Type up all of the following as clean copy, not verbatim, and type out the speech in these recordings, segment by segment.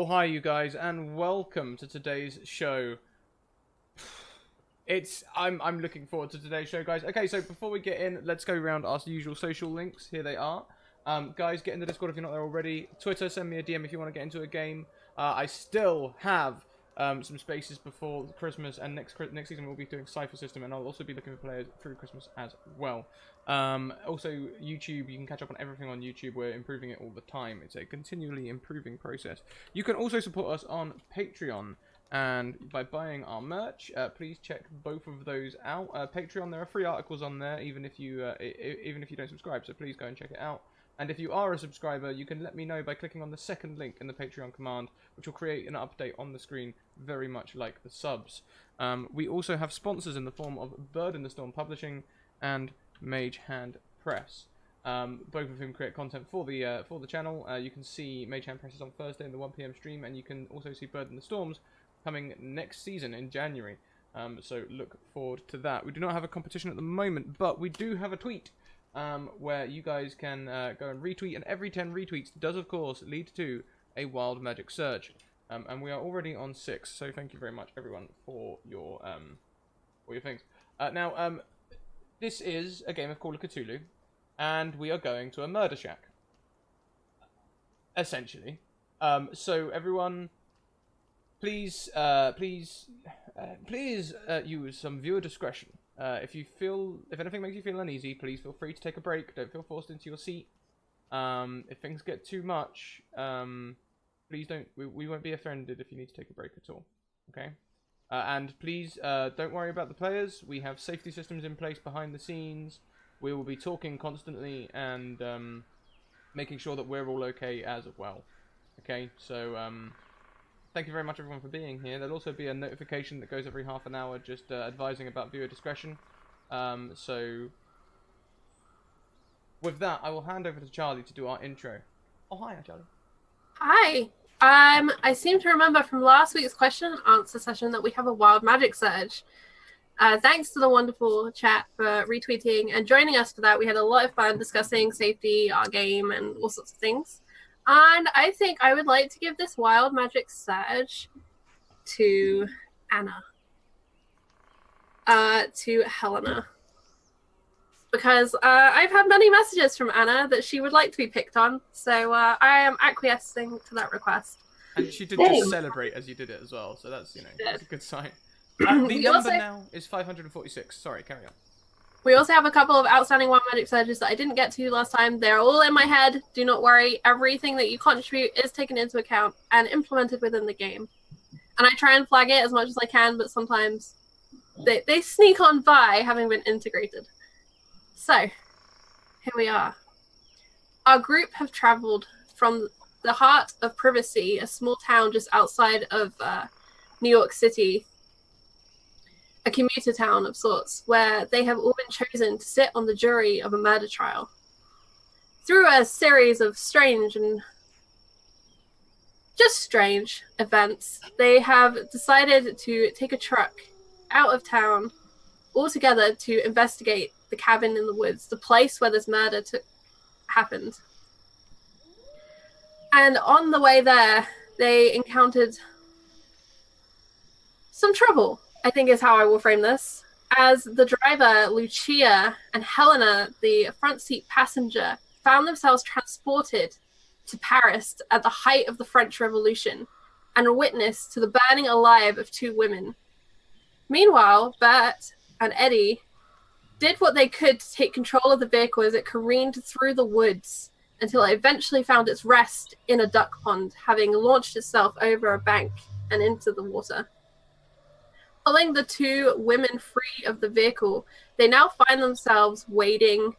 Oh, hi, you guys, and welcome to today's show. I'm looking forward to today's show, guys. Okay, so before we get in, let's go around our usual social links. Here they are. Guys, get in the Discord if you're not there already. Twitter, send me a DM if you want to get into a game. I still have some spaces before Christmas, and next season we'll be doing Cypher System, and I'll also be looking for players through Christmas as well. Also, YouTube, you can catch up on everything on YouTube. We're improving it all the time. It's a continually improving process. You can also support us on Patreon, and by buying our merch. Please check both of those out. Patreon, there are free articles on there, even if you don't subscribe. So please go and check it out. And if you are a subscriber, you can let me know by clicking on the second link in the Patreon command, which will create an update on the screen, very much like the subs. We also have sponsors in the form of Bird in the Storm Publishing and Mage Hand Press, both of whom create content for the channel. You can see Mage Hand Press is on Thursday in the 1 PM stream, and you can also see Bird in the Storms coming next season in January. So look forward to that. We do not have a competition at the moment, but we do have a tweet. Where you guys can go and retweet, and every 10 retweets does, of course, lead to a Wild Magic Surge. And we are already on 6, so thank you very much, everyone, for your things. Now, this is a game of Call of Cthulhu, and we are going to a murder shack, essentially. So everyone, please use some viewer discretion. If anything makes you feel uneasy, please feel free to take a break. Don't feel forced into your seat. If things get too much, please don't. We won't be offended if you need to take a break at all. Okay. And please don't worry about the players. We have safety systems in place behind the scenes. We will be talking constantly and making sure that we're all okay as well. Okay. So thank you very much, everyone, for being here. There'll also be a notification that goes every half an hour just advising about viewer discretion. So, with that, I will hand over to Charlie to do our intro. Oh, hi, Charlie. Hi. I seem to remember from last week's question and answer session that we have a Wild Magic Surge. Thanks to the wonderful chat for retweeting and joining us for that. We had a lot of fun discussing safety, our game, and all sorts of things. And I think I would like to give this Wild Magic Surge to Anna. To Helena. Because I've had many messages from Anna that she would like to be picked on. So I am acquiescing to that request. And she did just celebrate as you did it as well. So that's, that's a good sign. The number now is 546. Sorry, carry on. We also have a couple of outstanding Wild Magic Surges that I didn't get to last time. They're all in my head. Do not worry. Everything that you contribute is taken into account and implemented within the game. And I try and flag it as much as I can, but sometimes they sneak on by having been integrated. So, here we are. Our group have traveled from the heart of Privacy, a small town just outside of New York City, a commuter town of sorts, where they have all been chosen to sit on the jury of a murder trial. Through a series of strange and just strange events, they have decided to take a truck out of town altogether to investigate the cabin in the woods, the place where this murder happened. And on the way there, they encountered some trouble, I think is how I will frame this, as the driver, Lucia, and Helena, the front seat passenger, found themselves transported to Paris at the height of the French Revolution and a witness to the burning alive of 2 women. Meanwhile, Bert and Eddie did what they could to take control of the vehicle as it careened through the woods until it eventually found its rest in a duck pond, having launched itself over a bank and into the water. Pulling the 2 women free of the vehicle, they now find themselves wading,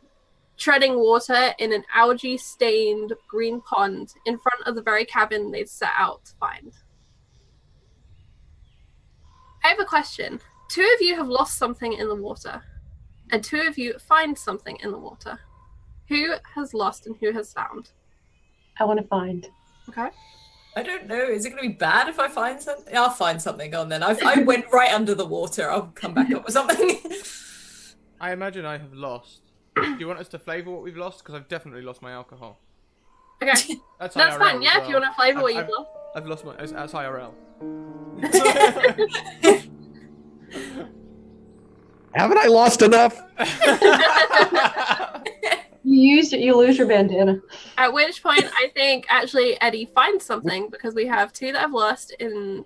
treading water in an algae-stained green pond in front of the very cabin they'd set out to find. I have a question. 2 of you have lost something in the water, and 2 of you find something in the water. Who has lost and who has found? I want to find. Okay. I don't know. Is it going to be bad if I find something? I'll find something on then. I went right under the water. I'll come back up with something. I imagine I have lost. Do you want us to flavour what we've lost? Because I've definitely lost my alcohol. Okay. That's fine. Yeah, if you want to flavour what you've lost. I've lost my... That's IRL. Haven't I lost enough? You lose your bandana. At which point, I think actually Eddie finds something because we have 2 that have lost in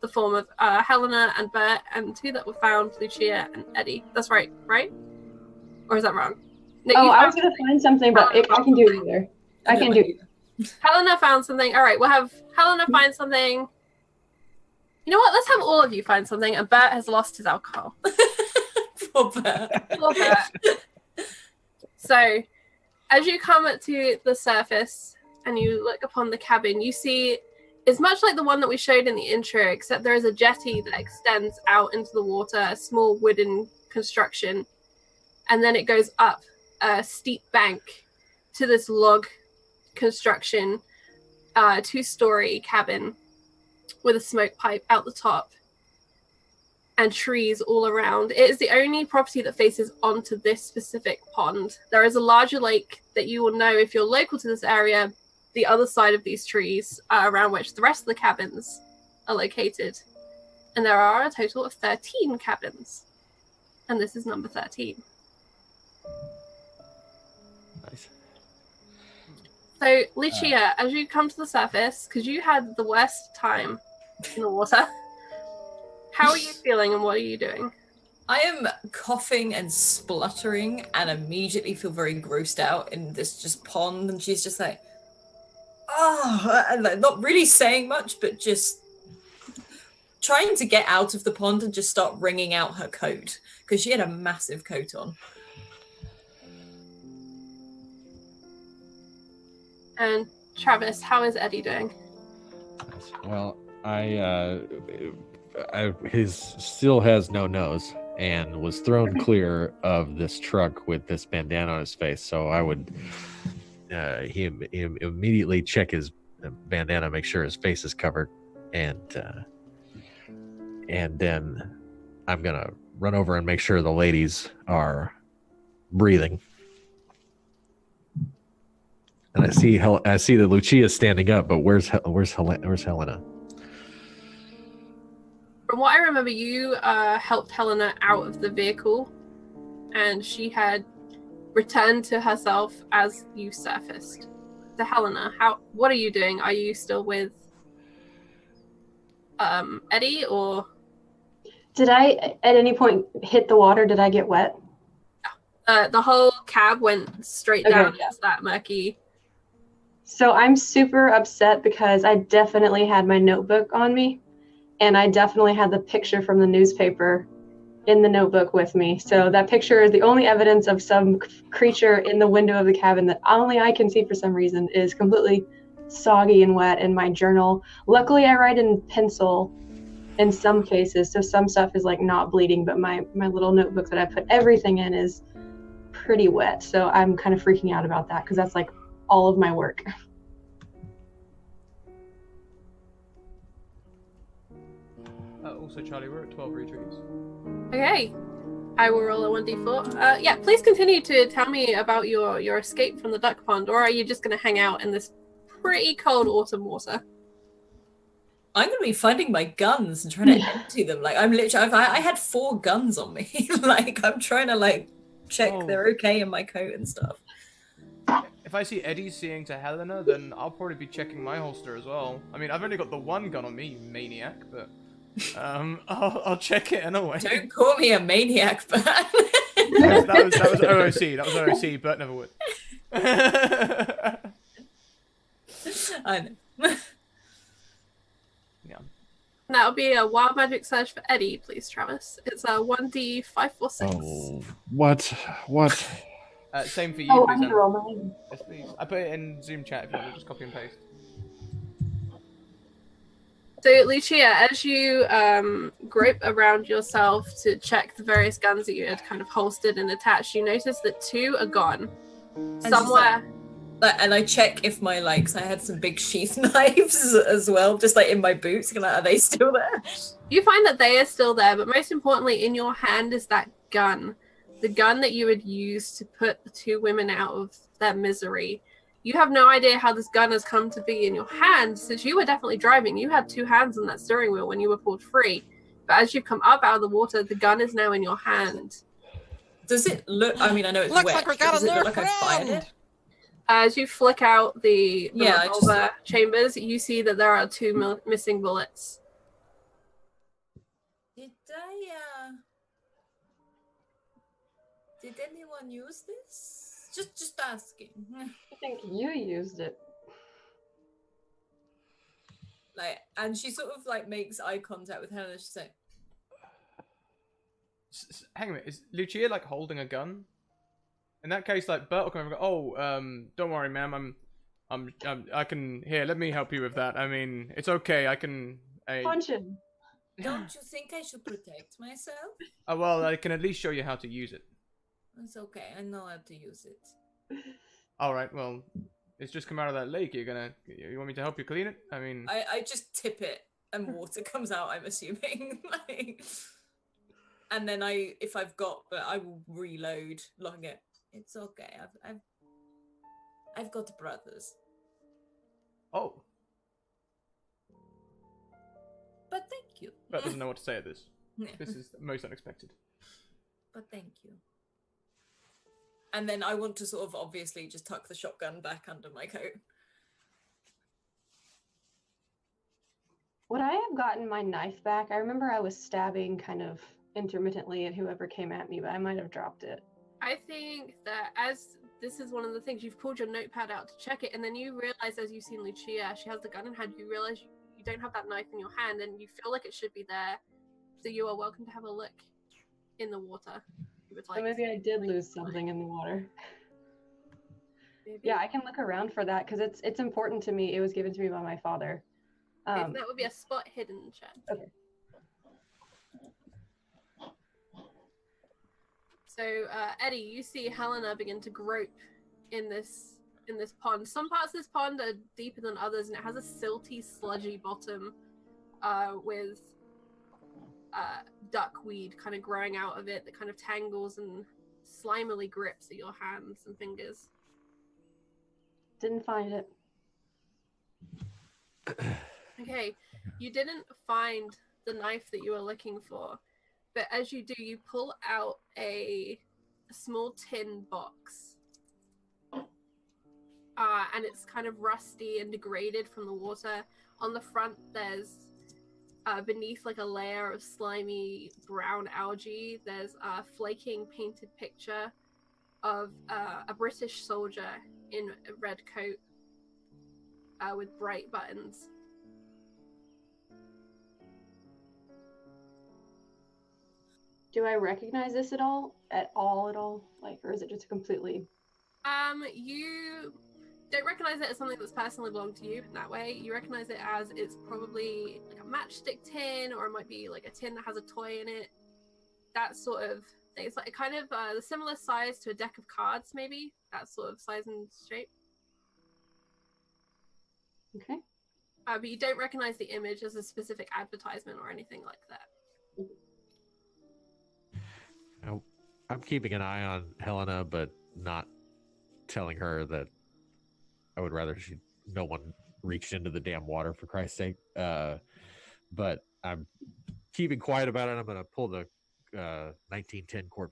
the form of Helena and Bert, and 2 that were found, Lucia and Eddie. That's right? Or is that wrong? No, I was gonna find something, but I can do either. I can do either. Helena found something. All right, we'll have Helena find something. You know what? Let's have all of you find something. And Bert has lost his alcohol. Poor Bert. Poor Bert. So, as you come to the surface and you look upon the cabin, you see it's much like the one that we showed in the intro, except there is a jetty that extends out into the water, a small wooden construction, and then it goes up a steep bank to this log construction, 2-story cabin with a smoke pipe out the top and trees all around. It is the only property that faces onto this specific pond. There is a larger lake that you will know if you're local to this area, the other side of these trees, around which the rest of the cabins are located. And there are a total of 13 cabins. And this is number 13. Nice. So, Lucia, as you come to the surface, because you had the worst time in the water, how are you feeling and what are you doing? I am coughing and spluttering and immediately feel very grossed out in this just pond, and she's just like, and like, not really saying much, but just trying to get out of the pond and just start wringing out her coat, because she had a massive coat on. And Travis, how is Eddie doing? Well, his still has no nose and was thrown clear of this truck with this bandana on his face. So I would he immediately check his bandana, make sure his face is covered, and then I'm gonna run over and make sure the ladies are breathing. And I see that Lucia's standing up, but where's Helena? From what I remember, you helped Helena out of the vehicle, and she had returned to herself as you surfaced. So Helena, what are you doing? Are you still with Eddie, or Did I at any point hit the water? Did I get wet? the whole cab went straight Okay, down yeah. into that murky? So I'm super upset because I definitely had my notebook on me, and I definitely had the picture from the newspaper in the notebook with me. So that picture is the only evidence of some creature in the window of the cabin that only I can see for some reason is completely soggy and wet in my journal. Luckily, I write in pencil in some cases, so some stuff is like not bleeding, but my little notebook that I put everything in is pretty wet. So I'm kind of freaking out about that because that's like all of my work. Also, Charlie, we're at 12 retreats. Okay, I will roll a 1d4. Yeah, please continue to tell me about your escape from the duck pond, or are you just going to hang out in this pretty cold autumn water? I'm going to be finding my guns and trying to empty them. Like, I'm literally, I had 4 guns on me. Like, I'm trying to, like, check they're okay in my coat and stuff. If I see Eddie seeing to Helena, then I'll probably be checking my holster as well. I mean, I've only got the 1 gun on me, you maniac, but I'll check it anyway. Don't call me a maniac, but that was OOC. That was OOC, but never would. I know. Yeah. That would be a wild magic search for Eddie, please, Travis. It's a 1d546. Oh, what? Same for you, Oh, please. I need to roll mine. Yes, please. I put it in Zoom chat if you want to just copy and paste. So, Lucia, as you grope around yourself to check the various guns that you had kind of holstered and attached, you notice that 2 are gone. Somewhere. And I check if my, like, 'cause I had some big sheath knives as well, just like in my boots. Like, are they still there? You find that they are still there, but most importantly, in your hand is that gun. The gun that you had used to put the 2 women out of their misery. You have no idea how this gun has come to be in your hand, since you were definitely driving. You had 2 hands on that steering wheel when you were pulled free. But as you come up out of the water, the gun is now in your hand. Does it look? I mean, I know it's Looks wet. like we but got does a it new look like I fired friend. it? As you flick out the Yeah, revolver chambers, you see that there are 2 missing bullets. Did anyone use this? Just asking. I think you used it. Like, and she sort of like makes eye contact with Helena. She's like, Hang a minute, is Lucia like holding a gun? In that case, like Bert will come over and go, "Oh, don't worry, ma'am. I can. Here, let me help you with that. I mean, it's okay. I can. Punch him. don't you think I should protect myself? Well, I can at least show you how to use it. It's okay. I know how to use it. All right. Well, it's just come out of that lake. You want me to help you clean it? I mean, I just tip it and water comes out. I'm assuming. Like, and then if I've got, but I will reload. Log it. It's okay. I've got brothers. oh, But thank you. Bert doesn't know what to say at this. This is most unexpected. But thank you. And then I want to sort of obviously just tuck the shotgun back under my coat. Would I have gotten my knife back? I remember I was stabbing kind of intermittently at whoever came at me, but I might have dropped it. I think that as this is one of the things, you've pulled your notepad out to check it, and then you realize as you've seen Lucia, she has the gun in hand, you realize you don't have that knife in your hand, and you feel like it should be there. So you are welcome to have a look in the water. You would So like maybe to. I did lose something in the water. Maybe. Yeah, I can look around for that because it's important to me. It was given to me by my father. That would be a spot hidden check. Okay. So Eddie, you see Helena begin to grope in this pond. Some parts of this pond are deeper than others, and it has a silty, sludgy bottom with duckweed kind of growing out of it that kind of tangles and slimily grips at your hands and fingers. Didn't find it. Okay, you didn't find the knife that you were looking for, but as you do, you pull out a small tin box. And it's kind of rusty and degraded from the water. On the front, there's beneath like a layer of slimy brown algae, there's a flaking painted picture of a British soldier in a red coat with bright buttons. Do I recognize this at all? At all? Like, or is it just completely? You don't recognize it as something that's personally belonged to you in that way. You recognize it as it's probably like a matchstick tin, or it might be like a tin that has a toy in it. That sort of thing. It's like kind of the similar size to a deck of cards, maybe. That sort of size and shape. Okay. But you don't recognize the image as a specific advertisement or anything like that. I'm keeping an eye on Helena, but not telling her that I would rather no one reached into the damn water, for Christ's sake. But I'm keeping quiet about it. I'm going to pull the 1910 Colt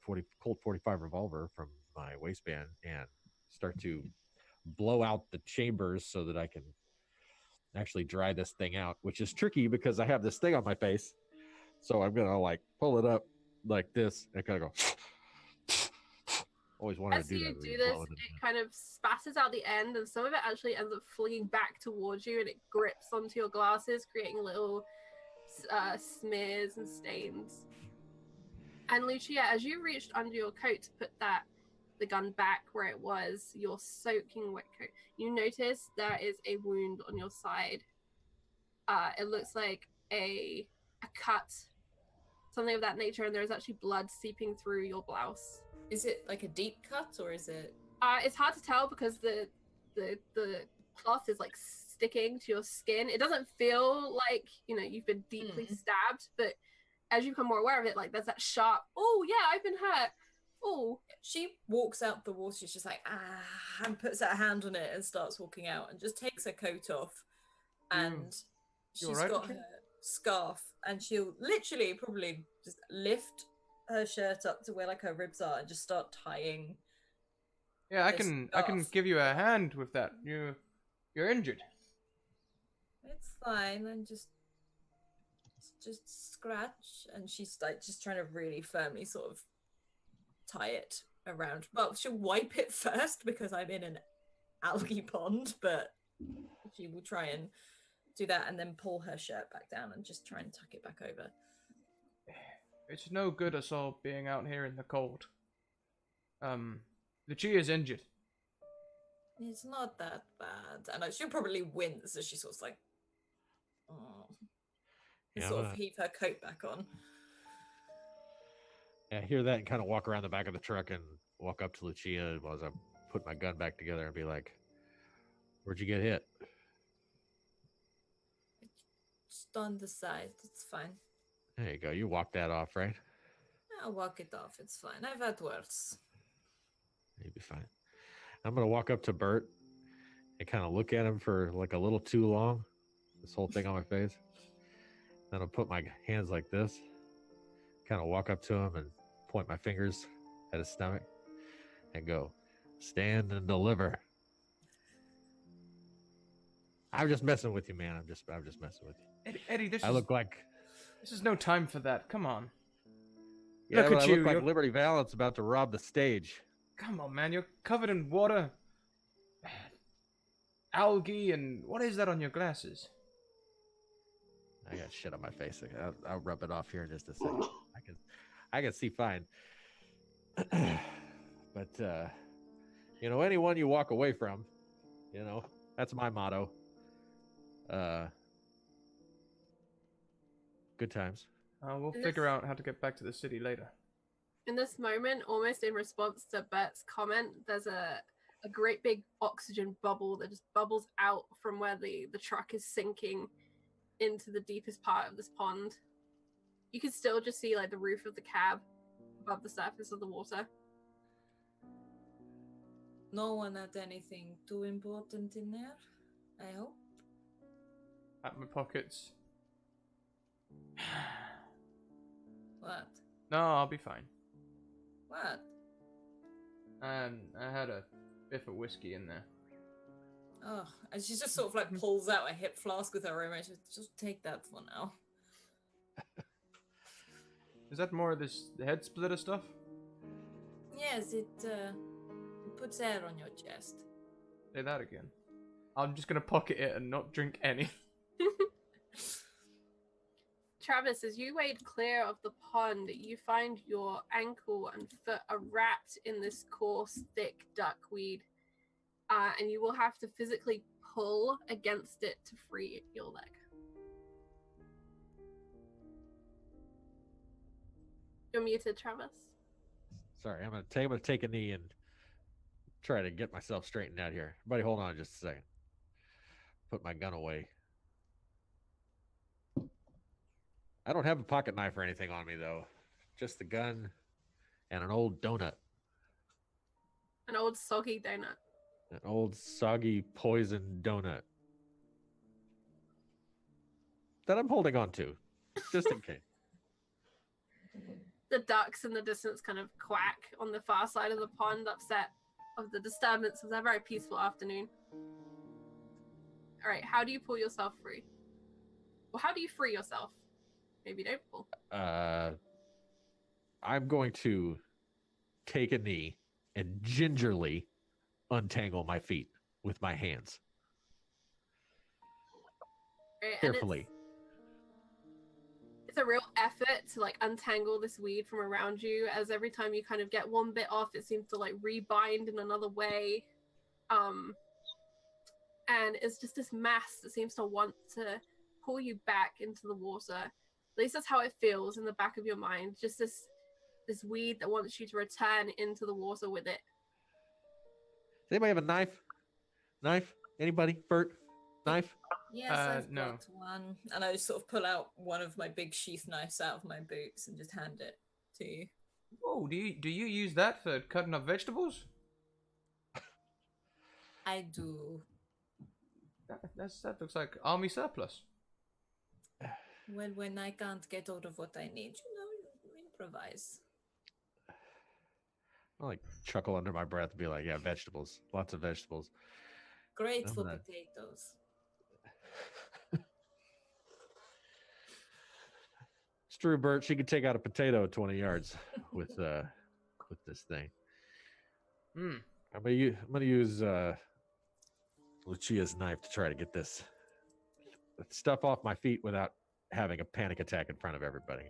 45 revolver from my waistband and start to blow out the chambers so that I can actually dry this thing out, which is tricky because I have this thing on my face. So I'm going to like pull it up like this and kind of go. Always wanted As to do you that. do this, it kind of spasses out the end, and some of it actually ends up flinging back towards you, and it grips onto your glasses, creating little smears and stains. And Lucia, as you reached under your coat to put the gun back where it was, your soaking wet coat, you notice there is a wound on your side. It looks like a cut, something of that nature, and there's actually blood seeping through your blouse. Is it like a deep cut or is it? It's hard to tell because the cloth is like sticking to your skin. It doesn't feel like, you've been deeply stabbed, but as you become more aware of it, like there's that sharp, oh yeah, I've been hurt Oh, She walks out the water. She's just like, and puts her hand on it and starts walking out and just takes her coat off. And You she's alright, got Lucia? her scarf, and she'll literally probably just lift her shirt up to where like her ribs are and just start tying. Yeah, I this can scarf. give you a hand with that. You're injured. It's fine, and just scratch. And she's like just trying to really firmly sort of tie it around. Well, she'll wipe it first because I'm in an algae pond, but she will try and do that and then pull her shirt back down and just try and tuck it back over. It's no good us all being out here in the cold. Lucia's injured. It's not that bad. And she'll probably wince as she sort of like, oh, Yeah, sort of heave her coat back on. I hear that and kind of walk around the back of the truck and walk up to Lucia as I put my gun back together and be like, "Where'd you get hit?" Just on the side. It's fine. There you go. You walked that off, right? I'll walk it off. It's fine. I've had worse. You'll be fine. I'm gonna walk up to Bert and kind of look at him for like a little too long. This whole thing on my face. Then I'll put my hands like this, kind of walk up to him and point my fingers at his stomach and go, "Stand and deliver." I'm just messing with you, man. I'm just messing with you. Eddie, I look like this is no time for that. Come on. yeah, Look but at I you, look like you're- Liberty Valance about to rob the stage. Come on, man. You're covered in water, algae, and what is that on your glasses? I got shit on my face. I'll rub it off here in just a second. I can see fine. But anyone you walk away from, that's my motto. Good times. We'll And figure this- out how to get back to the city later. in this moment, almost in response to Bert's comment, there's a great big oxygen bubble that just bubbles out from where the truck is sinking into the deepest part of this pond. You can still just see like the roof of the cab above the surface of the water. No one had anything too important in there, I hope. At my pockets. What? No, I'll be fine. What? I had a biff of whiskey in there. Oh, and she just sort of like pulls out a hip flask with her own. She just take that for now. Is that more of this head splitter stuff? Yes, it puts air on your chest. Say that again. I'm just gonna pocket it and not drink any. Travis, as you wade clear of the pond, you find your ankle and foot are wrapped in this coarse, thick duckweed, and you will have to physically pull against it to free your leg. You're muted, Travis. Sorry, I'm gonna take a knee and try to get myself straightened out here. Everybody, hold on just a second. Put my gun away. I don't have a pocket knife or anything on me though. Just the gun and an old donut. An old soggy donut. An old soggy poison donut. That I'm holding on to. Just in case. The ducks in the distance kind of quack on the far side of the pond, upset of the disturbance of their very peaceful afternoon. All right, how do you pull yourself free? Well, how do you free yourself? Maybe don't pull. I'm going to take a knee and gingerly untangle my feet with my hands. Right, and Carefully. it's a real effort to like untangle this weed from around you, as every time you kind of get one bit off, it seems to like rebind in another way. And it's just this mass that seems to want to pull you back into the water. At least that's how it feels in the back of your mind. Just this weed that wants you to return into the water with it. Does anybody have a knife? Knife? Anybody? Bert? Knife? Yes, I've no. got one. And I just sort of pull out one of my big sheath knives out of my boots and just hand it to you. Oh, do you use that for cutting up vegetables? I do. That looks like army surplus. Well, when I can't get out of what I need, you improvise. I like chuckle under my breath and be like, yeah, vegetables. Lots of vegetables. Great I'm for not- potatoes. It's true, Bert. She could take out a potato 20 yards with this thing. Hmm. I'm gonna use Lucia's knife to try to get this stuff off my feet without having a panic attack in front of everybody.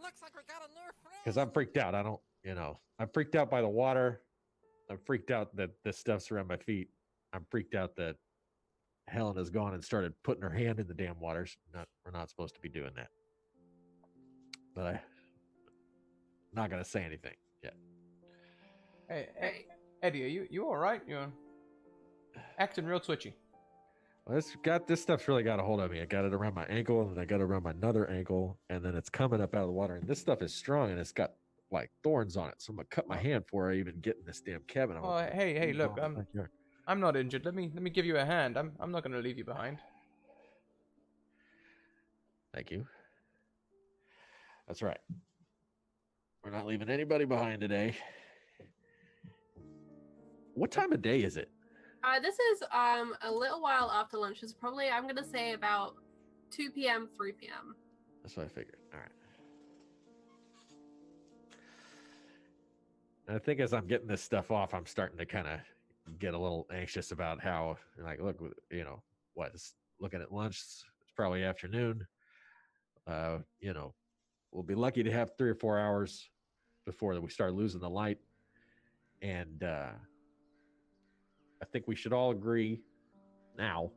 Looks like we got a new friend. Because I'm freaked out. I'm freaked out by the water. I'm freaked out that this stuff's around my feet. I'm freaked out that Helen has gone and started putting her hand in the damn waters. We're not supposed to be doing that. But I'm not gonna say anything yet. Hey, Eddie, are you all right? You're acting real twitchy. Well, this stuff's really got a hold of me. I got it around my ankle, and then I got it around my other ankle, and then it's coming up out of the water. And this stuff is strong, and it's got like thorns on it. So I'm gonna cut my hand before I even get in this damn cabin. Oh, hey, look, I'm not injured. Let me give you a hand. I'm not gonna leave you behind. Thank you. That's right. We're not leaving anybody behind today. What time of day is it? This is a little while after lunch. It's probably, I'm gonna say, about 2 p.m., 3 p.m. That's what I figured. All right. And I think as I'm getting this stuff off, I'm starting to kind of get a little anxious about how, like, look, looking at lunch, it's probably afternoon. We'll be lucky to have 3 or 4 hours before we start losing the light. And I think we should all agree now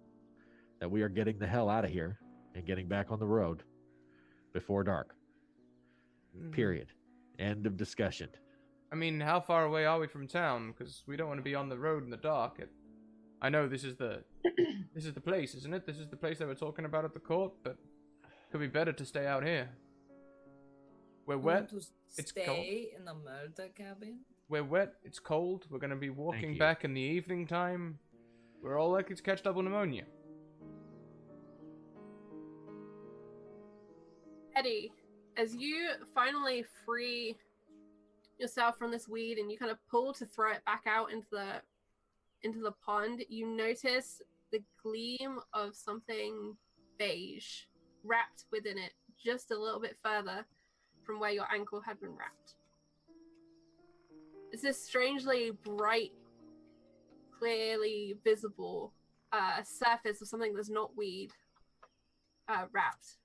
that we are getting the hell out of here and getting back on the road before dark. Period. End of discussion. I mean, how far away are we from town? Because we don't want to be on the road in the dark. I know this is the place, isn't it? This is the place they were talking about at the court, but it could be better to stay out here. We're wet. It's stay in the murder cabin. We're wet. It's cold. We're going to be walking you. back in the evening time. We're all likely to catch double pneumonia. Eddie, as you finally free yourself from this weed and you kind of pull to throw it back out into the pond, you notice the gleam of something beige wrapped within it just a little bit further from where your ankle had been wrapped. It's this strangely bright, clearly visible surface of something that's not weed wrapped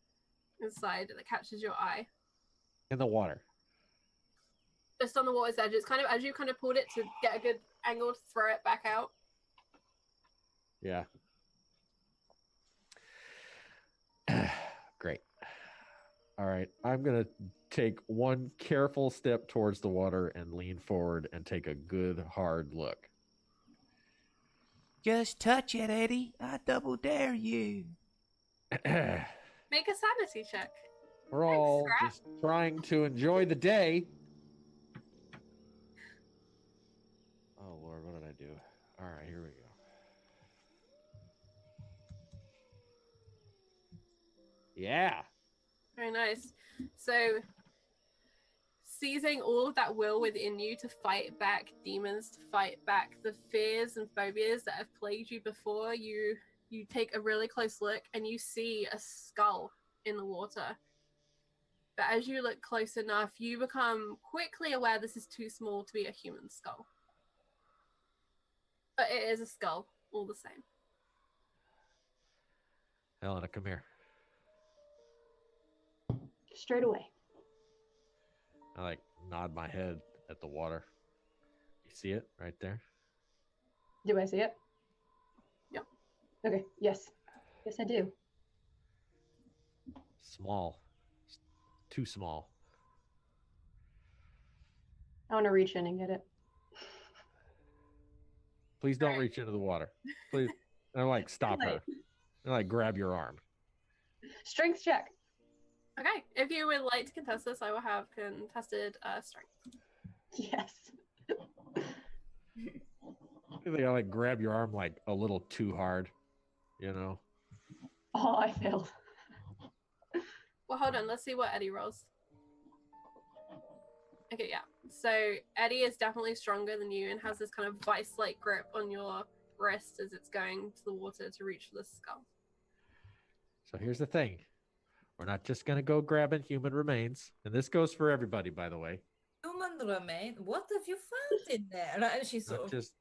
inside that catches your eye. In the water. Just on the water's edge. It's kind of as you kind of pulled it to get a good angle to throw it back out. Yeah. Great. All right. I'm going to take one careful step towards the water and lean forward and take a good hard look. Just touch it, Eddie. I double dare you. Make a sanity check. We're all Scrap. just trying to enjoy the day. Oh, Lord, what did I do? All right, here we go. Yeah. Very nice. So, seizing all of that will within you to fight back demons, to fight back the fears and phobias that have plagued you before, you take a really close look and you see a skull in the water. But as you look close enough, you become quickly aware this is too small to be a human skull. But it is a skull, all the same. Helena, come here. Straight away. I nod my head at the water. You see it right there? Do I see it? Yep. Okay. Yes. Yes, I do. Small. Too small. I want to reach in and get it. Please don't Alright. reach into the water. Please. And stop her. And grab your arm. Strength check. Okay, if you would like to contest this, I will have contested strength. Yes. I think I like grab your arm like a little too hard, you know. Oh, I failed. Well, hold on. Let's see what Eddie rolls. Okay, yeah. So Eddie is definitely stronger than you and has this kind of vice-like grip on your wrist as it's going to the water to reach for the skull. So here's the thing. We're not just going to go grabbing human remains. And this goes for everybody, by the way. Human remain? What have you found in there? And she's sort Not of... just,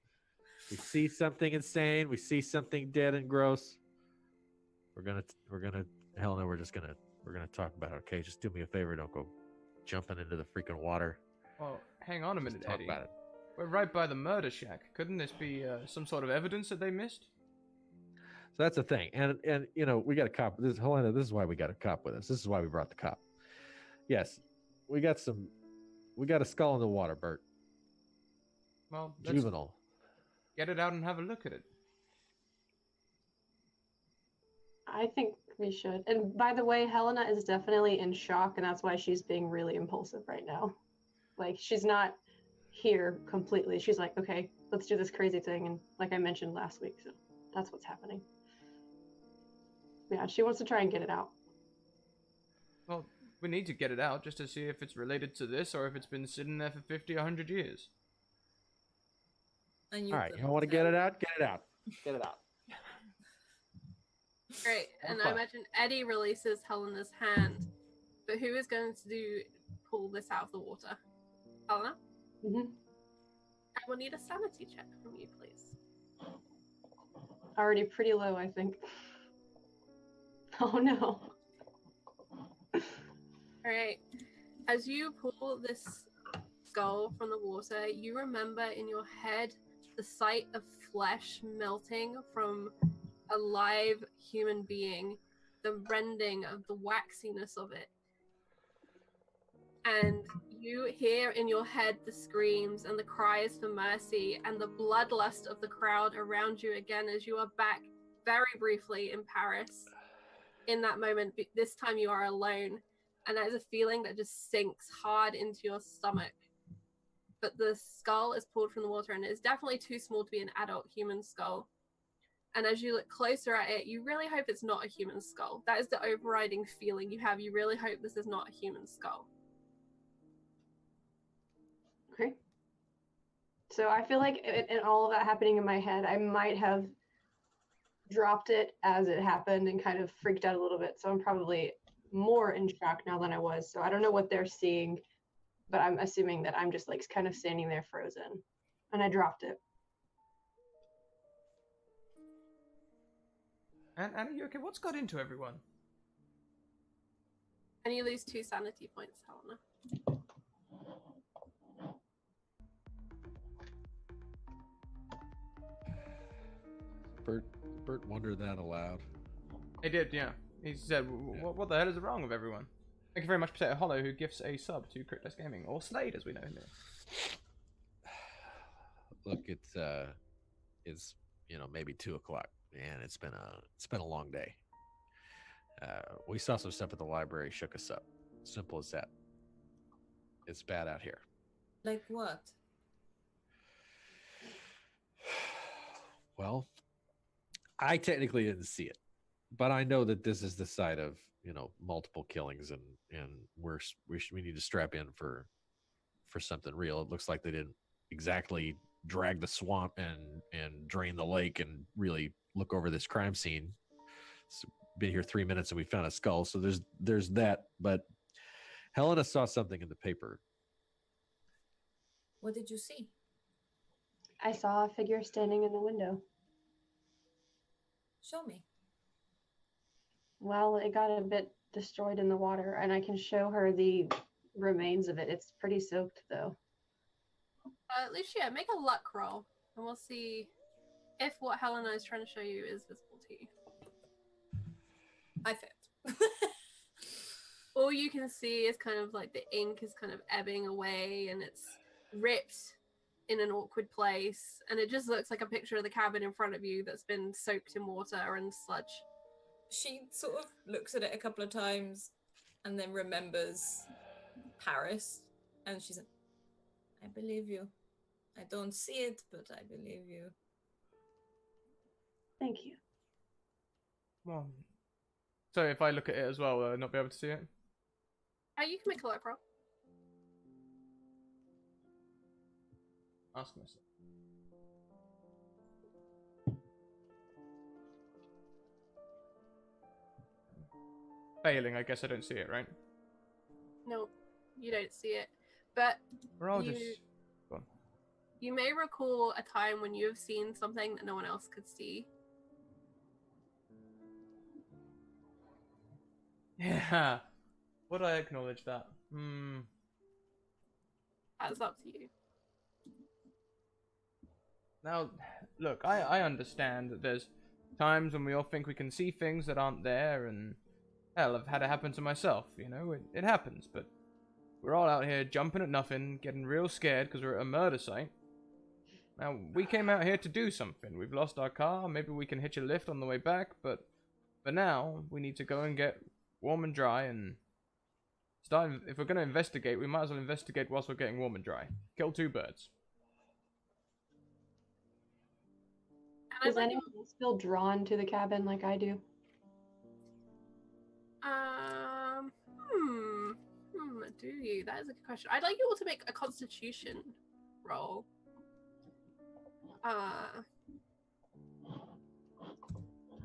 we see something insane. We see something dead and gross. We're going to, Helena, we're going to talk about it. Okay. Just do me a favor. Don't go jumping into the freaking water. Well, hang on a minute, Talk Eddie. about it. We're right by the murder shack. Couldn't this be some sort of evidence that they missed? So that's the thing. And you know, we got a cop. Helena, this is why we got a cop with us. This is why we brought the cop. Yes, we got a skull in the water, Bert. Well, let's Juvenile. get it out and have a look at it. I think we should. And by the way, Helena is definitely in shock, and that's why she's being really impulsive right now. Like, she's not here completely. She's like, okay, let's do this crazy thing. And like I mentioned last week, so that's what's happening. Yeah, she wants to try and get it out. Well, we need to get it out just to see if it's related to this or if it's been sitting there for 50 or 100 years. And All right, you want to get it out? Get it out. Get it out. Great. And I fun. imagine Eddie releases Helena's hand. But who is going to pull this out of the water? Helena? Mm-hmm. I will need a sanity check from you, please. Already pretty low, I think. Oh no. Alright. As you pull this skull from the water, you remember in your head the sight of flesh melting from a live human being, the rending of the waxiness of it. And you hear in your head the screams and the cries for mercy and the bloodlust of the crowd around you again as you are back very briefly in Paris. In that moment, this time you are alone, and that is a feeling that just sinks hard into your stomach. But the skull is pulled from the water, and it is definitely too small to be an adult human skull. And as you look closer at it, you really hope it's not a human skull. That is the overriding feeling you have. You really hope this is not a human skull. Okay. So I feel like in all of that happening in my head, I might have dropped it as it happened and kind of freaked out a little bit. So I'm probably more in shock now than I was. So I don't know what they're seeing, but I'm assuming that I'm just like kind of standing there frozen. And I dropped it. And are you okay? What's got into everyone? And you lose 2 sanity points, Helena. Bert wondered that aloud. He did, yeah. He said, what the hell is wrong with everyone? Thank you very much, Potato Hollow, who gifts a sub to Cryptos Gaming, or Slade, as we know him here. Look, it's maybe 2:00, and it's been a long day. We saw some stuff at the library, shook us up. Simple as that. It's bad out here. Like what? Well, I technically didn't see it, but I know that this is the site of multiple killings, and we need to strap in for something real. It looks like they didn't exactly drag the swamp and drain the lake and really look over this crime scene. It's been here 3 minutes and we found a skull, so there's that. But Helena saw something in the paper. What did you see? I saw a figure standing in the window. Show me. Well, it got a bit destroyed in the water, and I can show her the remains of it. It's pretty soaked, though. Lucia, make a luck roll, and we'll see if what Helena is trying to show you is visible to you. I failed. All you can see is kind of like the ink is kind of ebbing away, and it's ripped in an awkward place, and it just looks like a picture of the cabin in front of you that's been soaked in water and sludge. She sort of looks at it a couple of times, and then remembers Paris, and she's like, I believe you. I don't see it, but I believe you. Thank you. Well, so if I look at it as well, will I not be able to see it? You can make a light roll. Ask myself. Failing, I guess I don't see it, right? No, you don't see it. But Or I'll You- just... Go on. you may recall a time when you have seen something that no one else could see. Yeah. Would I acknowledge that? That's up to you. Now, look, I understand that there's times when we all think we can see things that aren't there, and hell, I've had it happen to myself, you know, it happens, but we're all out here jumping at nothing, getting real scared because we're at a murder site. Now, we came out here to do something. We've lost our car, maybe we can hitch a lift on the way back, but for now, we need to go and get warm and dry and start. If we're going to investigate, we might as well investigate whilst we're getting warm and dry. Kill two birds. And Is I'd like anyone else feel drawn to the cabin like I do? Do you? That is a good question. I'd like you all to make a constitution roll. Oh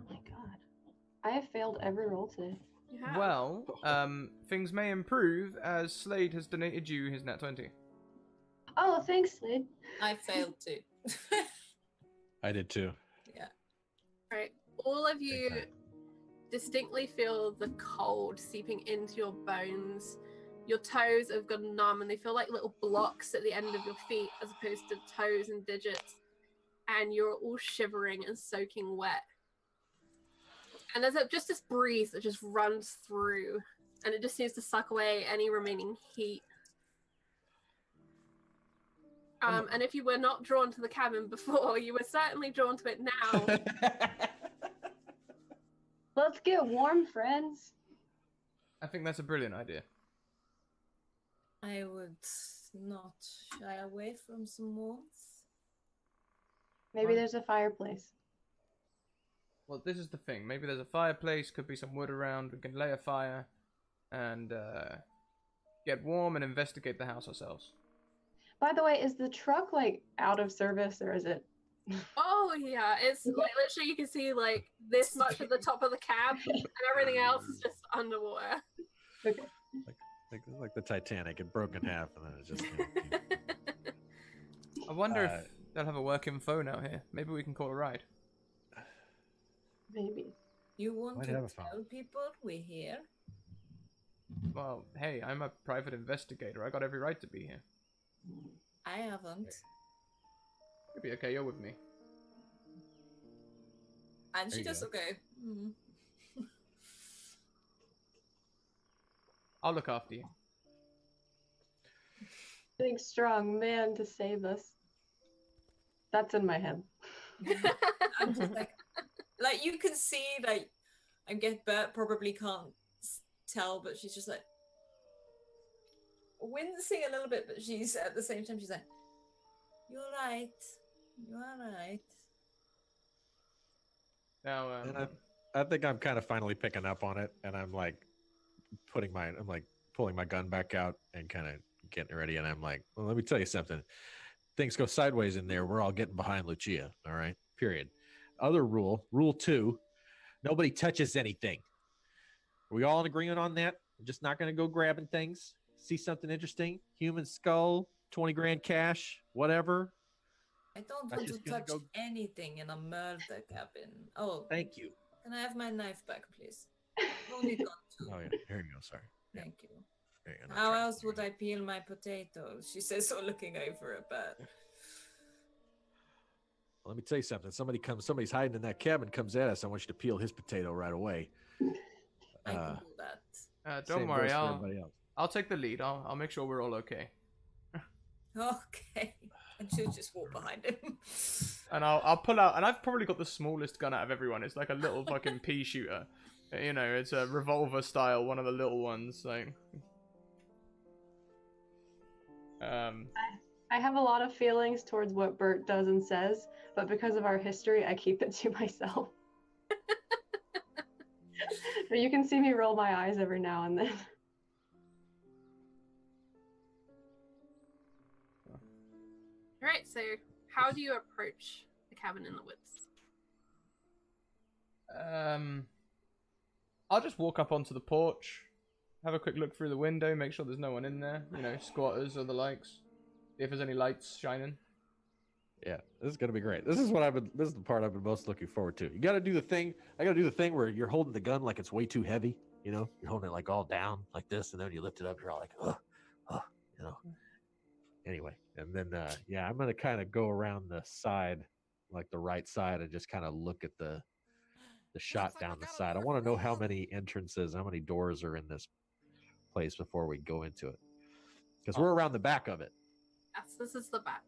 my god. I have failed every roll today. You have. Well, things may improve as Slade has donated you his nat 20. Oh, thanks, Slade. I failed too. I did too. Right. All of you Big time. distinctly feel the cold seeping into your bones. Your toes have gone numb and they feel like little blocks at the end of your feet as opposed to toes and digits. And you're all shivering and soaking wet. And there's just this breeze that just runs through and it just seems to suck away any remaining heat. And if you were not drawn to the cabin before, you were certainly drawn to it now. Let's get warm, friends. I think that's a brilliant idea. I would not shy away from some warmth. Maybe Fine. there's a fireplace. Well, this is the thing. Maybe there's a fireplace, could be some wood around, we can lay a fire, and get warm and investigate the house ourselves. By the way, is the truck like out of service or is it? Oh yeah, it's like literally you can see like this much at the top of the cab and everything else is just underwater. Okay. Like the Titanic, it broke in half, and then it just. I wonder if they'll have a working phone out here. Maybe we can call a ride. Maybe. You want Might to have a tell phone. people we're here? Well, hey, I'm a private investigator. I got every right to be here. I haven't. You'll be okay, you're with me. And There she you just go. will go, I'll look after you. Big strong man to save us. That's in my head. I'm just like you can see, like, I guess Bert probably can't tell, but she's just like wincing a little bit, but she's at the same time she's like, "You're right, you are right." Now, And I think I'm kind of finally picking up on it, and I'm like pulling my gun back out and kind of getting ready, and I'm like, well, let me tell you something. Things go sideways in there, we're all getting behind Lucia. All right, period. Other rule 2, nobody touches anything. Are we all in agreement on that? We're just not going to go grabbing things. See something interesting, human skull, 20 grand cash, whatever. I don't I'm want to just gonna touch go- anything in a murder cabin. Oh, Thank you. can I have my knife back, please? I've only got 2. Oh yeah, here you go. Sorry. Yeah. Thank you. Here you go. How else would I peel my potatoes? She says, so looking over at Bert. Let me tell you something. Somebody's hiding in that cabin, comes at us. I want you to peel his potato right away. I can do that. don't Same worry, goes for everybody else. I'll take the lead. I'll make sure we're all okay. Okay. And she'll just walk behind him. And I'll pull out, and I've probably got the smallest gun out of everyone. It's like a little fucking pea shooter. You know, it's a revolver style, one of the little ones. Like, I have a lot of feelings towards what Bert does and says, but because of our history, I keep it to myself. But you can see me roll my eyes every now and then. Alright, so how do you approach the cabin in the woods? I'll just walk up onto the porch, have a quick look through the window, make sure there's no one in there. You know, squatters or the likes. See if there's any lights shining. Yeah, this is gonna be great. This is the part I've been most looking forward to. You gotta do the thing. I gotta do the thing where you're holding the gun like it's way too heavy. You know, you're holding it like all down like this, and then when you lift it up, you're all like, you know. Anyway, and then I'm gonna kind of go around the side, like the right side, and just kind of look at the shot down the side. I want to know how many entrances, how many doors are in this place before we go into it, because we're around the back of it. Yes, this is the back.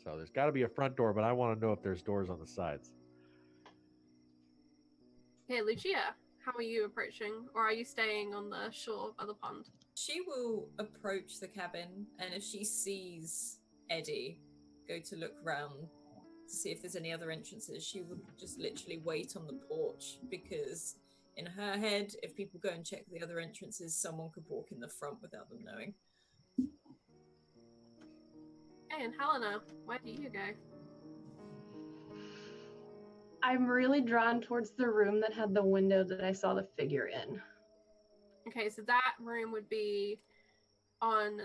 So there's got to be a front door, but I want to know if there's doors on the sides. Okay, Lucia, how are you approaching? Or are you staying on the shore by the pond? She will approach the cabin, and if she sees Eddie go to look round to see if there's any other entrances, she would just literally wait on the porch, because in her head, if people go and check the other entrances, someone could walk in the front without them knowing. Hey, and Helena, where do you go? I'm really drawn towards the room that had the window that I saw the figure in. Okay, so that room would be on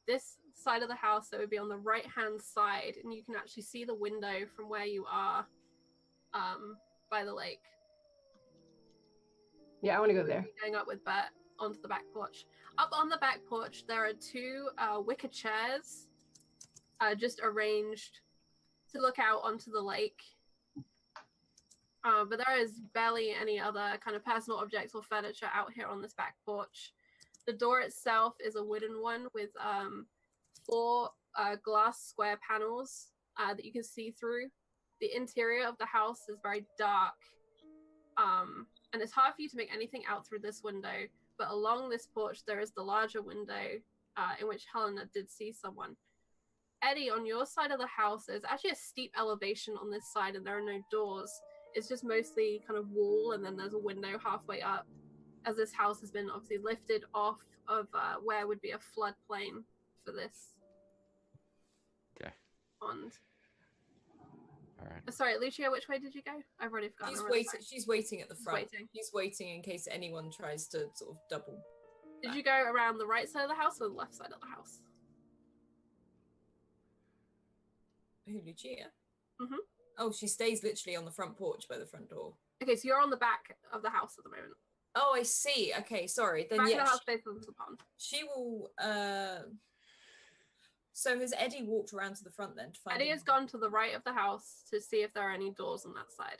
this side of the house, so it would be on the right-hand side, and you can actually see the window from where you are by the lake. Yeah, I want to go there. Going up with Bert onto the back porch. Up on the back porch, there are two wicker chairs just arranged to look out onto the lake. But there is barely any other kind of personal objects or furniture out here on this back porch. The door itself is a wooden one with 4 glass square panels that you can see through. The interior of the house is very dark, and it's hard for you to make anything out through this window. But along this porch, there is the larger window in which Helena did see someone. Eddie, on your side of the house, there's actually a steep elevation on this side, and there are no doors. It's just mostly kind of wall, and then there's a window halfway up, as this house has been obviously lifted off of where would be a floodplain for this Okay. pond. All right. Sorry, Lucia, which way did you go? I've already forgotten. She's waiting at the front. Waiting. She's waiting in case anyone tries to sort of double. Did you go around the right side of the house or the left side of the house? Who, Lucia? Mm-hmm. Oh, she stays literally on the front porch by the front door. Okay, so you're on the back of the house at the moment. Oh, I see. Okay, sorry. Then Back of the yes, house faces the pond. she will. So has Eddie walked around to the front then to find? Eddie has gone to the right of the house to see if there are any doors on that side.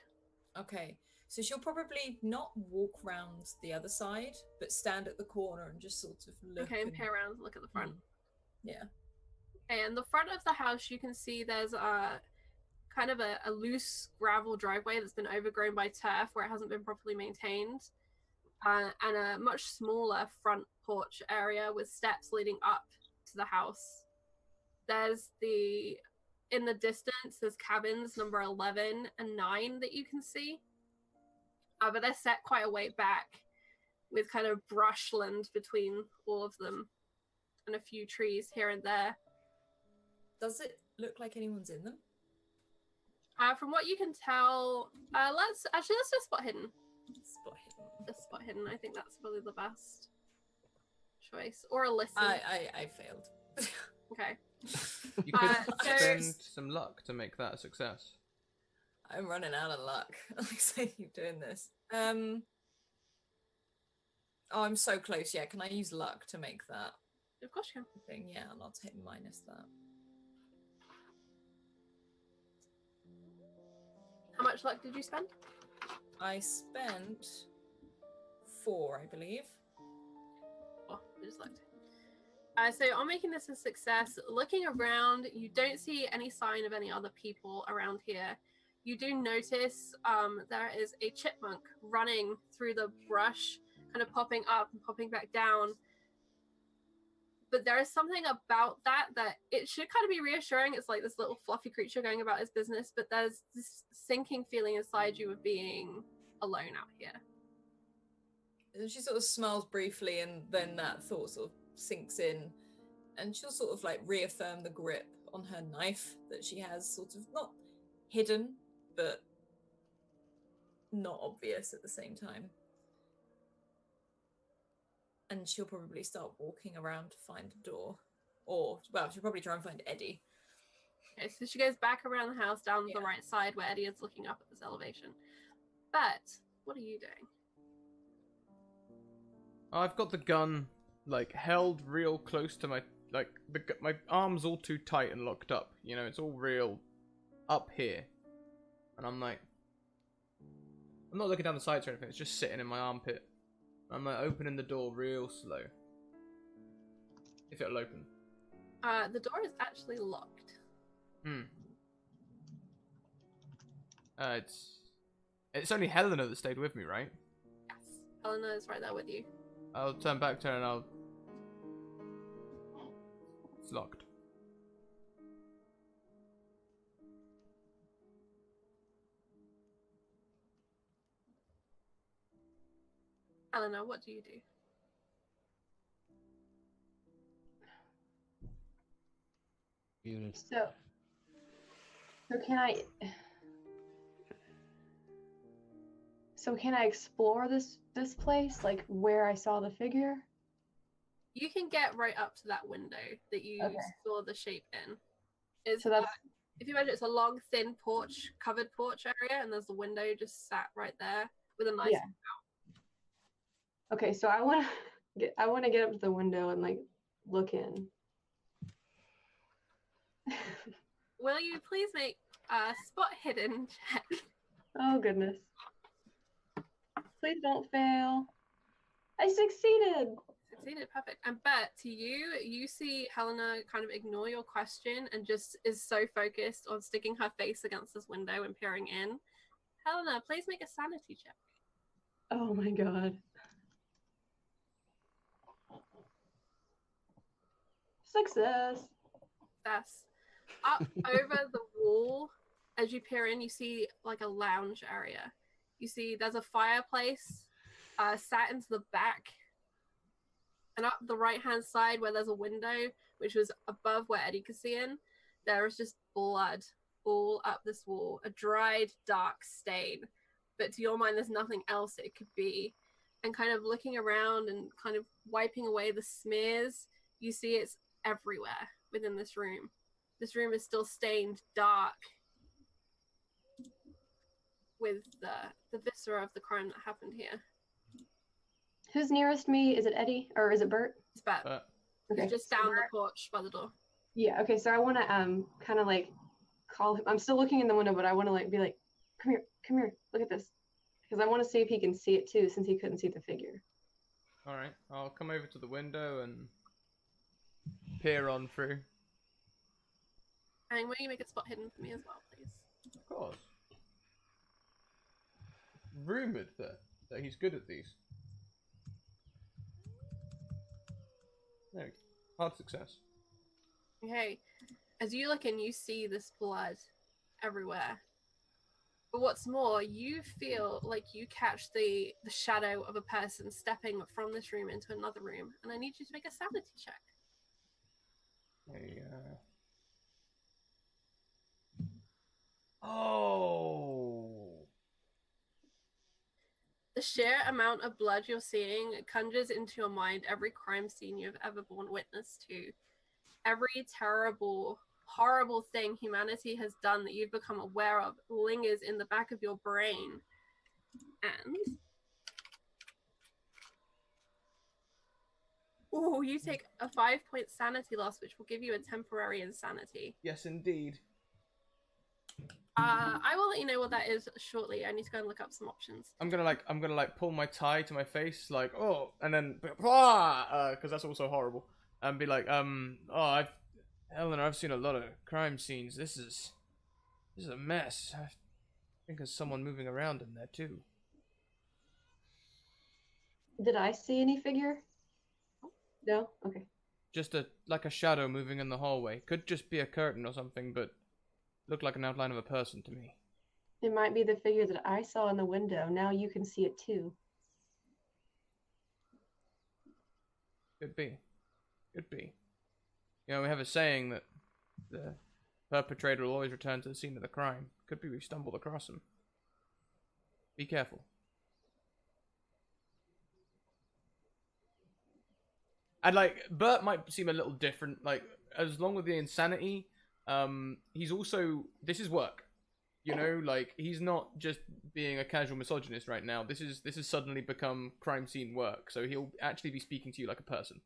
Okay, so she'll probably not walk round the other side, but stand at the corner and just sort of look. Okay, and peer around and look at the front. Yeah. Okay, in the front of the house, you can see there's a kind of a loose gravel driveway that's been overgrown by turf where it hasn't been properly maintained, and a much smaller front porch area with steps leading up to the house. There's in the distance, there's cabins number 11 and 9 that you can see, but they're set quite a way back with kind of brushland between all of them and a few trees here and there. Does it look like anyone's in them? From what you can tell, let's do spot hidden. Spot hidden. Just spot hidden. I think that's probably the best choice. Or a listen. I failed. Okay. You could spend some luck to make that a success. I'm running out of luck. Like, say keep doing this. Oh, I'm so close. Yeah, can I use luck to make that Of course you can. thing? Yeah, and I'll take minus that. How much luck did you spend? I spent 4, I believe. Oh, I just looked. So on making this a success, looking around, you don't see any sign of any other people around here. you do notice there is a chipmunk running through the brush, kind of popping up and popping back down. But there is something about that it should kind of be reassuring. It's like this little fluffy creature going about his business, but there's this sinking feeling inside you of being alone out here. And she sort of smiles briefly, and then that thought sort of sinks in, and she'll sort of like reaffirm the grip on her knife that she has, sort of not hidden, but not obvious at the same time. And she'll probably start walking around to find a door. Or, well, she'll probably try and find Eddie. Okay, so she goes back around the house down the right side where Eddie is looking up at this elevation. But, what are you doing? I've got the gun, like, held real close to my, like, my arm's all too tight and locked up. You know, it's all real up here. And I'm like, I'm not looking down the sides or anything, it's just sitting in my armpit. I'm like opening the door real slow. If it'll open. The door is actually locked. It's only Helena that stayed with me, right? Yes. Helena is right there with you. I'll turn back to her and I'll... It's locked. Helena, what do you do? Unit. So can I? So can I explore this place, like where I saw the figure? You can get right up to that window that you saw the shape in. It's, So that's if you imagine, it's a long, thin porch, covered porch area, and there's the window just sat right there with a nice. okay. So I want to get up to the window and like look in. Will you please make a spot hidden check? Oh goodness! Please don't fail. I succeeded. Succeeded, perfect. And Bet, to you, you see Helena kind of ignore your question and just is so focused on sticking her face against this window and peering in. Helena, please make a sanity check. Oh my god. Success. That's up over the wall. As you peer in, you see like a lounge area. You see there's a fireplace sat into the back. And up the right-hand side where there's a window, which was above where Eddie could see in, there is just blood all up this wall. A dried, dark stain. But to your mind, there's nothing else it could be. And kind of looking around and kind of wiping away the smears, you see it's everywhere within this room. This room is still stained dark with the viscera of the crime that happened here. Who's nearest me? Is it Eddie or is it Bert? It's Bert. Okay. He's just down the porch by the door. Yeah. Okay. So I want to kind of like call him. I'm still looking in the window, but I want to like be like, come here, look at this, because I want to see if he can see it too, since he couldn't see the figure. All right, I'll come over to the window and peer on through. And will you make a spot hidden for me as well, please? Of course. Rumored that he's good at these. There we go. Hard success. Okay, as you look in, you see this blood everywhere. But what's more, you feel like you catch the shadow of a person stepping from this room into another room, and I need you to make a sanity check. Oh! The sheer amount of blood you're seeing conjures into your mind every crime scene you've ever borne witness to. Every terrible, horrible thing humanity has done that you've become aware of lingers in the back of your brain. And... ooh, you take a 5-point sanity loss, which will give you a temporary insanity. Yes, indeed. I will let you know what that is shortly. I need to go and look up some options. I'm gonna pull my tie to my face, like, oh, and then, because that's also horrible, and be like, Eleanor, I've seen a lot of crime scenes. This is a mess. think there's someone moving around in there too. Did I see any figure? No? Okay. Just like a shadow moving in the hallway. Could just be a curtain or something, but looked like an outline of a person to me. It might be the figure that I saw in the window. Now you can see it too. Could be. Could be. You know, we have a saying that the perpetrator will always return to the scene of the crime. Could be we stumbled across him. Be careful. And like, Bert might seem a little different. Like, as long with the insanity, he's also, this is work. You know, like, he's not just being a casual misogynist right now. This is suddenly become crime scene work. So he'll actually be speaking to you like a person.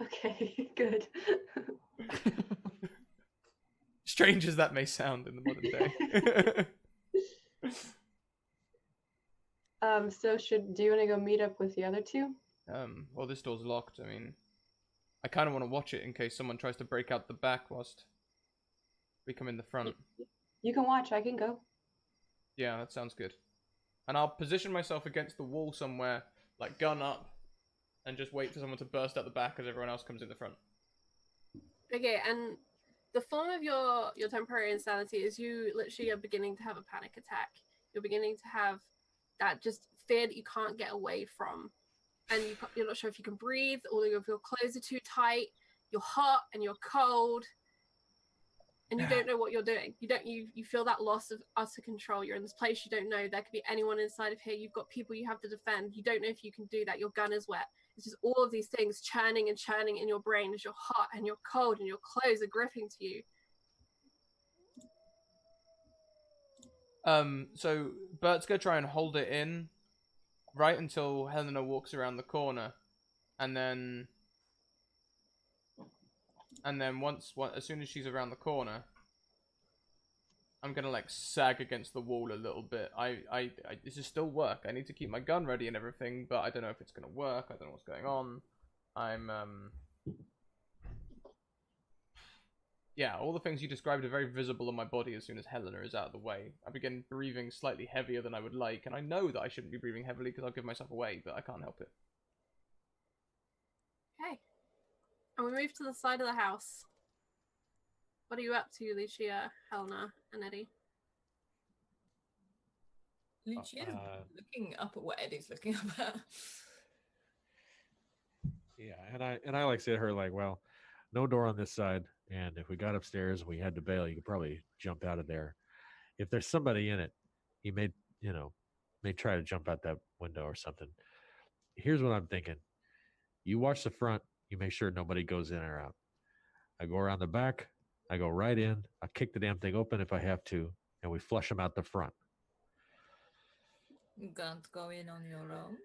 Okay, good. Strange as that may sound in the modern day. So do you want to go meet up with the other two? Well, this door's locked. I mean, I kind of want to watch it in case someone tries to break out the back whilst we come in the front. You can watch, I can go. Yeah, that sounds good. And I'll position myself against the wall somewhere, like gun up, and just wait for someone to burst out the back as everyone else comes in the front. Okay, and the form of your temporary insanity is you literally are beginning to have a panic attack. You're beginning to have that just fear that you can't get away from. And you're not sure if you can breathe, all of your clothes are too tight, you're hot and you're cold, and you don't know what you're doing. You feel that loss of utter control. You're in this place you don't know. There could be anyone inside of here. You've got people you have to defend. You don't know if you can do that. Your gun is wet. It's just all of these things churning and churning in your brain as you're hot and you're cold and your clothes are gripping to you. So Bert's gonna try and hold it in right until Helena walks around the corner, and then as soon as she's around the corner, I'm gonna like sag against the wall a little bit. I this is still work. I need to keep my gun ready and everything, but I don't know if it's gonna work. I don't know what's going on. Yeah, all the things you described are very visible on my body as soon as Helena is out of the way. I begin breathing slightly heavier than I would like, and I know that I shouldn't be breathing heavily because I'll give myself away, but I can't help it. Okay. And we move to the side of the house. What are you up to, Lucia, Helena, and Eddie? Lucia's looking up at what Eddie's looking up at. Yeah, and I like say to her, like, well, no door on this side, and if we got upstairs and we had to bail, you could probably jump out of there. If there's somebody in it, he may try to jump out that window or something. Here's what I'm thinking. You watch the front, you make sure nobody goes in or out. I go around the back, I go right in, I kick the damn thing open if I have to, and we flush them out the front. You can't go in on your own.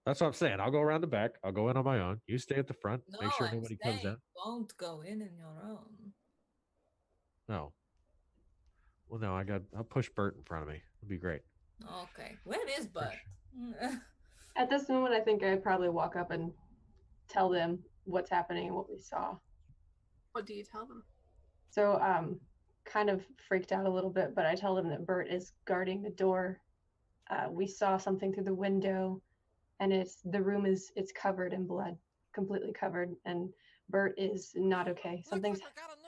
That's what I'm saying. I'll go around the back. I'll go in on my own. You stay at the front. No, make sure I'm nobody comes saying in. Don't go in on your own. No. Well, no, I'll push Bert in front of me. It'll be great. Okay. Where is Bert? At this moment, I think I'd probably walk up and tell them what's happening and what we saw. What do you tell them? So, kind of freaked out a little bit, but I tell them that Bert is guarding the door. We saw something through the window, and the room is covered in blood, completely covered, and Bert is not okay. Something's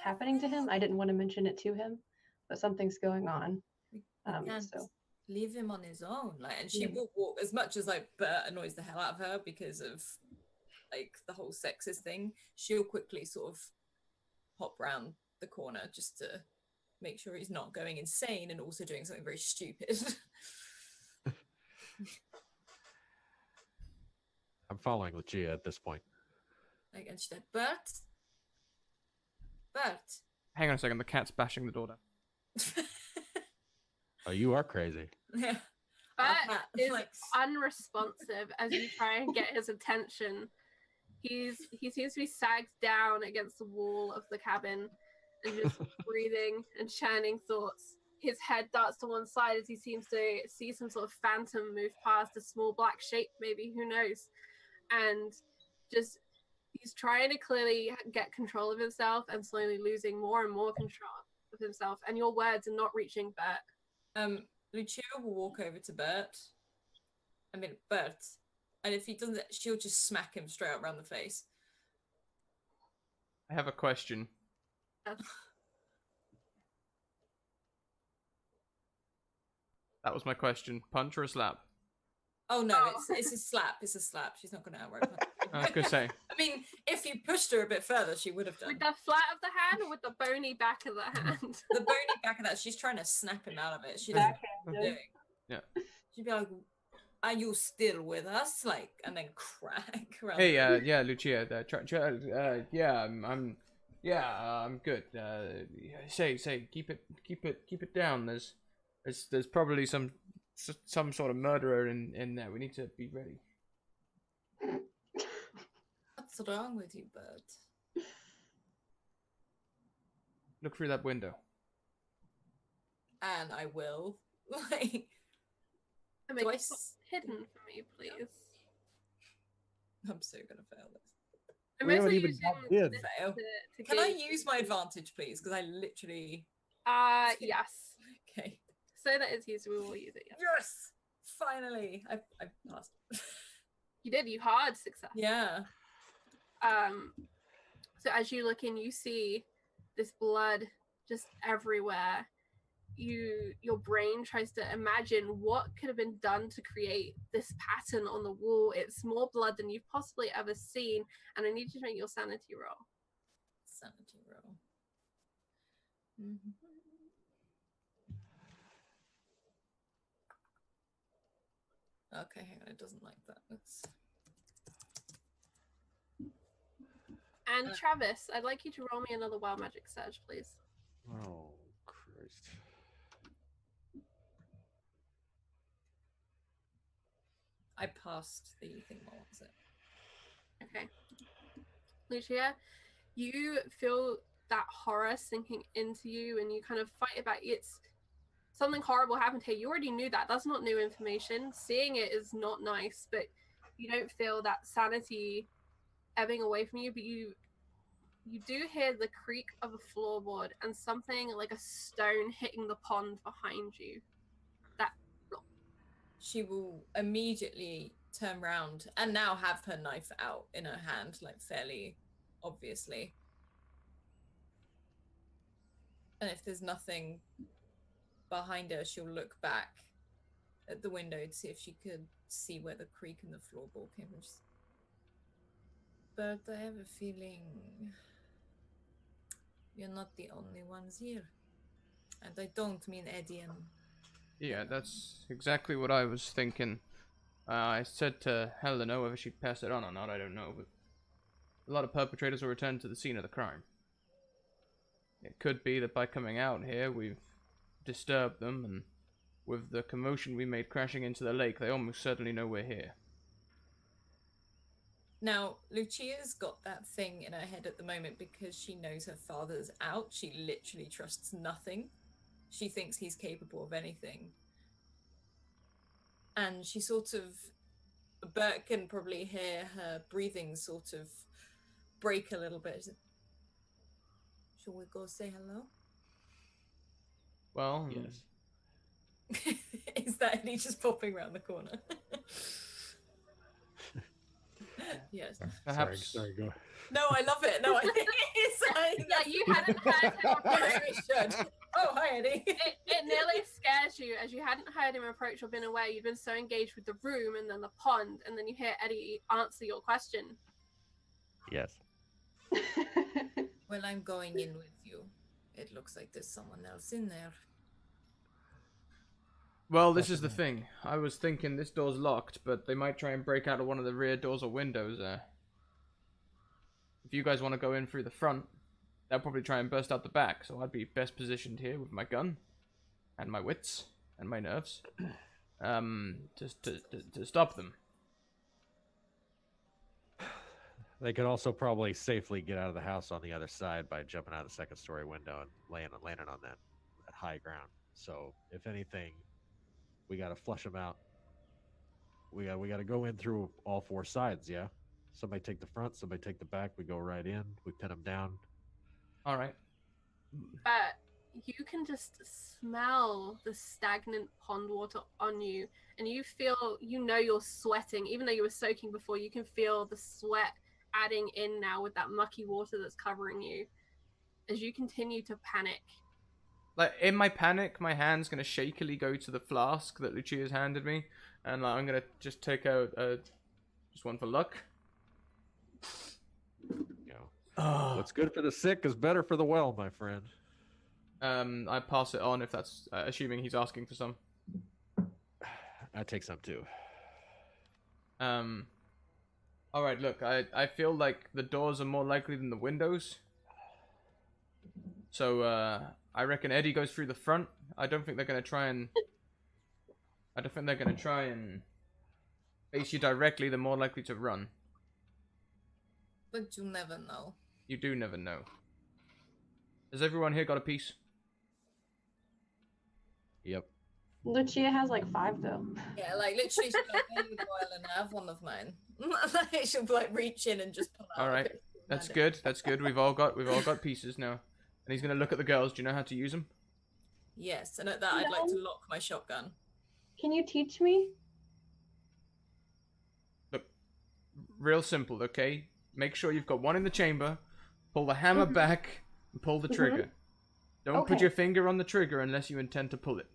happening to him. I didn't want to mention it to him, but something's going on. So leave him on his own, and she will walk, as much as Bert annoys the hell out of her because of the whole sexist thing. She'll quickly sort of hop round the corner just to make sure he's not going insane and also doing something very stupid. I'm following Lucia at this point. And she said, Bert. Hang on a second, the cat's bashing the door down. Oh, you are crazy. Yeah. Bert is unresponsive as you try and get his attention. He seems to be sagged down against the wall of the cabin and just breathing and churning thoughts. His head darts to one side as he seems to see some sort of phantom move past, a small black shape maybe, who knows. And just He's trying to clearly get control of himself and slowly losing more and more control of himself. And your words are not reaching Bert. Lucia will walk over to Bert. Bert. And if he doesn't, she'll just smack him straight up around the face. I have a question. That was my question. Punch or a slap? Oh no, it's a slap. It's a slap. She's not going to outright punch. I was going to say. I mean, if you pushed her a bit further, she would have done. With the flat of the hand or with the bony back of the hand? The bony back of that, she's trying to snap him out of it. She doesn't know what she's doing. Yeah. She'd be like, "Are you still with us?" Like, and then crack around. Hey, yeah, Lucia. I'm good. Say, keep it down. There's probably some sort of murderer in there. We need to be ready. What's wrong with you, Bert? Look through that window. And I will. Like, I do mean, I hidden from me, please. I'm so gonna fail this. I'm We haven't mostly even using got this. this Fail. to Can I gauge- use my advantage, please? Because I literally. Yes. Okay. So that it's used, we will use it. Yes. Yes. Finally, I passed. You did. You had success. Yeah. So as you look in, you see this blood just everywhere. Your brain tries to imagine what could have been done to create this pattern on the wall. It's more blood than you've possibly ever seen, and I need you to make your sanity roll. Sanity roll. Mm-hmm. Okay, hang on, it doesn't like that. Let's... And Travis, I'd like you to roll me another wild magic surge, please. Oh, Christ. I passed the thing. What was it? Okay. Lucia, you feel that horror sinking into you and you kind of fight it back. It's something horrible happened here. You already knew that. That's not new information. Seeing it is not nice, but you don't feel that sanity ebbing away from you, but you do hear the creak of a floorboard and something like a stone hitting the pond behind you. That She will immediately turn round and now have her knife out in her hand, like fairly obviously. And if there's nothing behind her, she'll look back at the window to see if she could see where the creak in the floorboard came from. But I have a feeling you're not the only ones here. And I don't mean Eddie and... Yeah, that's exactly what I was thinking. I said to Helena whether she'd pass it on or not, I don't know, but a lot of perpetrators will return to the scene of the crime. It could be that by coming out here, we've disturbed them, and with the commotion we made crashing into the lake, they almost certainly know we're here. Now, Lucia's got that thing in her head at the moment because she knows her father's out. She literally trusts nothing. She thinks he's capable of anything. And she sort of... Bert can probably hear her breathing sort of break a little bit. Shall we go say hello? Well, Yes. Is that Eddie just popping around the corner? Yes. perhaps. Sorry, go. No, I love it. No, I think it's yeah, you hadn't heard him Yeah, we approach. should. Oh, hi, Eddie. It nearly scares you as you hadn't heard him approach or been aware. You'd been so engaged with the room and then the pond, and then you hear Eddie answer your question. Yes. Well, I'm going in with you. It looks like there's someone else in there. Well, this is the thing. I was thinking this door's locked, but they might try and break out of one of the rear doors or windows there. If you guys want to go in through the front, they'll probably try and burst out the back, so I'd be best positioned here with my gun, and my wits, and my nerves, just to stop them. They could also probably safely get out of the house on the other side by jumping out of the second story window and landing on that high ground. So if anything, we got to flush them out. We got to go in through all four sides, yeah? Somebody take the front, somebody take the back. We go right in. We pin them down. All right. But you can just smell the stagnant pond water on you, and you feel, you're sweating. Even though you were soaking before, you can feel the sweat adding in now with that mucky water that's covering you as you continue to panic. Like, in my panic, my hand's going to shakily go to the flask that Lucia's handed me, and like, I'm going to just take out just one for luck. What's good for the sick is better for the well, my friend. I pass it on if that's assuming he's asking for some. I take some too. All right, look, I feel like the doors are more likely than the windows. So I reckon Eddie goes through the front. I don't think they're gonna try and face you directly. They're more likely to run. But you never know. You do never know. Has everyone here got a piece? Yep. Lucia has like 5 though. Yeah, like literally, she's like, "Hey, Boyle, and I have one of mine." She'll like reach in and just pull out. All right, that's good. That's good. We've all got pieces now. And he's gonna look at the girls. Do you know how to use them? Yes, and at that, I'd like to lock my shotgun. Can you teach me? Look, real simple, okay? Make sure you've got one in the chamber. Pull the hammer back and pull the trigger. Don't put your finger on the trigger unless you intend to pull it.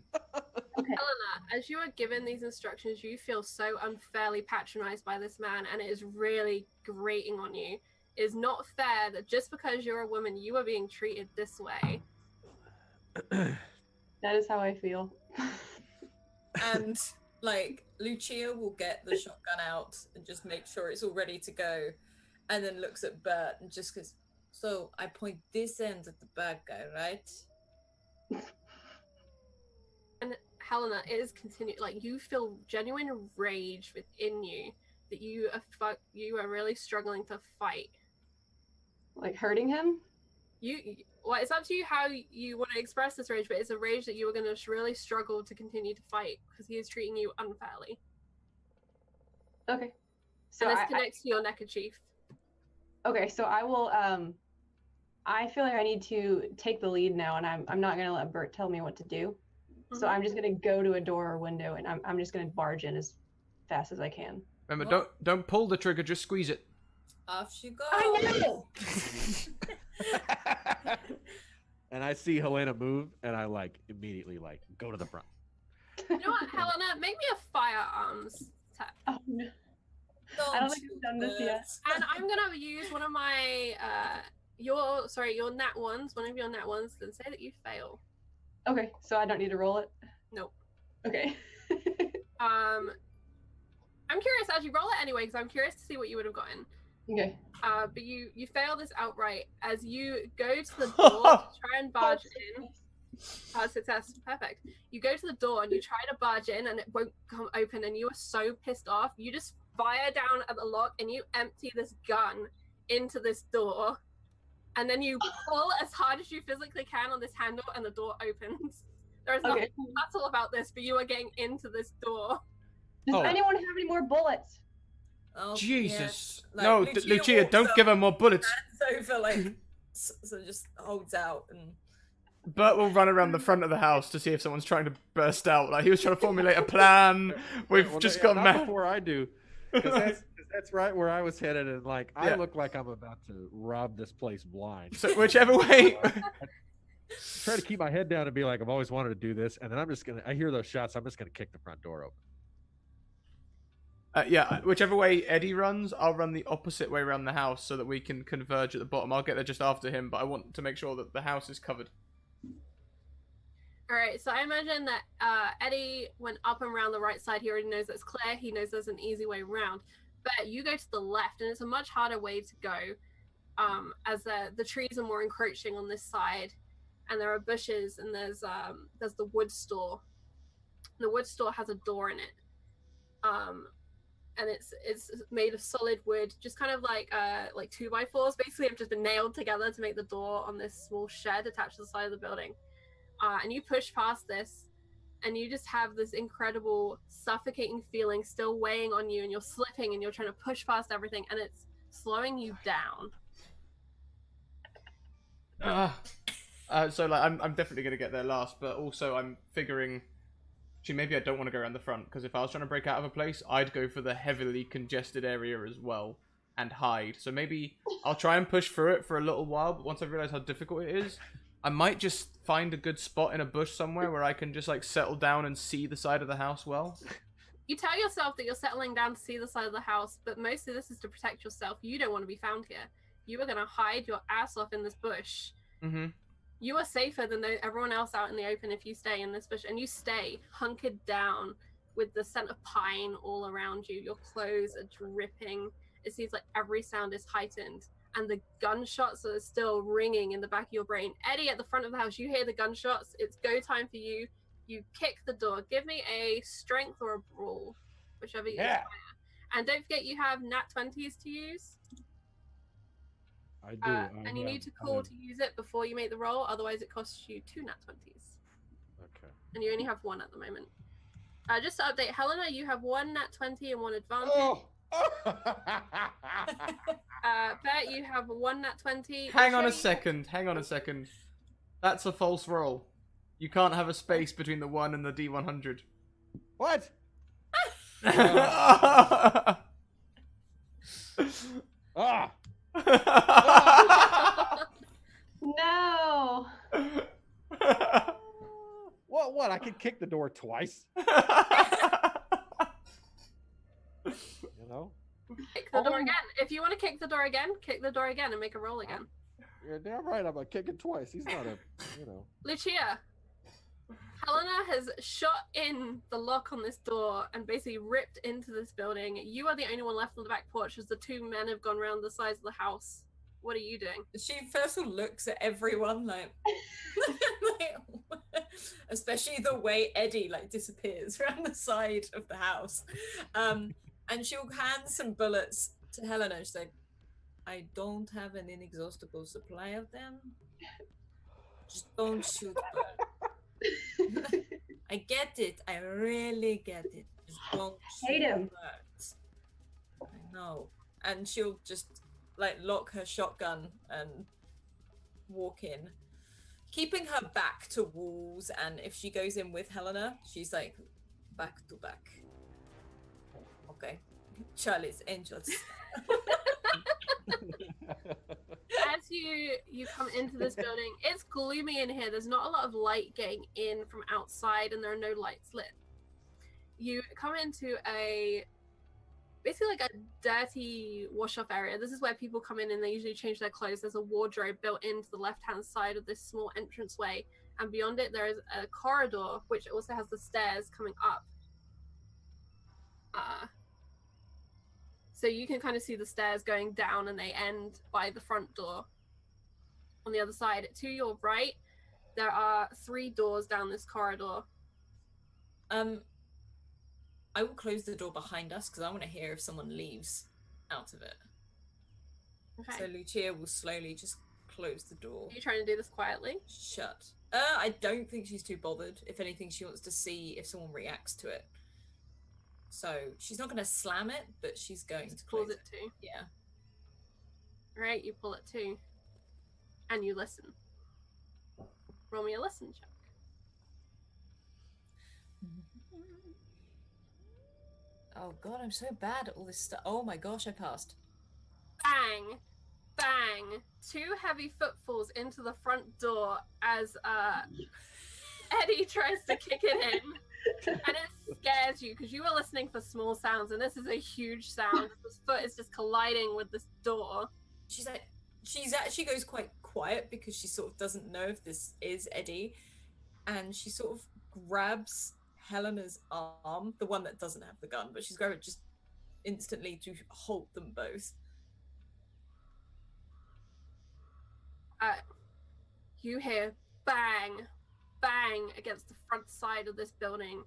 Helena, as you are given these instructions, you feel so unfairly patronized by this man, and it is really grating on you. It is not fair that just because you're a woman, you are being treated this way. That is how I feel. And like Lucia will get the shotgun out and just make sure it's all ready to go, and then looks at Bert and just goes, "So I point this end at the bad guy, right?" And Helena, it is continuing. Like, you feel genuine rage within you that you are really struggling to fight. Like hurting him? Well, it's up to you how you want to express this rage, but it's a rage that you are going to really struggle to continue to fight because he is treating you unfairly. Okay. So and this connects to your neckerchief. Okay, so I will. I feel like I need to take the lead now, and I'm not gonna let Bert tell me what to do. So I'm just gonna go to a door or window, and I'm just gonna barge in as fast as I can. Remember, don't pull the trigger, just squeeze it. Off she goes. I know. And I see Helena move, and I immediately go to the front. You know what, Helena? Make me a firearms tap. Oh no. I don't think I've done this yet. And I'm gonna use one of my your nat ones, one of your nat ones, and say that you fail. Okay, so I don't need to roll it? Nope. Okay. I'm curious, as you roll it anyway, because I'm curious to see what you would have gotten. Okay. But you fail this outright as you go to the door to try and barge in. Success. Perfect. You go to the door and you try to barge in and it won't come open, and you are so pissed off. You just fire down at the lock and you empty this gun into this door, and then you pull as hard as you physically can on this handle and the door opens. There is nothing subtle about this, but you are getting into this door. Does anyone have any more bullets? Oh, Jesus. yeah. No, Lucia, don't give her more bullets. Over, so just holds out and... Bert will run around the front of the house to see if someone's trying to burst out. He was trying to formulate a plan. We've just got mad. Before I do, because that's right where I was headed, and I look like I'm about to rob this place blind. So whichever way. I try to keep my head down and be like, I've always wanted to do this, and then I hear those shots, I'm just gonna kick the front door open. Whichever way Eddie runs, I'll run the opposite way around the house so that we can converge at the bottom. I'll get there just after him, but I want to make sure that the house is covered. Alright, so I imagine that Eddie went up and around the right side. He already knows that's clear. He knows there's an easy way around. But you go to the left, and it's a much harder way to go, as the trees are more encroaching on this side, and there are bushes, and there's the wood store. The wood store has a door in it. And it's made of solid wood, just kind of like 2x4s basically have just been nailed together to make the door on this small shed attached to the side of the building. And you push past this, and you just have this incredible suffocating feeling still weighing on you, and you're slipping and you're trying to push past everything, and it's slowing you down. So like I'm definitely gonna get there last, but also I'm figuring, actually maybe I don't want to go around the front, because if I was trying to break out of a place, I'd go for the heavily congested area as well and hide. So maybe I'll try and push through it for a little while, but once I realize how difficult it is, I might just find a good spot in a bush somewhere where I can just like settle down and see the side of the house well. You tell yourself that you're settling down to see the side of the house, but mostly this is to protect yourself. You don't want to be found here. You are going to hide your ass off in this bush. Mm-hmm. You are safer than everyone else out in the open if you stay in this bush. And you stay hunkered down with the scent of pine all around you. Your clothes are dripping. It seems like every sound is heightened. And the gunshots are still ringing in the back of your brain. Eddie, at the front of the house, you hear the gunshots. It's go time for you. You kick the door. Give me a strength or a brawl, whichever you desire. And don't forget you have nat 20s to use. I do. And you need to call to use it before you make the roll, otherwise it costs you 2 nat 20s. Okay. And you only have 1 at the moment. Just to update, Helena, you have 1 nat 20 and 1 advantage. Oh. Bet you have 1 nat 20. Hang on a second. That's a false roll. You can't have a space between the 1 and the D100. What? Ah! No. What? I can kick the door twice. You know? Kick the door again. If you want to kick the door again and make a roll again. You're damn right. I'm gonna kick it twice. He's not a, you know. Lucia, Helena has shot in the lock on this door and basically ripped into this building. You are the only one left on the back porch as the 2 men have gone around the sides of the house. What are you doing? She first of all looks at everyone like, especially the way Eddie like disappears around the side of the house. And she'll hand some bullets to Helena. She's like, I don't have an inexhaustible supply of them. Just don't shoot birds. I get it. I really get it. Just don't Hate shoot him. birds. I know. And she'll just like lock her shotgun and walk in, keeping her back to walls. And if she goes in with Helena, she's like back to back. Okay, Charlie's Angels. As you come into this building, it's gloomy in here. There's not a lot of light getting in from outside, and there are no lights lit. You come into basically like a dirty wash-off area. This is where people come in and they usually change their clothes. There's a wardrobe built into the left-hand side of this small entranceway, and beyond it there is a corridor which also has the stairs coming up. So you can kind of see the stairs going down and they end by the front door. On the other side, to your right, there are 3 doors down this corridor. I will close the door behind us because I want to hear if someone leaves out of it. Okay. So Lucia will slowly just close the door. Are you trying to do this quietly? Shut. I don't think she's too bothered. If anything, she wants to see if someone reacts to it. So she's not going to slam it, but she's going to Pulls close it too. Yeah. Right, you pull it too. And you listen. Roll me a listen check. Oh god, I'm so bad at all this stuff. Oh my gosh, I passed. Bang! Bang! 2 heavy footfalls into the front door as Eddie tries to kick it in. And it scares you because you were listening for small sounds, and this is a huge sound. This foot is just colliding with this door. She's actually goes quite quiet because she sort of doesn't know if this is Eddie, and she sort of grabs Helena's arm, the one that doesn't have the gun, but she's grabbed it just instantly to halt them both. You hear bang, bang against the front side of this building,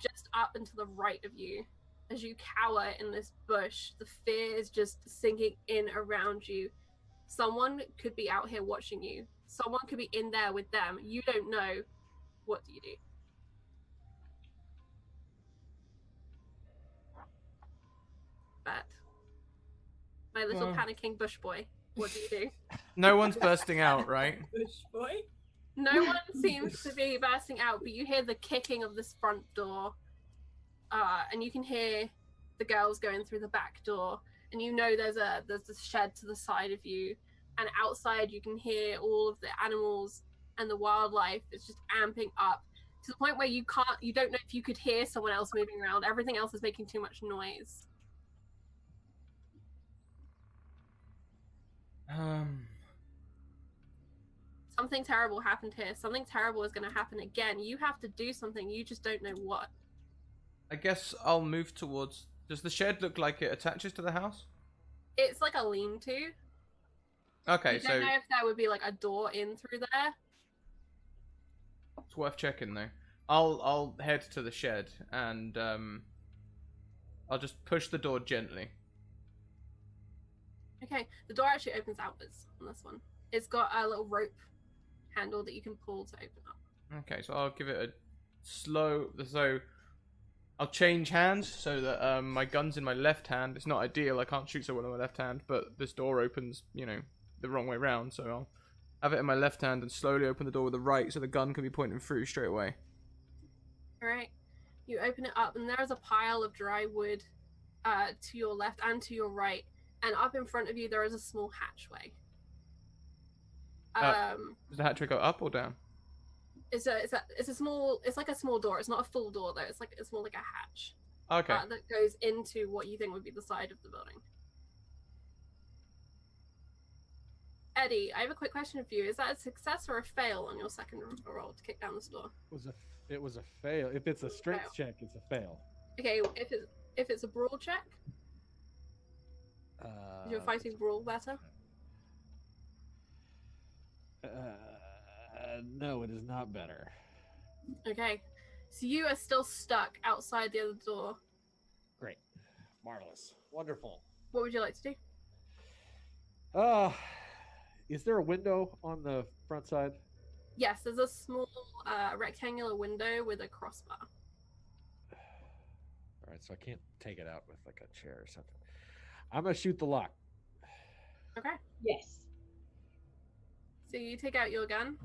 just up and to the right of you. As you cower in this bush, the fear is just sinking in around you. Someone could be out here watching you. Someone could be in there with them. You don't know. What do you do? Bet. My little Well. panicking bush boy. What do you do? No one's bursting out, right? Bush boy. No one seems to be bursting out, but you hear the kicking of this front door. And you can hear the girls going through the back door. And you know there's a shed to the side of you. And outside you can hear all of the animals and the wildlife. It's just amping up to the point where you don't know if you could hear someone else moving around. Everything else is making too much noise. Something terrible happened here. Something terrible is going to happen again. You have to do something. You just don't know what. I guess I'll move towards... Does the shed look like it attaches to the house? It's like a lean-to. Okay, You so don't know if there would be like a door in through there. it's worth checking though. I'll head to the shed and I'll just push the door gently. Okay, the door actually opens outwards on this one. It's got a little rope handle that you can pull to open up. Okay, so I'll give it a slow... So I'll change hands so that my gun's in my left hand. It's not ideal, I can't shoot someone on my left hand, but this door opens, you know, the wrong way round, so I'll have it in my left hand and slowly open the door with the right so the gun can be pointing through straight away. Alright, you open it up and there's a pile of dry wood to your left and to your right, and up in front of you there is a small hatchway. Does the hatchway go up or down? It's like a small door. It's not a full door though. It's more like a hatch. Okay. That goes into what you think would be the side of the building. Eddie, I have a quick question for you. Is that a success or a fail on your second roll to kick down this door? It was a fail. If it's a strength check, it's a fail. Okay, if it's a brawl check, is your fighting brawl better? No, it is not better. Okay, so you are still stuck outside the other door. Great. Marvelous. Wonderful. What would you like to do? Is there a window on the front side? Yes, there's a small rectangular window with a crossbar. All right, so I can't take it out with like a chair or something. I'm gonna shoot the lock. Okay. Yes. So you take out your gun.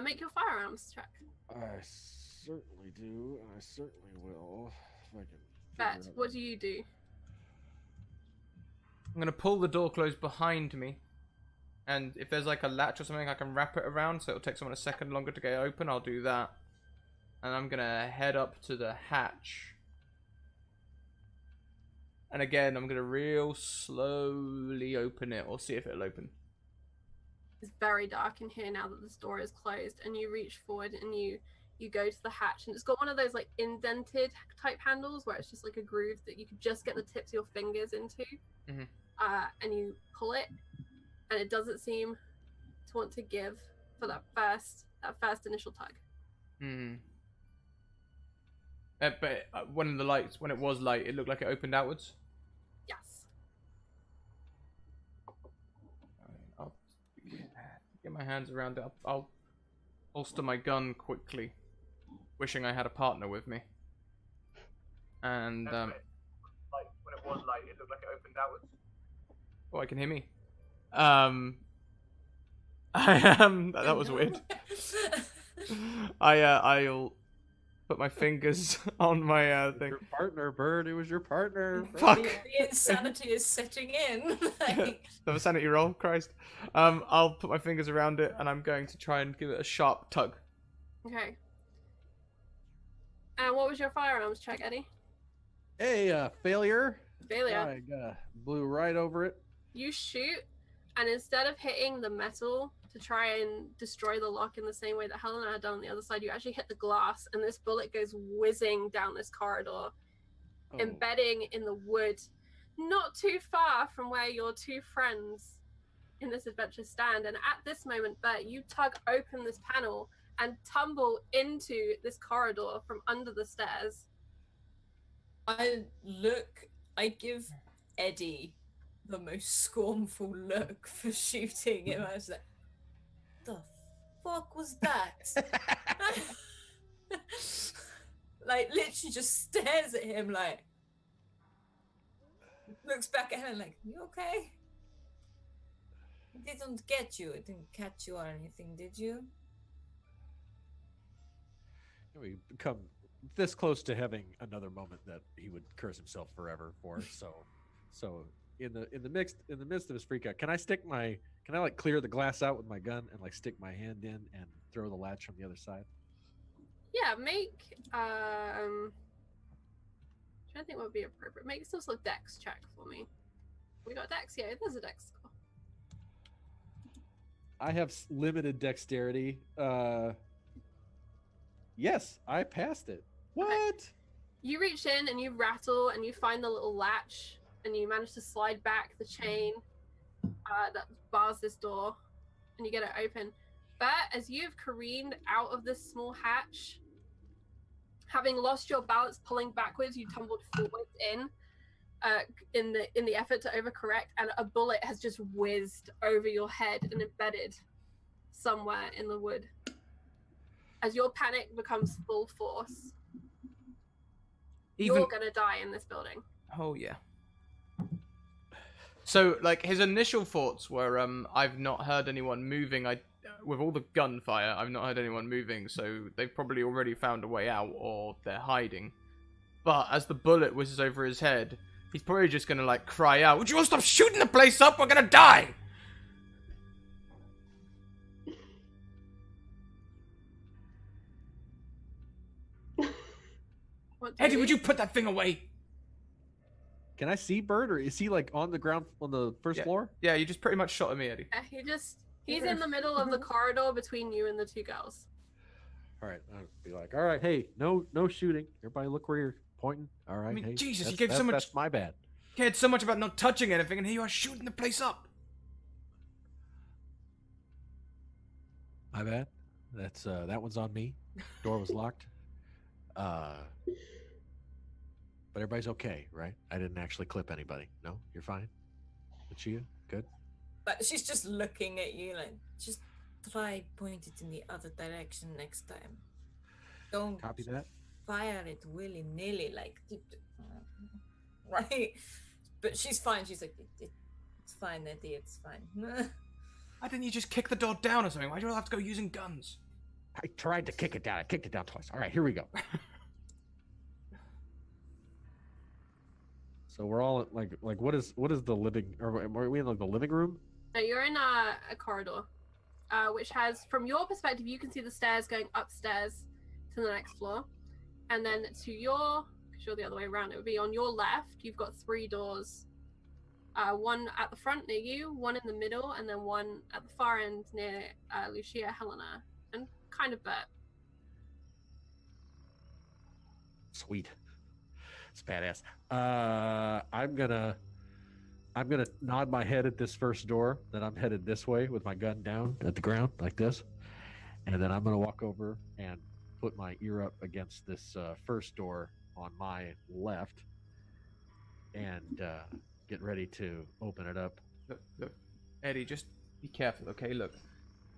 Make your firearms check. I certainly do. I certainly will. If I can. Bet, what do you do? I'm going to pull the door closed behind me. And if there's like a latch or something, I can wrap it around so it'll take someone a second longer to get open. I'll do that. And I'm going to head up to the hatch. And again, I'm going to real slowly open it or see if it'll open. It's very dark in here now that this door is closed, and you reach forward and you go to the hatch, and it's got one of those like indented type handles where it's just like a groove that you could just get the tips of your fingers into. Mm-hmm. And you pull it, and it doesn't seem to want to give for that first initial tug. Hmm. But when it was light, it looked like it opened outwards. Yes. I'll get my hands around it. I'll holster my gun quickly, wishing I had a partner with me. And when it was light, it looked like it opened outwards. Oh, I can hear me. I am. That was weird. I'll put my fingers on my thing. Your partner, Bird. It was your partner. Fuck. The insanity is setting in. Like, The sanity roll, Christ. I'll put my fingers around it and I'm going to try and give it a sharp tug. Okay. And what was your firearms check, Eddie? Hey, failure. Failure. I blew right over it. You shoot, and instead of hitting the metal to try and destroy the lock in the same way that Helena had done on the other side, you actually hit the glass, and this bullet goes whizzing down this corridor, embedding in the wood, not too far from where your two friends in this adventure stand. And at this moment, Bert, you tug open this panel and tumble into this corridor from under the stairs. I give Eddie the most scornful look for shooting him. I was like, the fuck was that? Like, literally just stares at him like, looks back at her like, you okay? It didn't get you. It didn't catch you or anything, did you? We become this close to having another moment that he would curse himself forever for. So in the midst of his freak out, can I like clear the glass out with my gun and like stick my hand in and throw the latch from the other side? Yeah, make trying to think what would be appropriate. Make some sort of dex check for me. We got dex? Yeah, there's a dex score. I have limited dexterity. Yes, I passed it. What? Okay. You reach in and you rattle and you find the little latch and you manage to slide back the chain that bars this door and you get it open. But as you've careened out of this small hatch, having lost your balance pulling backwards, you tumbled forwards in the effort to overcorrect, and a bullet has just whizzed over your head and embedded somewhere in the wood. As your panic becomes full force, you're gonna die in this building. Oh yeah. So like his initial thoughts were, I've not heard anyone moving. With all the gunfire, I've not heard anyone moving, so they've probably already found a way out or they're hiding. But as the bullet whizzes over his head, he's probably just gonna like cry out, "Would you all stop shooting the place up? We're gonna die!" Eddie, would you put that thing away? Can I see Bird, or is he like on the ground on the first floor? Yeah, you just pretty much shot at me, Eddie. He's in the middle of the corridor between you and the two girls. All right, I'll be like, all right, hey, no shooting. Everybody look where you're pointing. All right, I mean, hey, Jesus, you gave so much. That's my bad. Cared so much about not touching anything, and here you are shooting the place up. My bad. That's that one's on me. Door was locked. But everybody's okay, right? I didn't actually clip anybody. No, you're fine. Lucia, good. But she's just looking at you like, just try point it in the other direction next time. Don't Copy that. fire it willy-nilly, like, right? But she's fine. She's like, it's fine, Eddie, it's fine. Why didn't you just kick the door down or something? Why do you all have to go using guns? I tried to kick it down. I kicked it down twice. All right, here we go. So we're all like what is the living, or are we in like the living room? No, you're in a corridor, which has, from your perspective, you can see the stairs going upstairs to the next floor, and then to your, because you're the other way around, it would be on your left. You've got 3 doors, one at the front near you, one in the middle, and then one at the far end near Lucia, Helena, and kind of Bert. Sweet. It's badass. I'm gonna nod my head at this first door. Then I'm headed this way with my gun down at the ground like this, and then I'm gonna walk over and put my ear up against this first door on my left, and get ready to open it up. Look, Eddie, just be careful, okay? Look,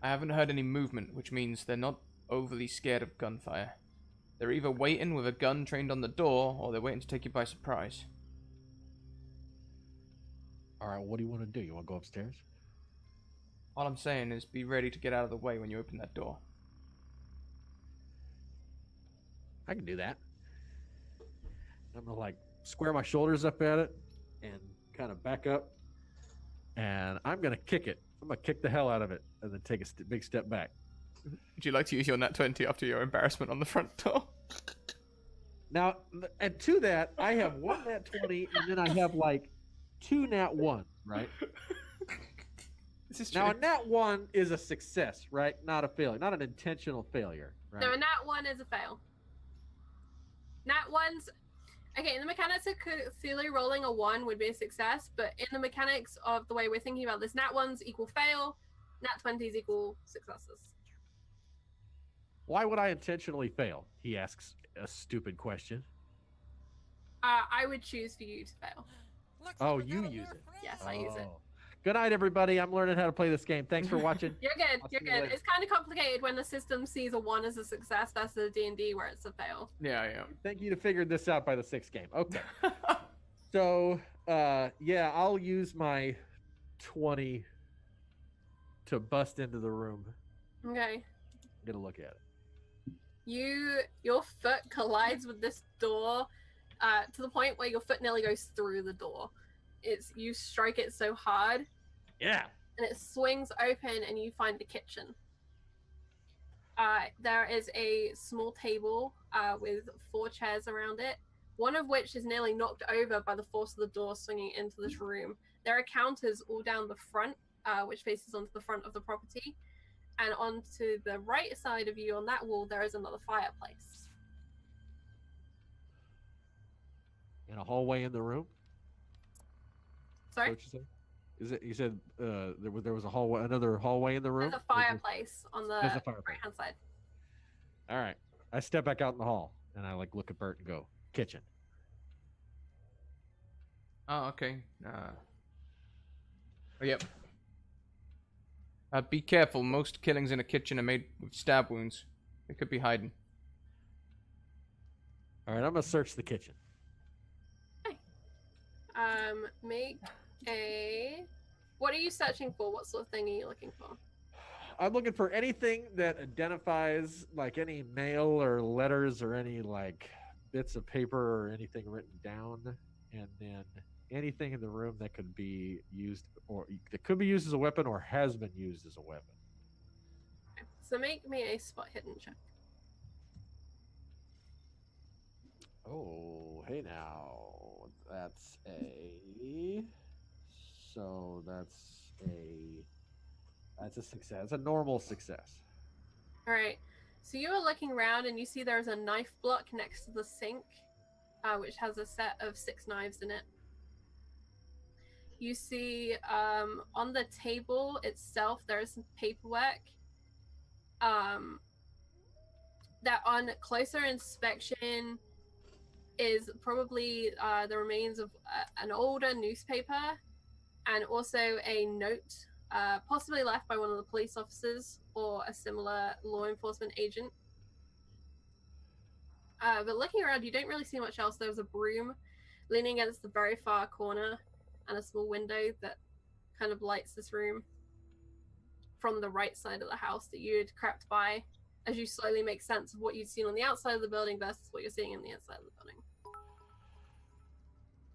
I haven't heard any movement, which means they're not overly scared of gunfire. They're either waiting with a gun trained on the door, or they're waiting to take you by surprise. All right, what do you want to do? You want to go upstairs? All I'm saying is be ready to get out of the way when you open that door. I can do that. I'm gonna like square my shoulders up at it and kind of back up, and I'm gonna kick it. I'm gonna kick the hell out of it, and then take a big step back. Would you like to use your nat 20 after your embarrassment on the front door? Now, and to that, I have 1 nat 20, and then I have like 2 nat 1, right? This is true. Now, a nat 1 is a success, right? Not a failure, not an intentional failure, right? No, a nat 1 is a fail. Nat 1's... Okay, in the mechanics of Cthulhu, rolling a 1 would be a success, but in the mechanics of the way we're thinking about this, nat 1's equal fail, nat 20's equal successes. Why would I intentionally fail? He asks a stupid question. I would choose for you to fail. Oh, you use it. Yes, I use it. Good night, everybody. I'm learning how to play this game. Thanks for watching. You're good. I'll You're see you good. later. It's kind of complicated when the system sees a 1 as a success versus a D&D where it's a fail. Yeah. Thank you to figure this out by the 6th game. Okay. So Yeah, I'll use my 20 to bust into the room. Okay. Get a look at it. Your foot collides with this door to the point where your foot nearly goes through the door. You strike it so hard, Yeah. and it swings open, and you find the kitchen. There is a small table with 4 chairs around it, one of which is nearly knocked over by the force of the door swinging into this room. There are counters all down the front, which faces onto the front of the property. And onto the right side of you on that wall, there is another fireplace. In a hallway in the room? Is Sorry? that what you said? Is it? You said there was a hallway, another hallway in the room? There's a fireplace on the There's a fireplace. right-hand side. All right. I step back out in the hall and I look at Bert and go, kitchen. Oh, okay. Oh, yep. Be careful. Most killings in a kitchen are made with stab wounds. They could be hiding. All right, I'm gonna search the kitchen. Make a... What are you searching for? What sort of thing are you looking for? I'm looking for anything that identifies like any mail or letters or any like bits of paper or anything written down, and then anything in the room that could be used or that could be used as a weapon or has been used as a weapon. Okay. So make me a spot hidden check. Oh, hey now. That's a success. A normal success. All right. So you are looking around and you see there's a knife block next to the sink, which has a set of 6 knives in it. You see on the table itself there is some paperwork that on closer inspection is probably the remains of an older newspaper and also a note possibly left by one of the police officers or a similar law enforcement agent. But looking around, you don't really see much else. There's a broom leaning against the very far corner and a small window that kind of lights this room from the right side of the house that you had crept by as you slowly make sense of what you'd seen on the outside of the building versus what you're seeing on the inside of the building.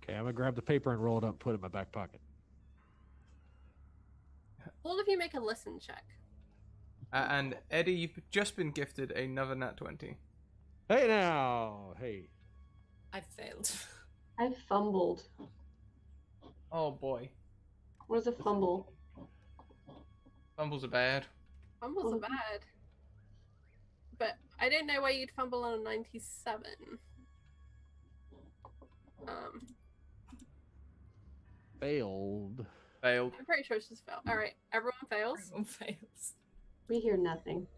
Okay, I'm gonna grab the paper and roll it up and put it in my back pocket. All of you make a listen check. And Eddie, you've just been gifted another nat 20. Hey now! Hey. I failed. I fumbled. Oh boy. What is a fumble? Fumbles are bad. Fumbles are bad. But I don't know why you'd fumble on a 97. Failed. Failed. I'm pretty sure it's just failed. Alright, everyone fails. Everyone fails. We hear nothing.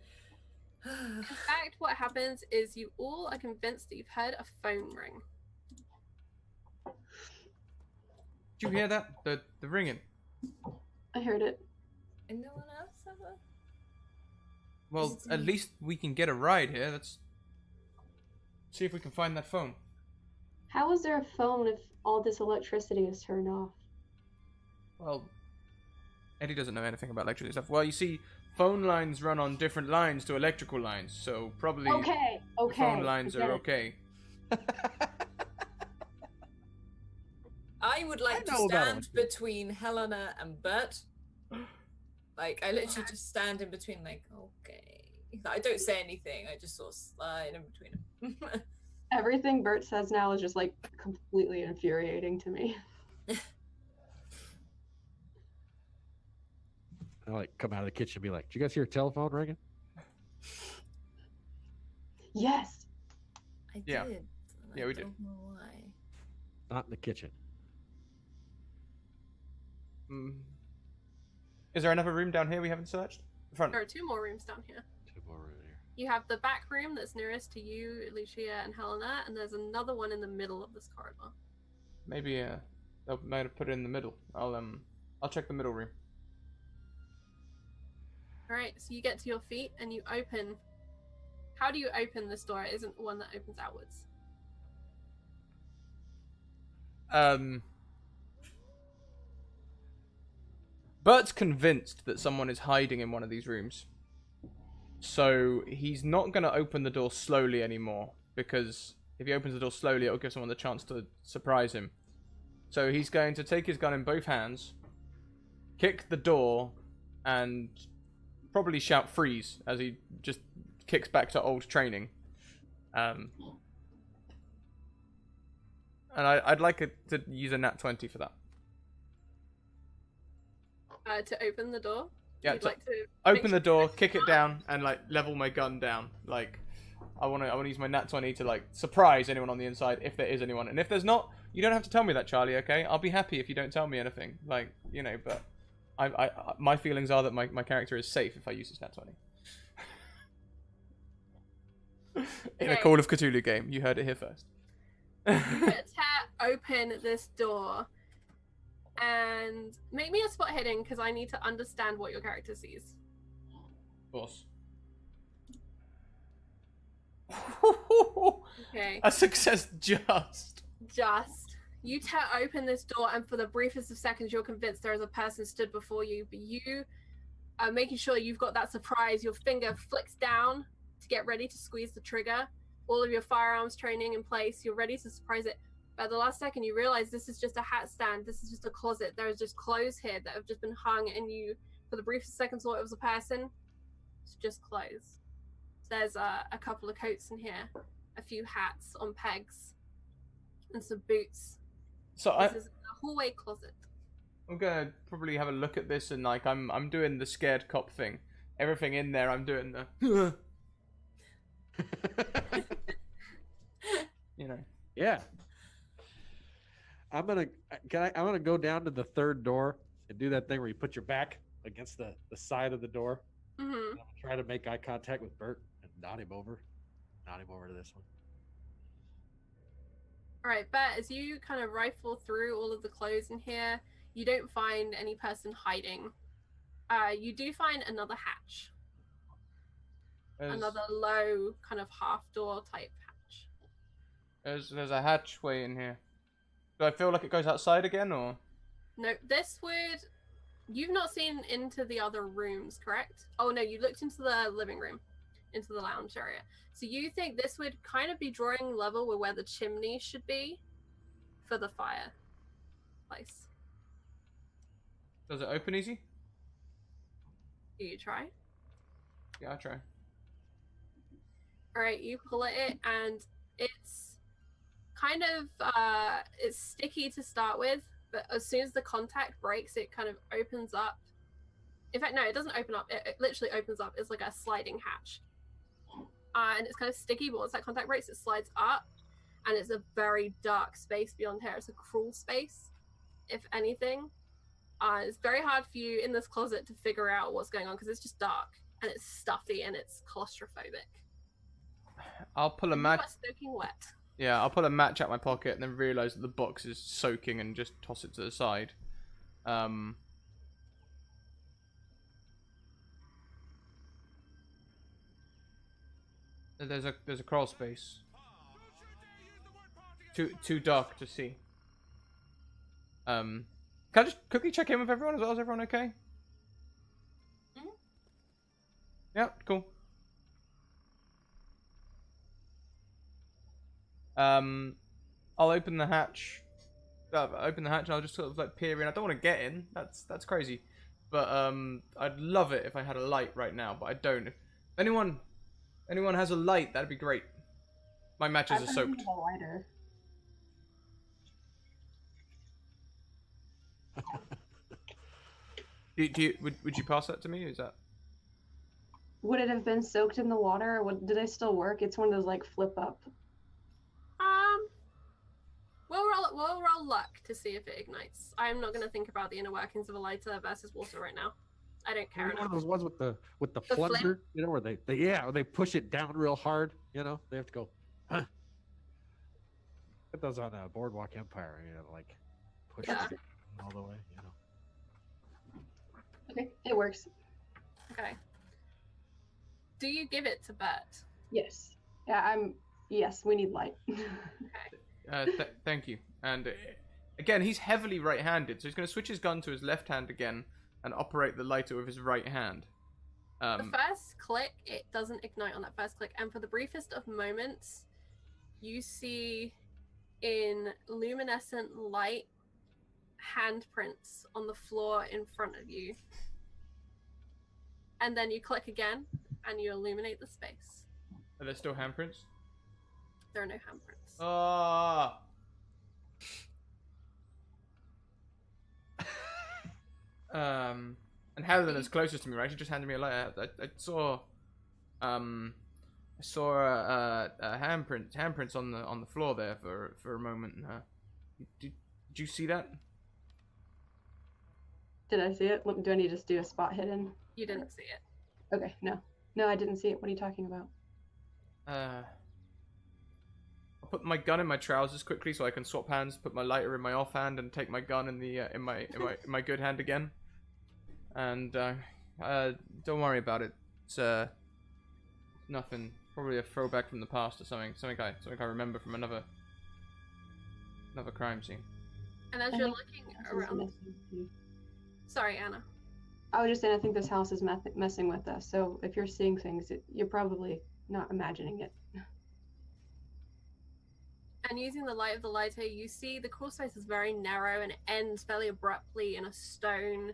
In fact, what happens is you all are convinced that you've heard a phone ring. Did you hear that? The ringing. I heard it. And no one else ever? Well, at least we can get a ride here. Let's see if we can find that phone. How is there a phone if all this electricity is turned off? Well, Eddie doesn't know anything about electricity stuff. Well, you see, phone lines run on different lines to electrical lines, so probably Okay. phone lines are okay. I would like to know about stand between Helena and Bert. Like, I literally just stand in between, like, okay. I don't say anything, I just sort of slide in between them. Everything Bert says now is just like completely infuriating to me. I like come out of the kitchen and be like, "Did you guys hear a telephone ringing?" Yes. I Yeah. did. Yeah, we I don't know why. Not in the kitchen. Is there another room down here we haven't searched? The front. There are 2 more rooms down here. 2 more room here. You have the back room that's nearest to you, Lucia and Helena, and there's another one in the middle of this corridor. Maybe they might have put it in the middle. I'll check the middle room. Alright, so you get to your feet and you open. How do you open this door? It isn't one that opens outwards. Bert's convinced that someone is hiding in one of these rooms. So he's not going to open the door slowly anymore, because if he opens the door slowly, it'll give someone the chance to surprise him. So he's going to take his gun in both hands, kick the door, and probably shout freeze as he just kicks back to old training. And I'd like it to use a nat 20 for that. To open the door? Yeah, You'd like to open the door, kick it down, and like level my gun down. Like, I want to use my nat 20 to like surprise anyone on the inside if there is anyone. And if there's not, you don't have to tell me that, Charlie. Okay, I'll be happy if you don't tell me anything. Like, you know, but my feelings are that my character is safe if I use this nat 20. In a Call of Cthulhu game, you heard it here first. Open this door and make me a spot hidden because I need to understand what your character sees. Of course. Okay. A success just. You tear open this door, and for the briefest of seconds, you're convinced there is a person stood before you, but you are making sure you've got that surprise. Your finger flicks down to get ready to squeeze the trigger. All of your firearms training in place. You're ready to surprise it. But at the last second, you realize this is just a hat stand. This is just a closet. There is just clothes here that have just been hung, and you, for the briefest seconds, thought it was a person. It's just clothes. There's a couple of coats in here, a few hats on pegs, and some boots. So This is a hallway closet. I'm gonna probably have a look at this, and like I'm doing the scared cop thing. Everything in there, I'm doing the. You know. Yeah. I'm gonna go down to the third door and do that thing where you put your back against the side of the door. Mm-hmm. I'm gonna try to make eye contact with Bert and nod him over to this one. All right, but as you kind of rifle through all of the clothes in here, you don't find any person hiding. You do find another hatch. Another low kind of half door type hatch. There's a hatchway in here. Do I feel like it goes outside again, or? No, this would... You've not seen into the other rooms, correct? Oh no, you looked into the living room, into the lounge area. So you think this would kind of be drawing level with where the chimney should be for the fireplace. Does it open easy? Do you try? Yeah, I'll try. All right, you pull at it, and it's kind of it's sticky to start with, but as soon as the contact breaks, it kind of opens up. In fact, no, it doesn't open up. It literally opens up. It's like a sliding hatch, and it's kind of sticky. But once that contact breaks, it slides up, and it's a very dark space beyond here. It's a crawl space, if anything. It's very hard for you in this closet to figure out what's going on because it's just dark and it's stuffy and it's claustrophobic. I'll pull a match. Soaking wet. Yeah, I'll pull a match out my pocket and then realize that the box is soaking and just toss it to the side. There's a crawl space. Too dark to see. Can I just quickly check in with everyone as well? Is everyone okay? Mm-hmm. Yeah, cool. I'll open the hatch. Open the hatch and I'll just sort of like peer in. I don't want to get in. That's crazy. But I'd love it if I had a light right now, but I don't. If anyone has a light, that'd be great. My matches are soaked. A lighter. Would you pass that to me? Is that? Would it have been soaked in the water? Or do they still work? It's one of those like flip up. We'll roll luck to see if it ignites. I'm not going to think about the inner workings of a lighter versus water right now. I don't care One enough. of those ones with the flame? plunger, you know, where they push it down real hard. You know, they have to go. Huh. Get those on Boardwalk Empire. You know, like push it all the way. You know. Okay, it works. Okay. Do you give it to Bert? Yes. Yeah, yes, we need light. Okay. Thank you. And again, he's heavily right-handed, so he's going to switch his gun to his left hand again, and operate the lighter with his right hand. The first click, it doesn't ignite on that first click, and for the briefest of moments, you see in luminescent light handprints on the floor in front of you. And then you click again, and you illuminate the space. Are there still handprints? There are no handprints. Ah. And Helena's closest to me, right? She just handed me a light. I saw handprints on the floor there for a moment. Did you see that? Did I see it? Do I need to just do a spot hidden? You didn't see it. Okay, no. No, I didn't see it. What are you talking about? I'll put my gun in my trousers quickly so I can swap hands, put my lighter in my off hand, and take my gun in my good hand again. And don't worry about it. It's nothing. Probably a throwback from the past or something. Something I remember from another crime scene. And as you're looking around, sorry, Anna. I was just saying, I think this house is messing with us. So if you're seeing things, you're probably not imagining it. And using the light of the lighter, you see the crawl space is very narrow and it ends fairly abruptly in a stone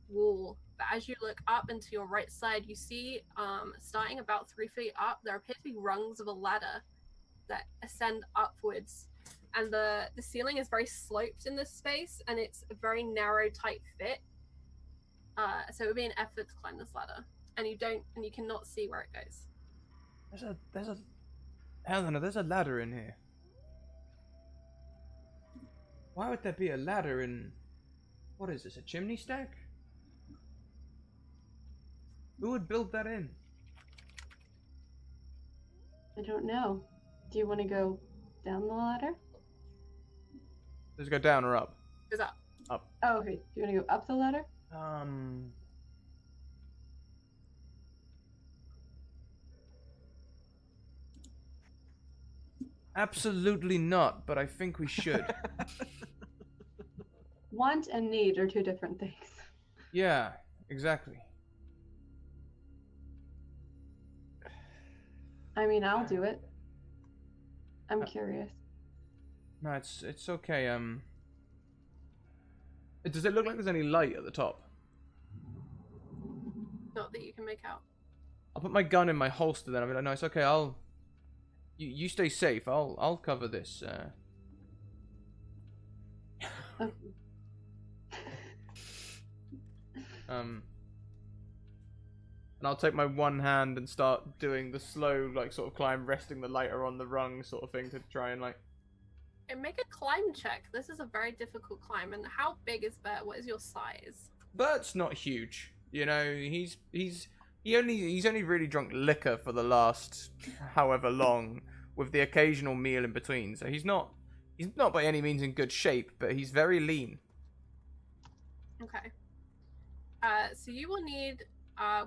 wall. But as you look up and to your right side, you see, starting about 3 feet up, there appear to be rungs of a ladder that ascend upwards. And the ceiling is very sloped in this space, and it's a very narrow, tight fit. So it would be an effort to climb this ladder, and you cannot see where it goes. Helena, there's a ladder in here. Why would there be a ladder in... What is this, a chimney stack? Who would build that in? I don't know. Do you want to go down the ladder? Does it go down or up? Goes up. Up. Oh, okay. Do you want to go up the ladder? Absolutely not, but I think we should. Want and need are two different things. Yeah, exactly. I mean, I'll do it. I'm curious. No, it's okay. Does it look like there's any light at the top? Not that you can make out. I'll put my gun in my holster then. I'll be like, no, it's okay. You stay safe. I'll cover this. Okay. And I'll take my one hand and start doing the slow, like, sort of climb, resting the lighter on the rung sort of thing to try and, like... And make a climb check. This is a very difficult climb. And how big is Bert? What is your size? Bert's not huge. You know, he's only really drunk liquor for the last however long, with the occasional meal in between. So he's not by any means in good shape, but he's very lean. Okay. So you will need,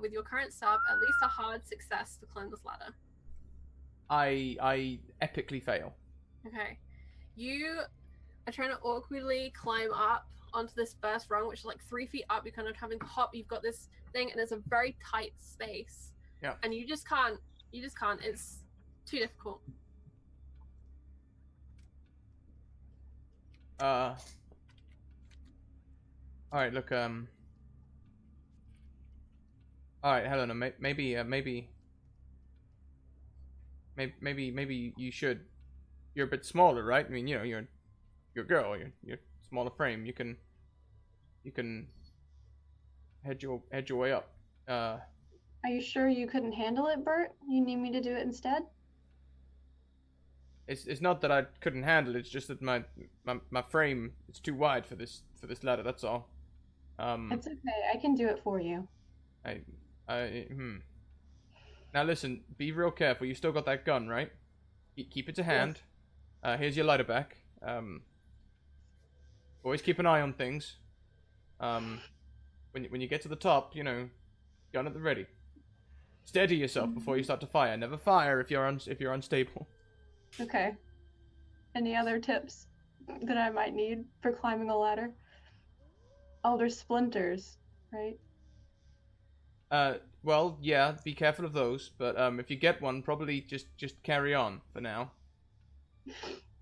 with your current sub, at least a hard success to climb this ladder. I epically fail. Okay. You are trying to awkwardly climb up onto this first rung, which is like 3 feet up. You're kind of having to hop. You've got this thing, and it's a very tight space. Yeah. And you just can't. It's too difficult. All right. Look. All right, Helena. Maybe you should. You're a bit smaller, right? I mean, you know, you're a girl. You're smaller frame. You can head your way up. Are you sure you couldn't handle it, Bert? You need me to do it instead? It's not that I couldn't handle it. It's just that my frame is too wide for this ladder. That's all. It's okay. I can do it for you. Now listen, be real careful. You still got that gun, right? Keep it to hand. Yes. Here's your lighter back. Always keep an eye on things. When you get to the top, you know, gun at the ready. Steady yourself before you start to fire. Never fire if you're unstable. Okay. Any other tips that I might need for climbing a ladder? Oh, there's splinters. right? Well, yeah, be careful of those. But if you get one, probably just carry on for now.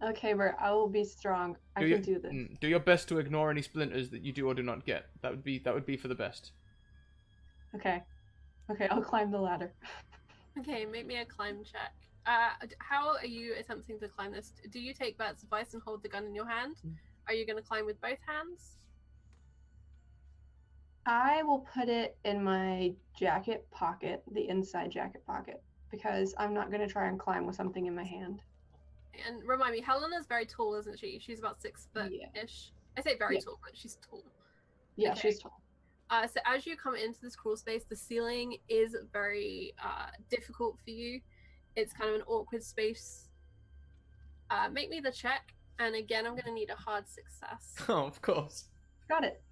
Okay, Bert, I will be strong. I can do this. Do your best to ignore any splinters that you do or do not get. That would be for the best. Okay. Okay, I'll climb the ladder. Okay, make me a climb check. How are you attempting to climb this? Do you take Bert's advice and hold the gun in your hand? Are you going to climb with both hands? I will put it in my jacket pocket, the inside jacket pocket, because I'm not going to try and climb with something in my hand. And remind me, Helena's very tall, isn't she? She's about 6 foot-ish. Yeah. I say very Yeah. tall, but she's tall. Yeah, Okay. she's tall. So as you come into this crawl space, the ceiling is very difficult for you. It's kind of an awkward space. Make me the check, and again, I'm going to need a hard success. Oh, of course. Got it.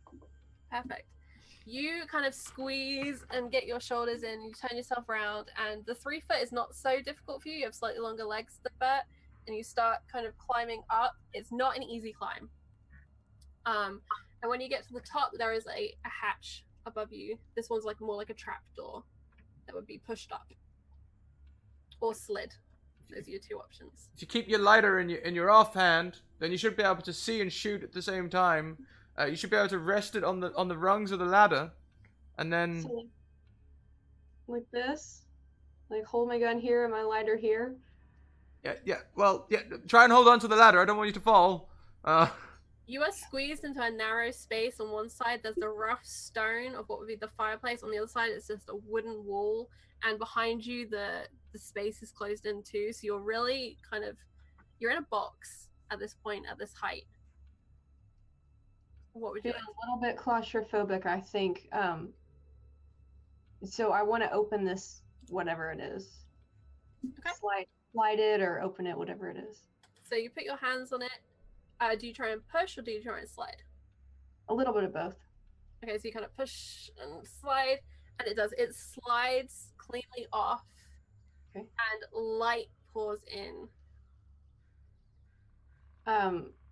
Perfect. You kind of squeeze and get your shoulders in, you turn yourself around, and the 3 foot is not so difficult for you. You have slightly longer legs than Bert, and you start kind of climbing up. It's not an easy climb. And when you get to the top, there is a hatch above you. This one's more like a trap door that would be pushed up or slid. Those are your 2 options. If you keep your lighter in your offhand, then you should be able to see and shoot at the same time. You should be able to rest it on the rungs of the ladder, and then So, like this? Like hold my gun here and my lighter here? yeah. Well, yeah. Try and hold on to the ladder. I don't want you to fall. You are squeezed into a narrow space. On one side, there's the rough stone of what would be the fireplace. On the other side, it's just a wooden wall. And behind you, the space is closed in too. So you're really you're in a box at this point, at this height. What would you Feeling like? a little bit claustrophobic, I think. So I want to open this, whatever it is. Okay. Slide it or open it, whatever it is. So you put your hands on it. Do you try and push or do you try and slide? A little bit of both. Okay, so you kind of push and slide, and it does. It slides cleanly off, Okay. and light pours in.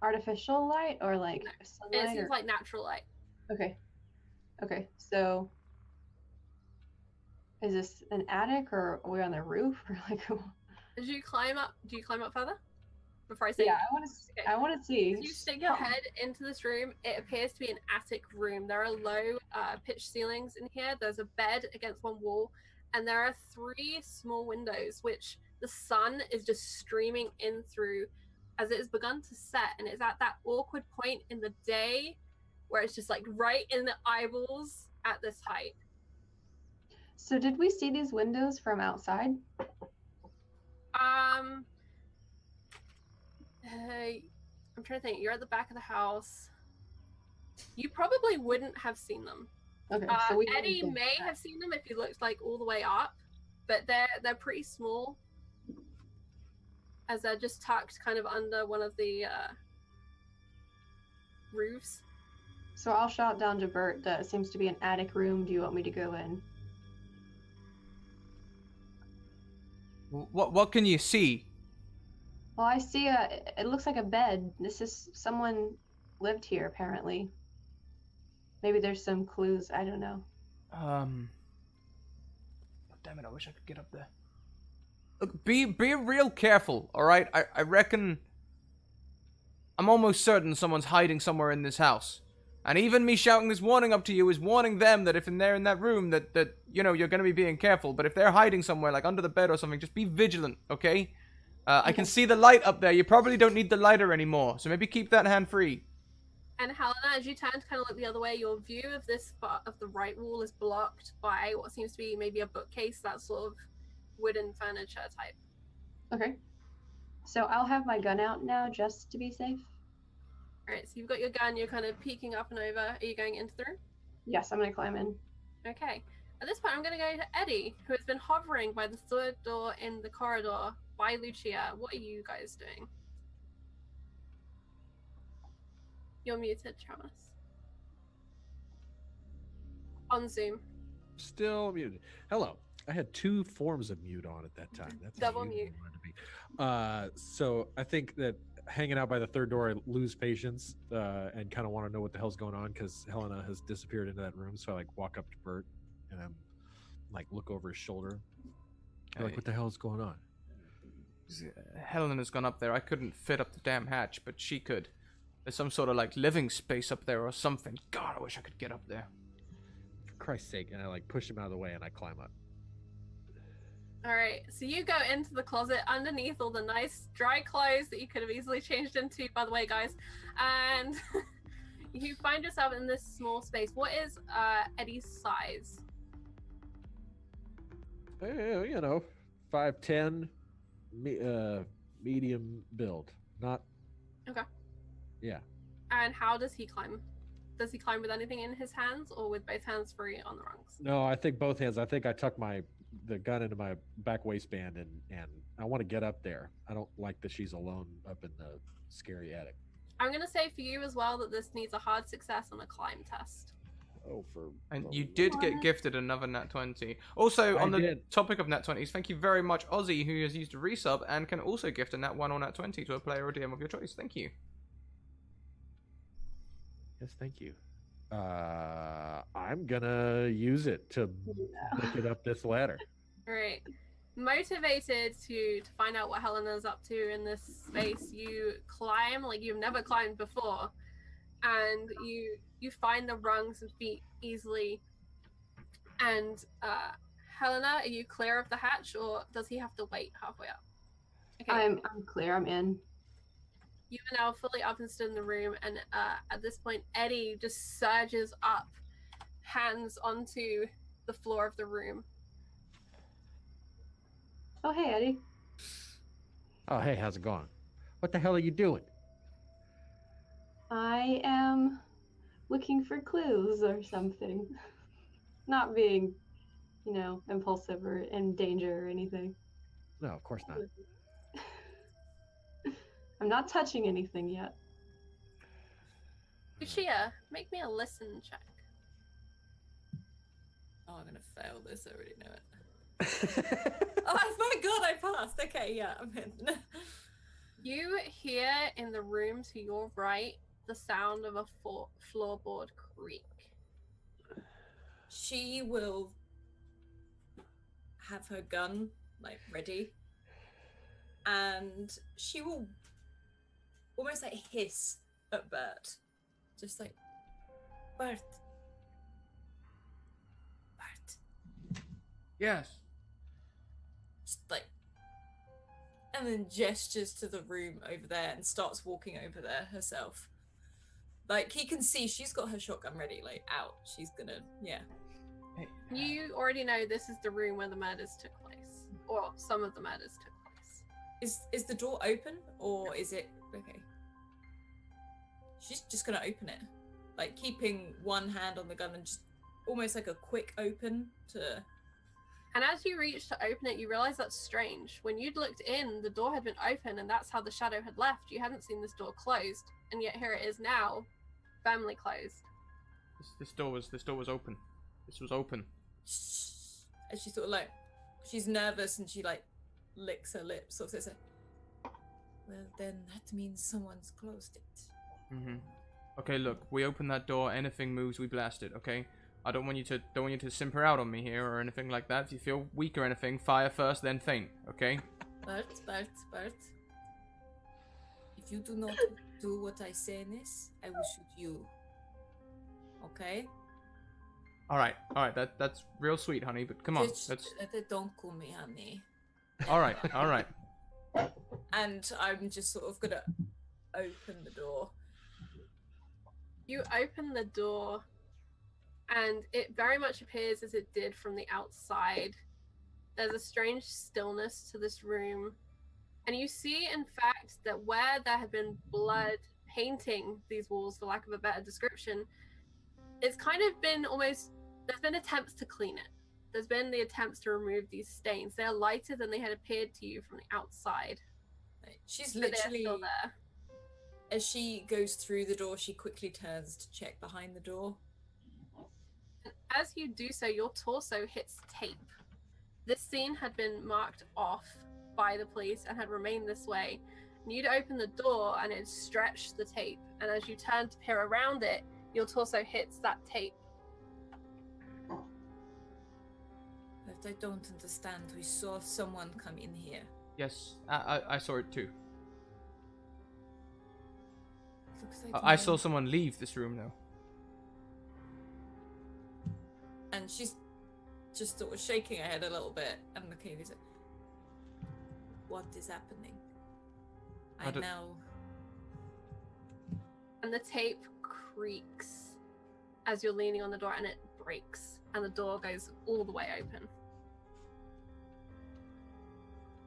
Artificial light or like It sunlight? seems Or... like natural light. Okay. Okay, so is this an attic or are we on the roof or like? As you climb up, do you climb up further? Before I say Yeah, I want to see. As you stick your head into this room, it appears to be an attic room. There are low pitch ceilings in here. There's a bed against one wall, and there are 3 small windows, which the sun is just streaming in through as it has begun to set. And it's at that awkward point in the day where it's just right in the eyeballs at this height. So did we see these windows from outside? I'm trying to think. You're at the back of the house. You probably wouldn't have seen them. Okay, so we Eddie may have seen them if he looked all the way up, but they're pretty small, as they're just tucked kind of under one of the roofs. So I'll shout down to Bert that it seems to be an attic room. Do you want me to go in? What can you see? Well, I see it looks like a bed. This is someone lived here apparently. Maybe there's some clues. I don't know. Damn it! I wish I could get up there. Look, be real careful. All right. I reckon. I'm almost certain someone's hiding somewhere in this house. And even me shouting this warning up to you is warning them that if they're in that room that you're going to be being careful. But if they're hiding somewhere under the bed or something, just be vigilant, okay? I can see the light up there. You probably don't need the lighter anymore, so maybe keep that hand free. And Helena, as you turn to kind of look the other way, your view of this part of the right wall is blocked by what seems to be maybe a bookcase, that sort of wooden furniture type. Okay. So I'll have my gun out now just to be safe. Alright, so you've got your gun, you're kind of peeking up and over. Are you going into the room? Yes, I'm gonna climb in. Okay. At this point, I'm going to go to Eddie, who has been hovering by the third door in the corridor by Lucia. What are you guys doing? You're muted, Travis. On Zoom. Still muted. Hello. I had 2 forms of mute on at that time. That's Double how you mute. wanted to be. So I think that hanging out by the third door, I lose patience and kind of want to know what the hell's going on because Helena has disappeared into that room. So I like walk up to Bert and I'm like look over his shoulder. I'm like, what the hell is going on? Helena's gone up there. I couldn't fit up the damn hatch, but she could. There's some sort of like living space up there or something. God, I wish I could get up there. For Christ's sake. And I like push him out of the way and I climb up. All right, so you go into the closet underneath all the nice dry clothes that you could have easily changed into, by the way, guys, and you find yourself in this small space. What is Eddie's size? You know, 5'10", medium build. Not. Okay. Yeah. And how does he climb? Does he climb with anything in his hands or with both hands free on the rungs? No, I think both hands. I think I tuck the gun into my back waistband and I want to get up there. I don't like that she's alone up in the scary attic. I'm going to say for you as well that this needs a hard success on a climb test. Oh, for. And you did get gifted another Nat 20. Also, on the topic of Nat 20s, thank you very much, Ozzy, who has used a resub and can also gift a Nat 1 or Nat 20 to a player or DM of your choice. Thank you. Yes, thank you. I'm gonna use it to make it up this ladder. Right. Motivated to find out what Helena's up to in this space, you climb like you've never climbed before, and you find the rungs and feet easily. And Helena, are you clear of the hatch, or does he have to wait halfway up? Okay. I'm clear. I'm in. You are now fully up and stood in the room, and at this point, Eddie just surges up, hands onto the floor of the room. Oh, hey, Eddie. Oh, hey, how's it going? What the hell are you doing? I am looking for clues or something. Not being, impulsive or in danger or anything. No, of course not. I'm not touching anything yet. Lucia, make me a listen check. Oh, I'm gonna fail this. I already know it. Oh my god, I passed. Okay, yeah, I'm in. You hear in the room to your right the sound of a floorboard creak. She will have her gun like ready, and she will almost like hiss at Bert, just like, Bert. Yes. Just like, and then gestures to the room over there and starts walking over there herself. Like, he can see she's got her shotgun ready, like, out. She's gonna, yeah. Hey. You already know this is the room where the murders took place, or some of the murders took place. Is the door open, or is it okay? She's just gonna open it, like keeping one hand on the gun and just almost like a quick open to. And as you reach to open it, you realize that's strange. When you'd looked in, the door had been open, and that's how the shadow had left. You hadn't seen this door closed, and yet here it is now, firmly closed. This door was open. This was open. And she's sort of like, she's nervous, and she like licks her lips, sort of says, "Well, then that means someone's closed it." Mm-hmm. Okay, look, we open that door. Anything moves, we blast it. Okay. I don't want you to simper out on me here or anything like that. If you feel weak or anything, fire first, then faint. Okay. Bert. If you do not do what I say in this, I will shoot you. Okay? All right. That's real sweet, honey. But come on, let's. Don't call me honey. All right. And I'm just sort of gonna open the door. You open the door, and it very much appears as it did from the outside. There's a strange stillness to this room. And you see, in fact, that where there had been blood painting these walls, for lack of a better description, it's kind of been almost, there's been attempts to clean it. There's been the attempts to remove these stains. They are lighter than they had appeared to you from the outside. She's But they're literally, still there. as she goes through the door, she quickly turns to check behind the door. And as you do so, your torso hits tape. This scene had been marked off by the police and had remained this way. And you'd open the door and it'd stretch the tape. And as you turn to peer around it, your torso hits that tape. But I don't understand. We saw someone come in here. Yes, I saw it too. Looks like I saw someone leave this room now. And she's just sort of shaking her head a little bit and looking at you. What is happening? I know. And the tape creaks as you're leaning on the door, and it breaks, and the door goes all the way open.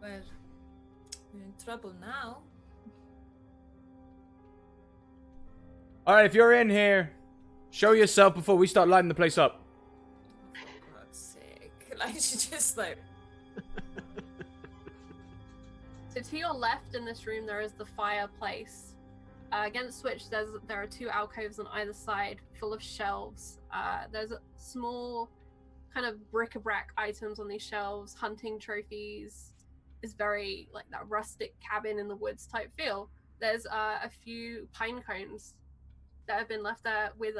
Well, we're in trouble now. Alright, if you're in here, show yourself before we start lighting the place up. For God's sake. Like, she just like... So to your left in this room, there is the fireplace. Against which there are 2 alcoves on either side, full of shelves. There's a small kind of bric-a-brac items on these shelves, hunting trophies. It's very like that rustic cabin in the woods type feel. There's a few pine cones that have been left there with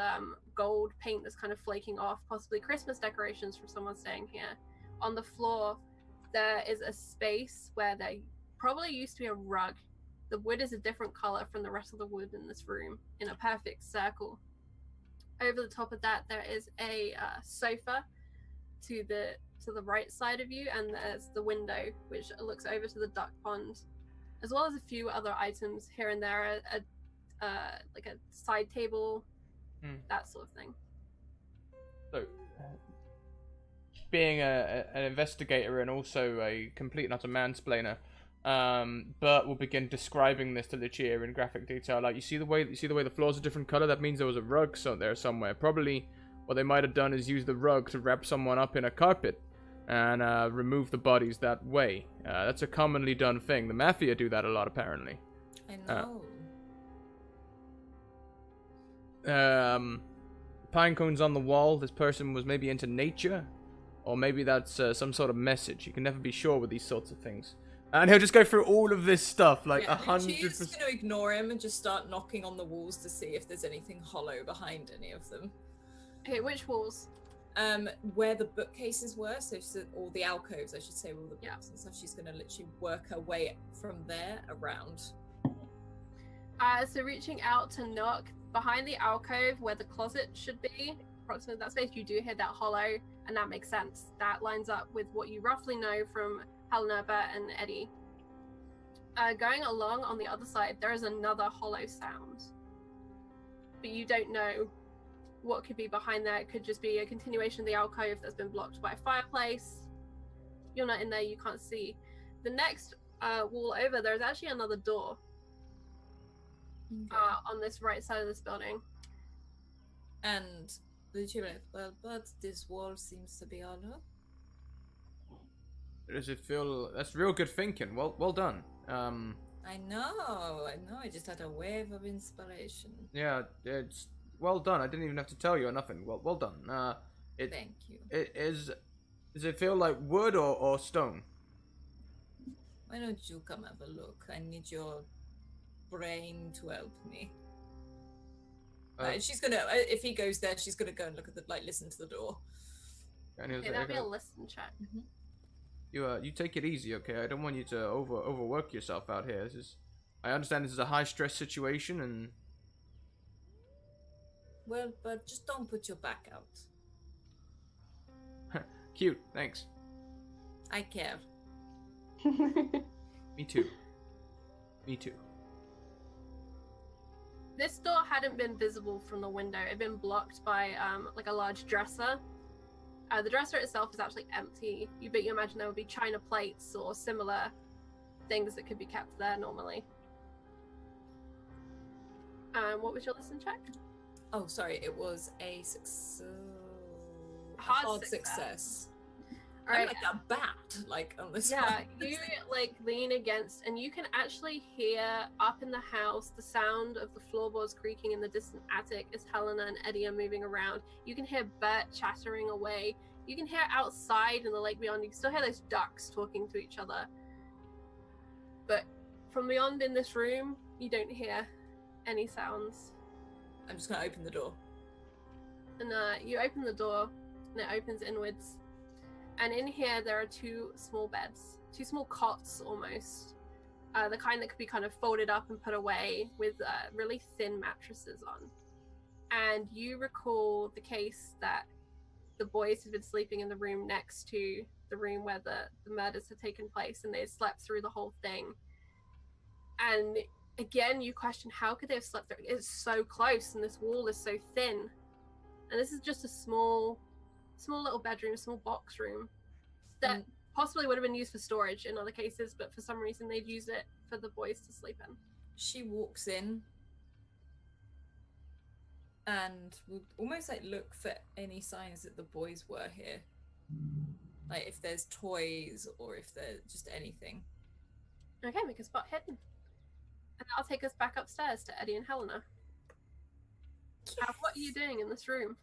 gold paint that's kind of flaking off, possibly Christmas decorations from someone staying here. On the floor, there is a space where there probably used to be a rug. The wood is a different color from the rest of the wood in this room, in a perfect circle. Over the top of that, there is a sofa to the right side of you, and there's the window, which looks over to the duck pond, as well as a few other items here and there, like a side table, that sort of thing. So, being an investigator and also a complete and utter mansplainer, Bert will begin describing this to Lucia in graphic detail. Like, you see the way the floors are different color. That means there was a rug there somewhere. Probably what they might have done is use the rug to wrap someone up in a carpet and remove the bodies that way. That's a commonly done thing. The mafia do that a lot, apparently. I know. Pine cones on the wall. This person was maybe into nature, or maybe that's some sort of message. You can never be sure with these sorts of things. And he'll just go through all of this stuff, like 100%. She's just going to ignore him and just start knocking on the walls to see if there's anything hollow behind any of them. Okay, which walls? Where the bookcases were, or the alcoves, I should say, all the books and stuff. She's going to literally work her way from there around. So reaching out to knock behind the alcove where the closet should be, approximately that space, you do hear that hollow, and that makes sense. That lines up with what you roughly know from Helena, Bert, and Eddie. Going along on the other side, there is another hollow sound, but you don't know what could be behind there. It could just be a continuation of the alcove that's been blocked by a fireplace. You're not in there, you can't see. The next wall over, there's actually another door on this right side of this building. And well, but this wall seems to be hollow. Does it feel? That's real good thinking. Well done. I know. I just had a wave of inspiration. Yeah, it's well done. I didn't even have to tell you or nothing. Well done. Thank you. Does it feel like wood or stone? Why don't you come have a look? I need your brain to help me. She's gonna. If he goes there, she's gonna go and look at listen to the door. Okay, that'll be a listen check. Mm-hmm. You take it easy, okay? I don't want you to overwork yourself out here. I understand this is a high stress situation, and well, but just don't put your back out. Cute, thanks. I care. Me too. This door hadn't been visible from the window. It had been blocked by like a large dresser. The dresser itself is actually empty. You imagine there would be china plates or similar things that could be kept there normally. What was your listen check? Oh, sorry, it was a success. Hard success. All right. I'm like a bat, on this one. Yeah, you lean against, and you can actually hear up in the house the sound of the floorboards creaking in the distant attic as Helena and Eddie are moving around. You can hear Bert chattering away. You can hear outside in the lake beyond. You can still hear those ducks talking to each other. But from beyond in this room, you don't hear any sounds. I'm just gonna open the door. And you open the door, and it opens inwards. And in here, there are two small beds, two small cots almost. The kind that could be kind of folded up and put away with really thin mattresses on. And you recall the case that the boys had been sleeping in the room next to the room where the murders had taken place, and they had slept through the whole thing. And again, you question, how could they have slept through? It's so close, and this wall is so thin. And this is just a small little bedroom, small box room that possibly would have been used for storage in other cases, but for some reason they'd use it for the boys to sleep in. She walks in and would almost like look for any signs that the boys were here. Like if there's toys or if there's just anything. Okay, make a spot hidden. And that'll take us back upstairs to Eddie and Helena. Yes. What are you doing in this room?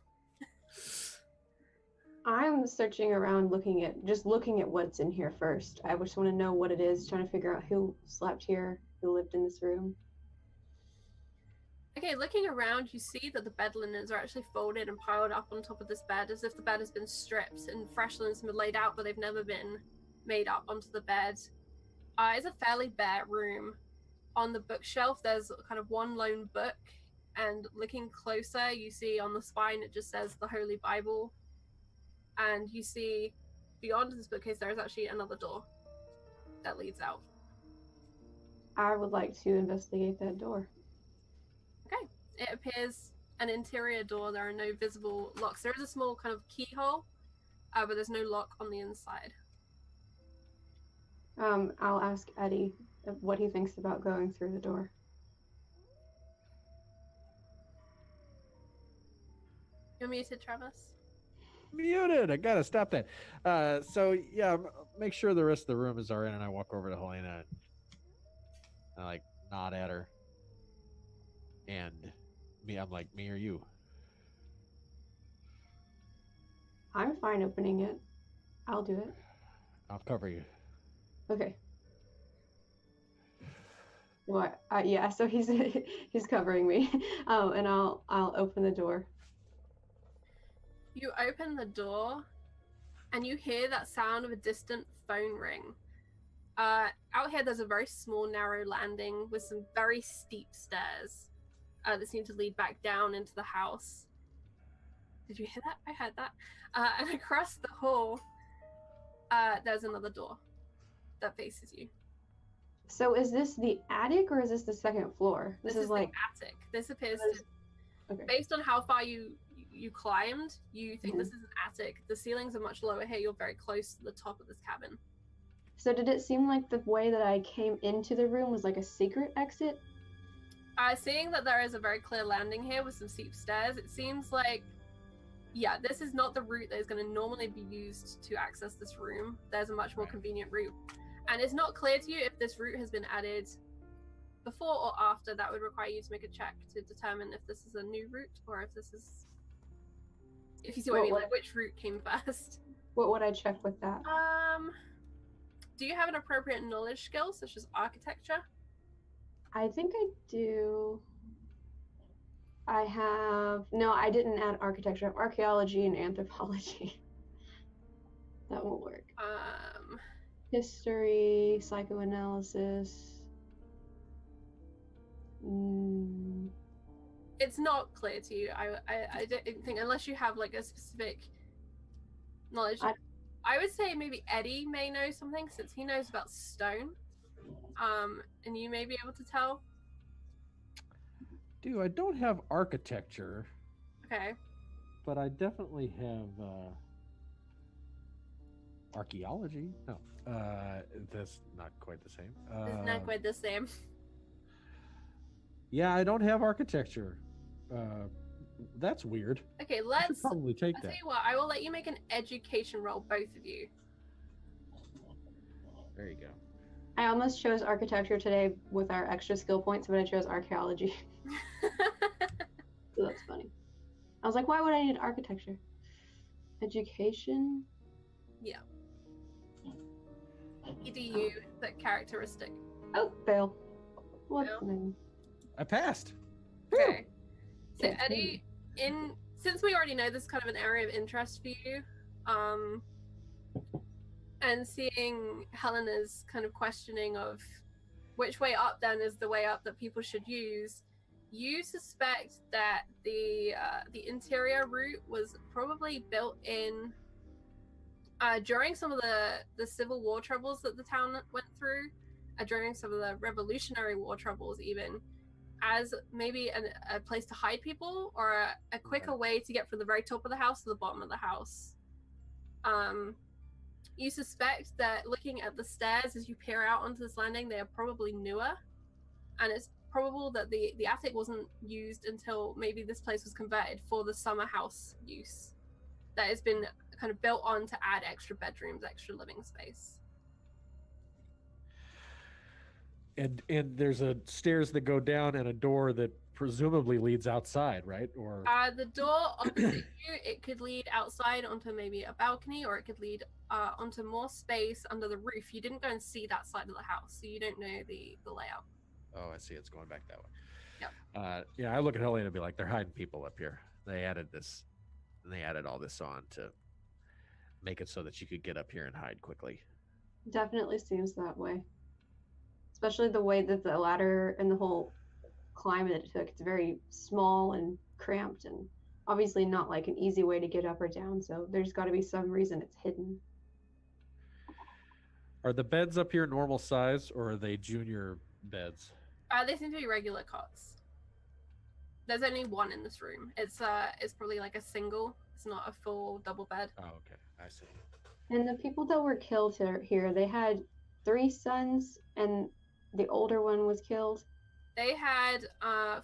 I'm searching around, looking at what's in here first. I just want to know what it is, trying to figure out who slept here, who lived in this room. Okay, looking around, you see that the bed linens are actually folded and piled up on top of this bed as if the bed has been stripped and fresh linens have been laid out, but they've never been made up onto the bed. It's a fairly bare room. On the bookshelf, there's kind of one lone book, and looking closer, you see on the spine it just says the Holy Bible. And you see beyond this bookcase there is actually another door that leads out. I would like to investigate that door. Okay. It appears an interior door. There are no visible locks. There is a small kind of keyhole, but there's no lock on the inside. I'll ask Eddie what he thinks about going through the door. You're muted, Travis. Muted. I gotta stop that. So yeah, make sure the rest of the room is alright, and I walk over to Helena and I like nod at her. And I'm like, me or you? I'm fine opening it. I'll do it. I'll cover you. Okay. What? Yeah. So he's covering me, and I'll open the door. You open the door, and you hear that sound of a distant phone ring. Out here, there's a very small, narrow landing with some very steep stairs that seem to lead back down into the house. Did you hear that? I heard that. And across the hall, there's another door that faces you. So is this the attic or is this the second floor? This is like the attic. This appears to, okay. Based on how far you climbed, you think this is an attic. The ceilings are much lower here. You're very close to the top of this cabin. So did it seem like the way that I came into the room was like a secret exit? Seeing that there is a very clear landing here with some steep stairs, it seems like, yeah, this is not the route that is going to normally be used to access this room. There's a much more convenient route. And it's not clear to you if this route has been added before or after. That would require you to make a check to determine if this is a new route or if this is, if you see what I mean, like which route came first. What would I check with that? Do you have an appropriate knowledge skill such as architecture? I think I do. No, I didn't add architecture. I have archaeology and anthropology. That won't work. History, psychoanalysis. It's not clear to you. I don't think, unless you have like a specific knowledge. I would say maybe Eddie may know something since he knows about stone. And you may be able to tell. Dude, I don't have architecture. Okay. But I definitely have archaeology. No, that's not quite the same. It's not quite the same. Yeah, I don't have architecture. That's weird. Okay, I should let's probably take I'll that. tell you what, I will let you make an education roll, both of you. There you go. I almost chose architecture today with our extra skill points, but I chose archaeology. So that's funny. I was like, why would I need architecture? Education? Yeah. EDU, that characteristic. Oh, fail. What's Fail. the name? I passed. Okay. So Yes, Eddie, since we already know this is kind of an area of interest for you, and seeing Helena's kind of questioning of which way up then is the way up that people should use, you suspect that the interior route was probably built in during some of the Civil War troubles that the town went through, during some of the Revolutionary War troubles even, as maybe a place to hide people or a quicker way to get from the very top of the house to the bottom of the house. You suspect that looking at the stairs as you peer out onto this landing, they are probably newer, and it's probable that the attic wasn't used until maybe this place was converted for the summer house use. That has been kind of built on to add extra bedrooms, extra living space. And there's a stairs that go down and a door that presumably leads outside, right? Or The door opposite you, it could lead outside onto maybe a balcony, or it could lead onto more space under the roof. You didn't go and see that side of the house, so you don't know the layout. oh, I see. It's going back that way. Yep. Yeah, I look at Helena and be like, they're hiding people up here. They added all this on to make it so that you could get up here and hide quickly. Definitely seems that way. Especially the way that the ladder and the whole climb that it took. It's very small and cramped and obviously not like an easy way to get up or down. So there's got to be some reason it's hidden. Are the beds up here normal size or are they junior beds? They seem to be regular cots. There's only one in this room. It's probably like a single. It's not a full double bed. Oh, okay. I see. And the people that were killed here, they had 3 sons and the older one was killed. They had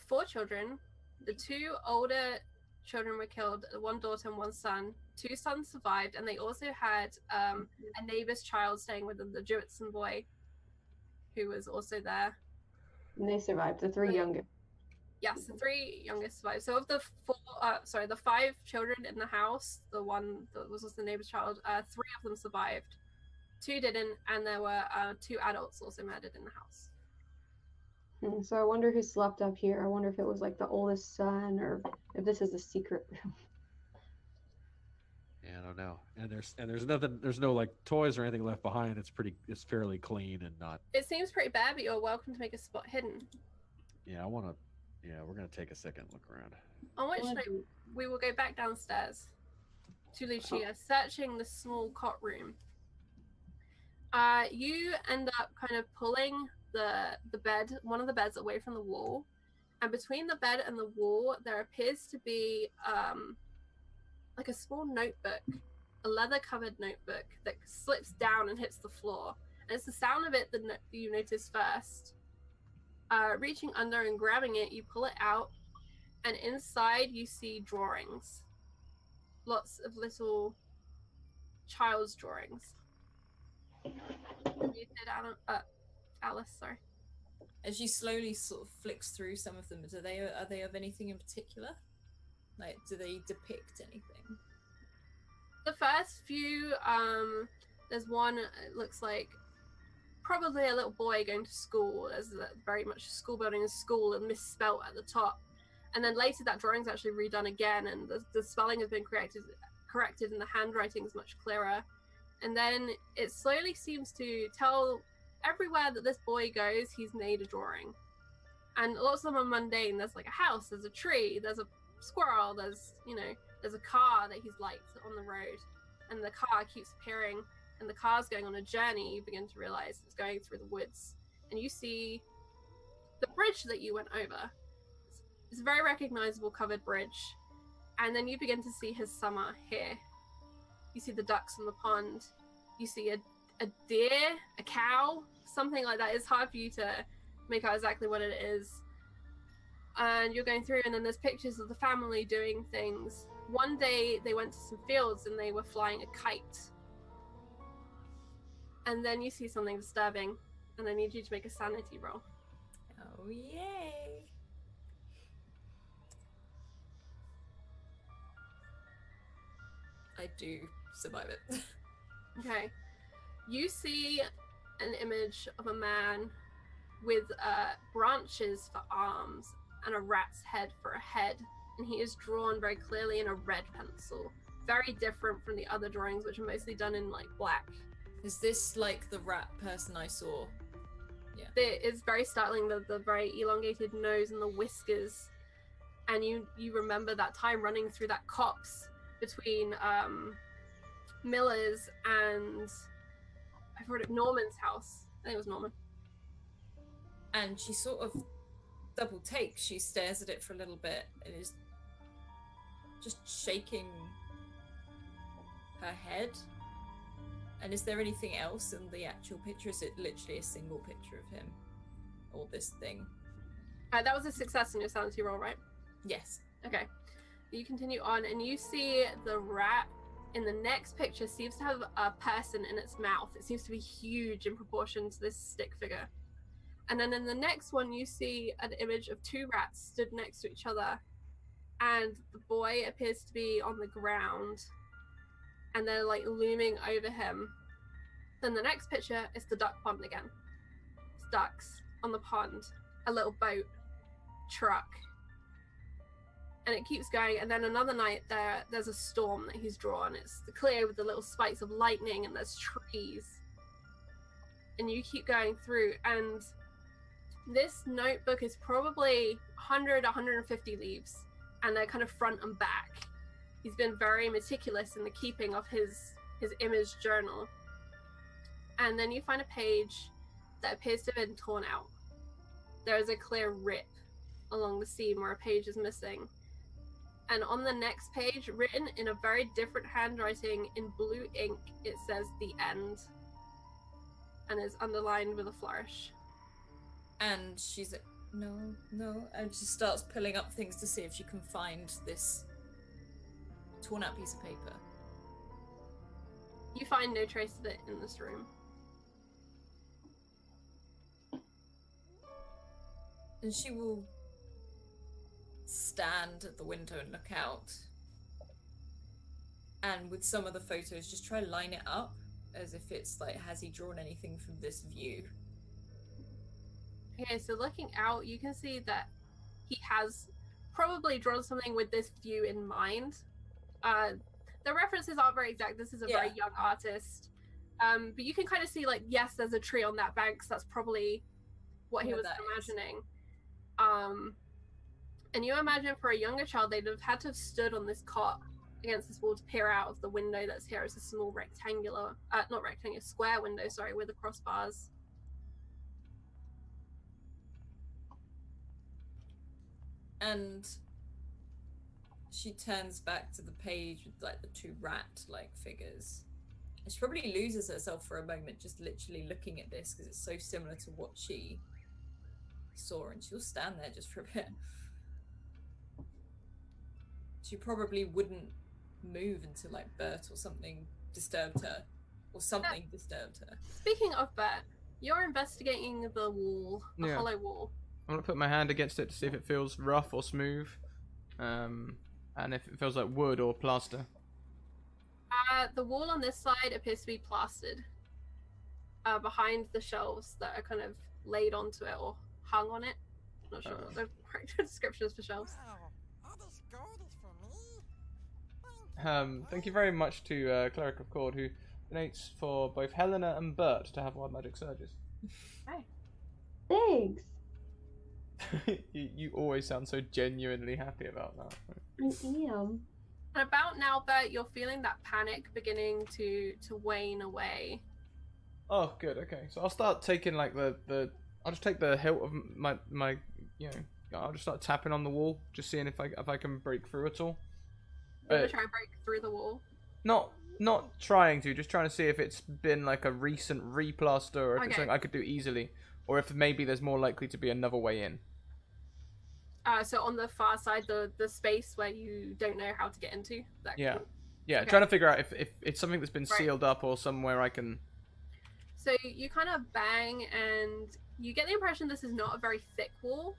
4 children. The 2 older children were killed, 1 daughter and 1 son. 2 sons survived, and they also had a neighbor's child staying with them, the Jewitson boy, who was also there. And they survived, the 3 youngest. Yes, the 3 youngest survived. So of the 5 children in the house, the one that was also the neighbor's child, 3 of them survived. 2 didn't, and there were 2 adults also murdered in the house. So I wonder who slept up here. I wonder if it was like the oldest son or if this is a secret room. Yeah, I don't know. And there's nothing. There's no like toys or anything left behind. It's fairly clean and not. It seems pretty bad, but you're welcome to make a spot hidden. Yeah, we're gonna take a second look around. On which note, we will go back downstairs to Lucia, searching the small cot room. You end up kind of pulling the bed, one of the beds, away from the wall, and between the bed and the wall there appears to be like a small notebook, a leather covered notebook that slips down and hits the floor, and it's the sound of it that you notice first. Reaching under and grabbing it, you pull it out, and inside you see drawings, lots of little child's drawings. You said Alice, sorry. As she slowly sort of flicks through some of them, are they of anything in particular? Like, do they depict anything? The first few, there's one, it looks like probably a little boy going to school. There's very much school building and school and misspelt at the top. And then later that drawing's actually redone again, and the spelling has been corrected and the handwriting is much clearer. And then it slowly seems to tell everywhere that this boy goes, he's made a drawing. And lots of them are mundane. There's like a house, there's a tree, there's a squirrel, there's a car that he's liked on the road. And the car keeps appearing, and the car's going on a journey. You begin to realize it's going through the woods. And you see the bridge that you went over. It's a very recognizable covered bridge. And then you begin to see his summer here. You see the ducks in the pond. You see a deer, a cow, something like that. It's hard for you to make out exactly what it is. And you're going through, and then there's pictures of the family doing things. One day they went to some fields and they were flying a kite. And then you see something disturbing, and I need you to make a sanity roll. Oh, yay! I do survive it. Okay. You see an image of a man with branches for arms and a rat's head for a head, and he is drawn very clearly in a red pencil, very different from the other drawings, which are mostly done in like black. Is this like the rat person I saw? Yeah. It's very startling, the very elongated nose and the whiskers, and you remember that time running through that copse between Miller's and I've heard of Norman's house. I think it was Norman. And she sort of double takes. She stares at it for a little bit and is just shaking her head. And is there anything else in the actual picture? Is it literally a single picture of him? Or this thing? That was a success in your sanity roll, right? Yes. Okay. You continue on and you see the rat in the next picture seems to have a person in its mouth. It seems to be huge in proportion to this stick figure. And then in the next one, you see an image of two rats stood next to each other. And the boy appears to be on the ground. And they're like looming over him. Then the next picture is the duck pond again. It's ducks on the pond. A little boat. Truck. And it keeps going. And then another night, there's a storm that he's drawn. It's clear with the little spikes of lightning. And there's trees. And you keep going through. And this notebook is probably 100, 150 leaves, and they're kind of front and back. He's been very meticulous in the keeping of his image journal. And then you find a page that appears to have been torn out. There is a clear rip along the seam where a page is missing. And on the next page, written in a very different handwriting in blue ink, it says "The End," and is underlined with a flourish. And she's like, no, and she starts pulling up things to see if she can find this torn out piece of paper. You find no trace of it in this room. And she will stand at the window and look out. And with some of the photos, just try to line it up as if it's like, has he drawn anything from this view? Okay, so looking out, you can see that he has probably drawn something with this view in mind. The references aren't very exact. This is a very young artist. But you can kind of see, like, yes, there's a tree on that bank, so that's probably what he was imagining. And you imagine for a younger child, they'd have had to have stood on this cot against this wall to peer out of the window that's here. It's a small square window, with the crossbars. And she turns back to the page with like the two rat-like figures. And she probably loses herself for a moment just literally looking at this because it's so similar to what she saw, and she'll stand there just for a bit. She probably wouldn't move until like Bert or something disturbed her. Or something disturbed her. Speaking of Bert, you're investigating the wall, the hollow wall. I'm gonna put my hand against it to see if it feels rough or smooth, and if it feels like wood or plaster. The wall on this side appears to be plastered. Behind the shelves that are kind of laid onto it or hung on it. I'm not sure what the correct description is for shelves. Wow, all this gold is for me? Thank you very much to Cleric of Cord, who donates for both Helena and Bert to have Wild Magic Surges. Hi. Thanks. you always sound so genuinely happy about that. I am. And about now, Bert, you're feeling that panic beginning to wane away. Oh, good. Okay, so I'll start taking like I'll just take the hilt of my I'll just start tapping on the wall, just seeing if I can break through at all. You're gonna try and break through the wall? Not trying to, just trying to see if it's been like a recent replaster or if it's something I could do easily, or if maybe there's more likely to be another way in. So on the far side, the space where you don't know how to get into? Yeah. Yeah, Okay. trying to figure out if it's something that's been sealed up or somewhere I can... So you kind of bang, and you get the impression this is not a very thick wall,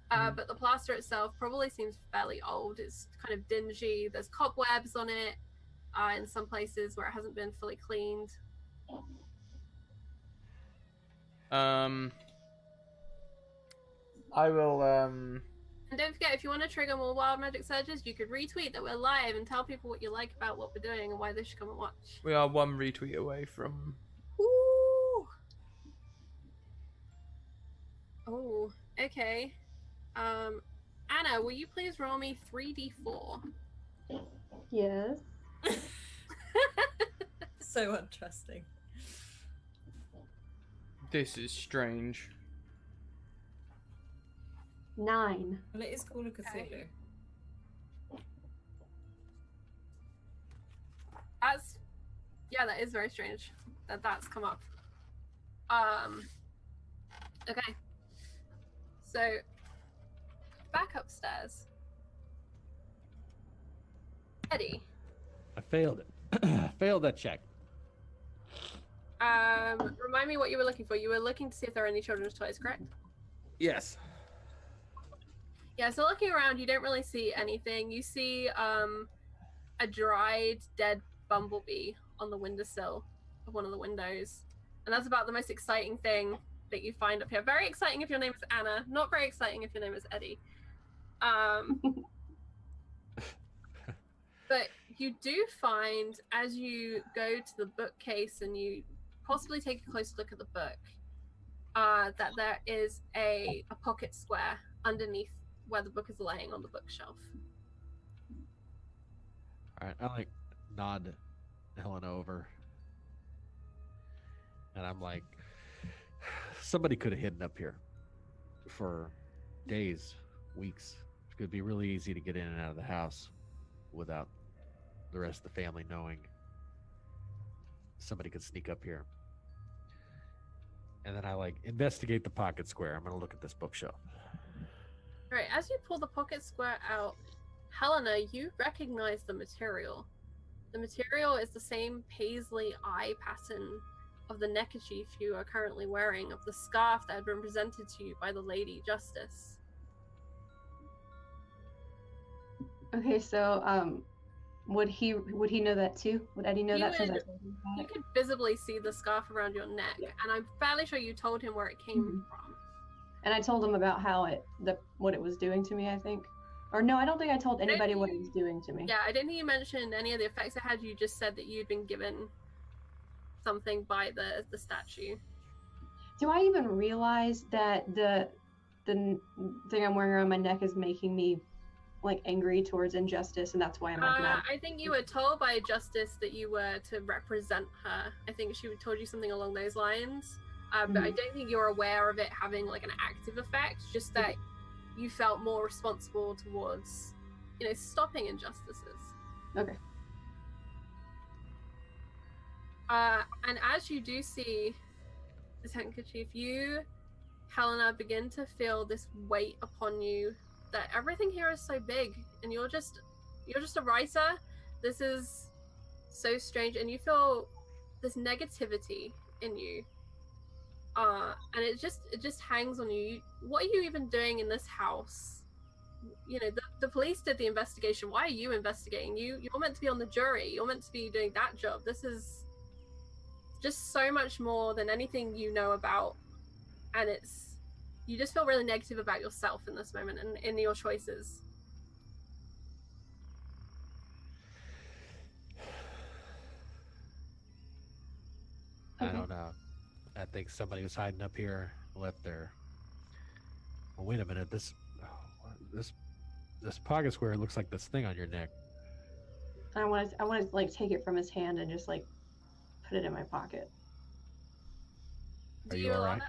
but the plaster itself probably seems fairly old. It's kind of dingy. There's cobwebs on it in some places where it hasn't been fully cleaned. I will. And don't forget, if you want to trigger more wild magic surges, you could retweet that we're live and tell people what you like about what we're doing and why they should come and watch. We are one retweet away from. Ooh. Oh, okay. Anna, will you please roll me 3d4? Yes. So untrusting. This is strange. 9. Well, it is called a Cthulhu. That is very strange that that's come up. Okay. So, back upstairs. Eddie. I failed it. Failed that check. Remind me what you were looking for. You were looking to see if there are any children's toys, correct? Yes. Yeah, so looking around, you don't really see anything. You see a dried, dead bumblebee on the windowsill of one of the windows. And that's about the most exciting thing that you find up here. Very exciting if your name is Anna. Not very exciting if your name is Eddie. But you do find, as you go to the bookcase and you possibly take a close look at the book, that there is a pocket square underneath where the book is laying on the bookshelf. All right, I nod Helena over, and I'm like, somebody could have hidden up here for days, weeks. It could be really easy to get in and out of the house without the rest of the family knowing. Somebody could sneak up here. And then I investigate the pocket square. I'm gonna look at this bookshelf. Right, as you pull the pocket square out, Helena, you recognize the material. The material is the same paisley eye pattern of the neckerchief you are currently wearing, of the scarf that had been presented to you by the Lady Justice. Okay, so would he know that too? Would Eddie know that since I told him about You it? could visibly see the scarf around your neck, and I'm fairly sure you told him where it came from. And I told him about how what it was doing to me, I think. Or no, I don't think I told anybody what it was doing to me. Yeah, I didn't think you mentioned any of the effects it had. You just said that you'd been given something by the statue. Do I even realize that the thing I'm wearing around my neck is making me angry towards injustice, and that's why I'm mad? I think you were told by Justice that you were to represent her. I think she told you something along those lines. But I don't think you're aware of it having an active effect, just that you felt more responsible towards, stopping injustices. Okay. And as you do see this handkerchief, you, Helena, begin to feel this weight upon you that everything here is so big, and you're just a writer. This is so strange, and you feel this negativity in you. And it just hangs on you. What are you even doing in this house? The police did the investigation. Why are you investigating? You're meant to be on the jury. You're meant to be doing that job. This is just so much more than anything you know about, and you just feel really negative about yourself in this moment and in your choices. I don't know. I think somebody was hiding up here, left their. Well, wait a minute. This pocket square looks like this thing on your neck. I want to take it from his hand and just put it in my pocket. Are you all right?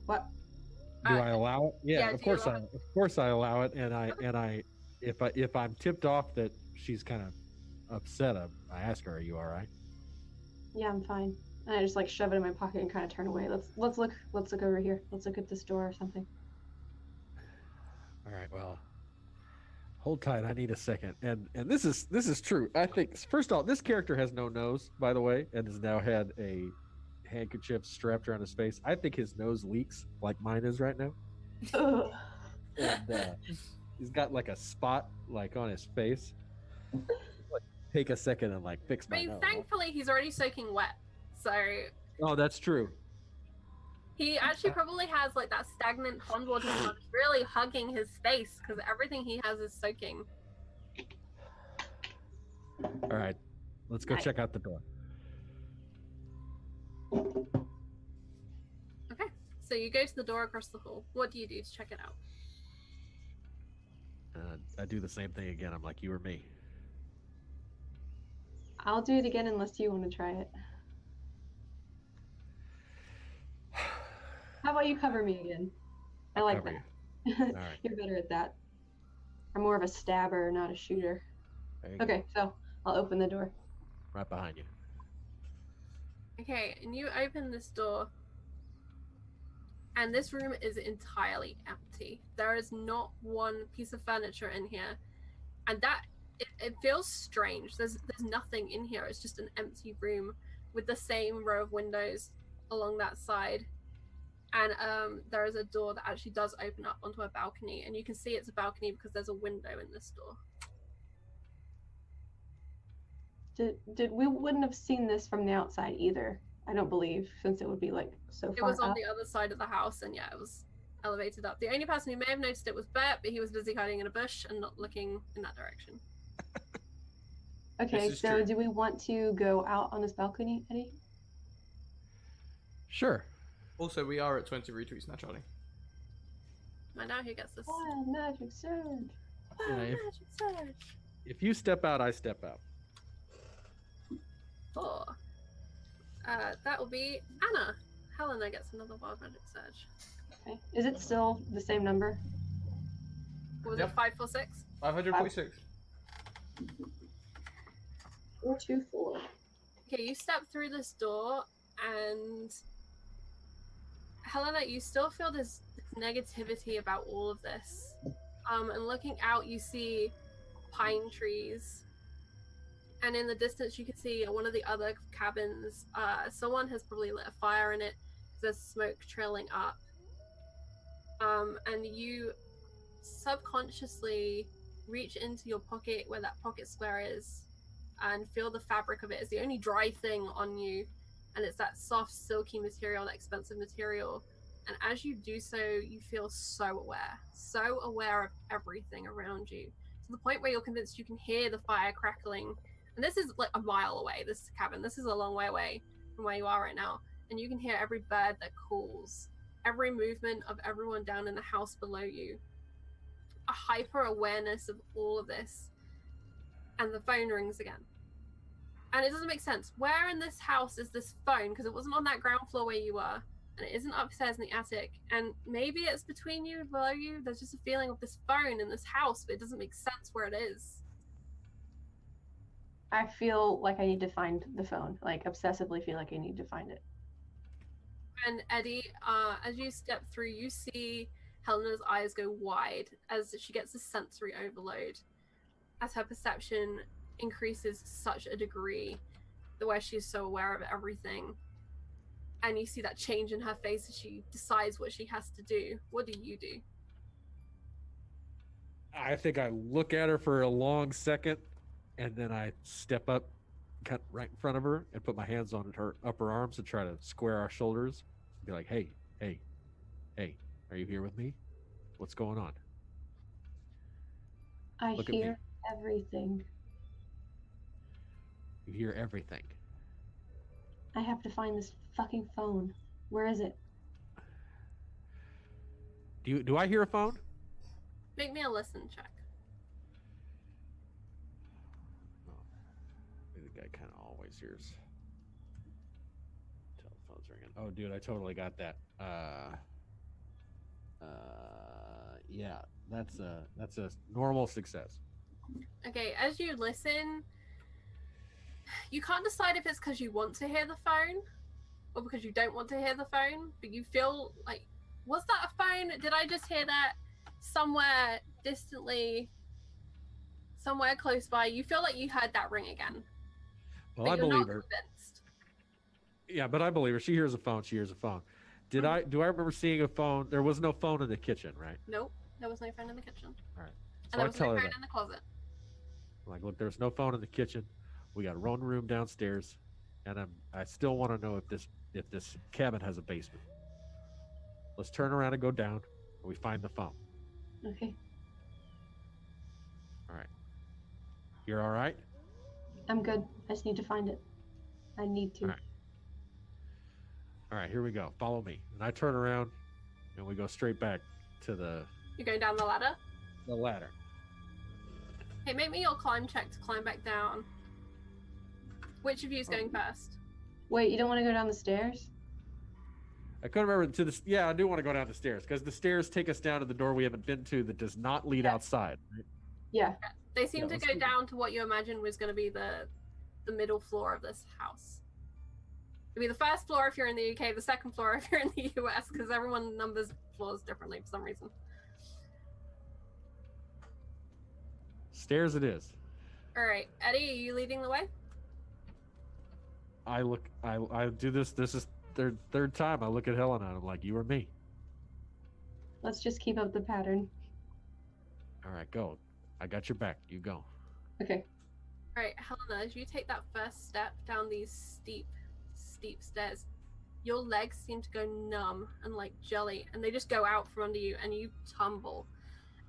What? Do I allow it? Yeah, of course I allow it. And I if I'm tipped off that she's kind of upset, I ask her, "Are you all right?" Yeah, I'm fine. And I just shove it in my pocket and kind of turn away. Let's look over here. Let's look at this door or something. All right. Well, hold tight. I need a second. And this is true. I think first of all, this character has no nose, by the way, and has now had a handkerchief strapped around his face. I think his nose leaks like mine is right now. And he's got a spot on his face. Take a second and fix my nose. Thankfully he's already soaking wet, so. Oh, that's true. He actually probably has like that stagnant pond water that's really hugging his face because everything he has is soaking. All right, let's go Nice. check out the door. Okay, so you go to the door across the hall. What do you do to check it out? I do the same thing again. I'm like, you or me. I'll do it again unless you want to try it. How about you cover me again? I like Cover that. All right. You're better at that. I'm more of a stabber, not a shooter. There you go. Okay, so I'll open the door. Right behind you. Okay, and you open this door, and this room is entirely empty. There is not one piece of furniture in here, and that it feels strange. There's nothing in here. It's just an empty room with the same row of windows along that side, and there is a door that actually does open up onto a balcony, and you can see it's a balcony because there's a window in this door. We wouldn't have seen this from the outside either. I don't believe, since it would be like so far It was on up. the other side of the house, and yeah, it was elevated up. The only person who may have noticed it was Bert, but he was busy hiding in a bush and not looking in that direction. Okay, This is so true. do we want to go out on this balcony, Eddie? Sure. Also, we are at 20 retweets now, Charlie. Find out who gets this. Wild magic surge. Yeah, if- Magic surge. If you step out, I step out. 4. That will be Anna. Helena gets another wild magic surge. Okay. Is it still the same number? What was Yep. it, 5, 4, 6? 546. 424. Okay, you step through this door, and Helena, you still feel this negativity about all of this. And looking out, you see pine trees, and in the distance, you can see one of the other cabins. Someone has probably lit a fire in it. There's smoke trailing up, and you subconsciously reach into your pocket where that pocket square is, and feel the fabric of it. It's the only dry thing on you, and it's that soft, silky material, that expensive material. And as you do so, you feel so aware of everything around you, to the point where you're convinced you can hear the fire crackling. And this is like a mile away, this cabin. This is a long way away from where you are right now. And you can hear every bird that calls, every movement of everyone down in the house below you. A hyper awareness of all of this. And the phone rings again. And it doesn't make sense. Where in this house is this phone? Because it wasn't on that ground floor where you were. And it isn't upstairs in the attic. And maybe it's between you and below you. There's just a feeling of this phone in this house, but it doesn't make sense where it is. I feel like I need to find the phone. Like, obsessively feel like I need to find it. And Eddie, as you step through, you see Helena's eyes go wide as she gets a sensory overload. As her perception increases such a degree, the way she's so aware of everything. And you see that change in her face as she decides what she has to do. What do you do? I think I look at her for a long second, and then I step up, cut right in front of her, and put my hands on her upper arms and try to square our shoulders. Be like, hey, are you here with me? What's going on? I Look at hear everything. You hear everything. I have to find this fucking phone. Where is it? Do I hear a phone? Make me a listen check. The guy kind of always hears telephones ringing. Oh, dude, I totally got that. Yeah, that's a normal success. Okay, as you listen, you can't decide if it's because you want to hear the phone or because you don't want to hear the phone, but you feel like, was that a phone? Did I just hear that somewhere distantly, somewhere close by? You feel like you heard that ring again. Well, but I you're believe not her. convinced. Yeah, but I believe her. She hears a phone. She hears a phone. Do I remember seeing a phone? There was no phone in the kitchen, right? Nope, there was no phone in the kitchen. All right. And So there I was tell no her phone that. in the closet. I'm like, look, there's no phone in the kitchen. We got our own room downstairs, and I still want to know if this cabin has a basement. Let's turn around and go down. And we find the phone. Okay. All right. You're all right? I'm good. I just need to find it. I need to. All right. All right, here we go. Follow me. And I turn around, and we go straight back to the You're going down the ladder? ladder. Hey, make me your climb check to climb back down. Which of you is going first? Wait, you don't want to go down the stairs? I couldn't remember to the. Yeah, I do want to go down the stairs because the stairs take us down to the door we haven't been to that does not lead outside. Right? Yeah. They seem Yeah, to let's go do down to what you imagined was going to be the middle floor of this house. It'd be the first floor if you're in the UK, the second floor if you're in the US, because everyone numbers floors differently for some reason. Stairs it is. All right, Eddie, are you leading the way? I do this. This is third time I look at Helena and I'm like, you or me. Let's just keep up the pattern. All right, go. I got your back. You go. Okay. All right, Helena, as you take that first step down these steep stairs, your legs seem to go numb and like jelly, and they just go out from under you, and you tumble.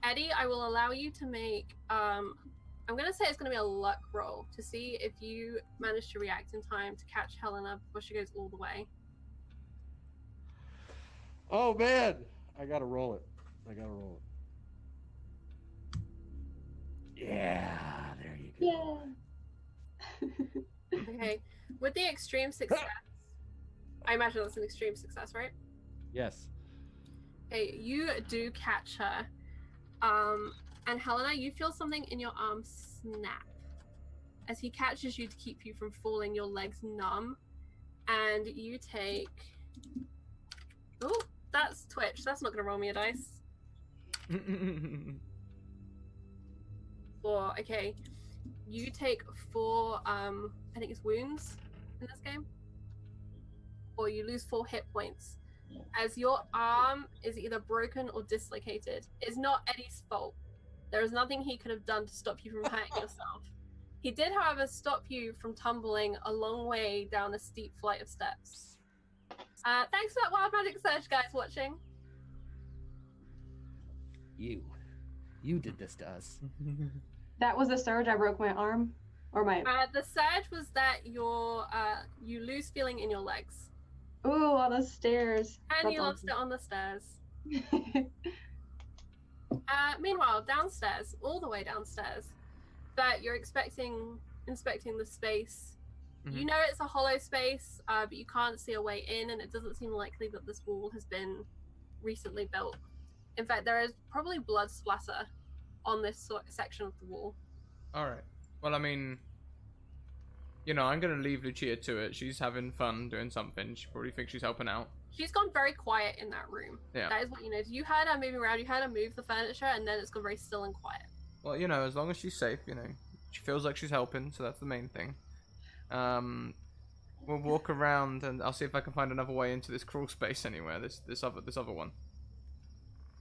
Eddie, I will allow you to make, I'm going to say it's going to be a luck roll to see if you manage to react in time to catch Helena before she goes all the way. Oh man, I gotta roll it. Yeah, there you go. Yeah. Okay, with the extreme success, I imagine that's an extreme success, right? Yes. Okay, you do catch her. And Helena, you feel something in your arm snap. As he catches you to keep you from falling, your legs numb. And you take... Oh, that's Twitch. That's not going to roll me a dice. 4, okay. You take 4, I think it's wounds in this game. Or you lose 4 hit points. As your arm is either broken or dislocated. It's not Eddie's fault. There is nothing he could have done to stop you from hurting yourself. He did, however, stop you from tumbling a long way down a steep flight of steps. Thanks for that wild magic search, guys watching. You did this to us. That was the surge. I broke my arm. Or my... The surge was that you lose feeling in your legs. Ooh, all those stairs. And That's you lost it awesome. on the stairs. Meanwhile, downstairs, all the way downstairs, that you're inspecting the space. Mhm. You know it's a hollow space, but you can't see a way in, and it doesn't seem likely that this wall has been recently built. In fact, there is probably blood splatter on this section of the wall. All right. Well, I mean, you know, I'm gonna leave Lucia to it. She's having fun doing something. She probably thinks she's helping out. She's gone very quiet in that room. Yeah. That is what you know. You heard her moving around, you heard her move the furniture, and then it's gone very still and quiet. Well, you know, as long as she's safe, you know, she feels like she's helping, so that's the main thing. We'll walk around, and I'll see if I can find another way into this crawl space anywhere. This other one.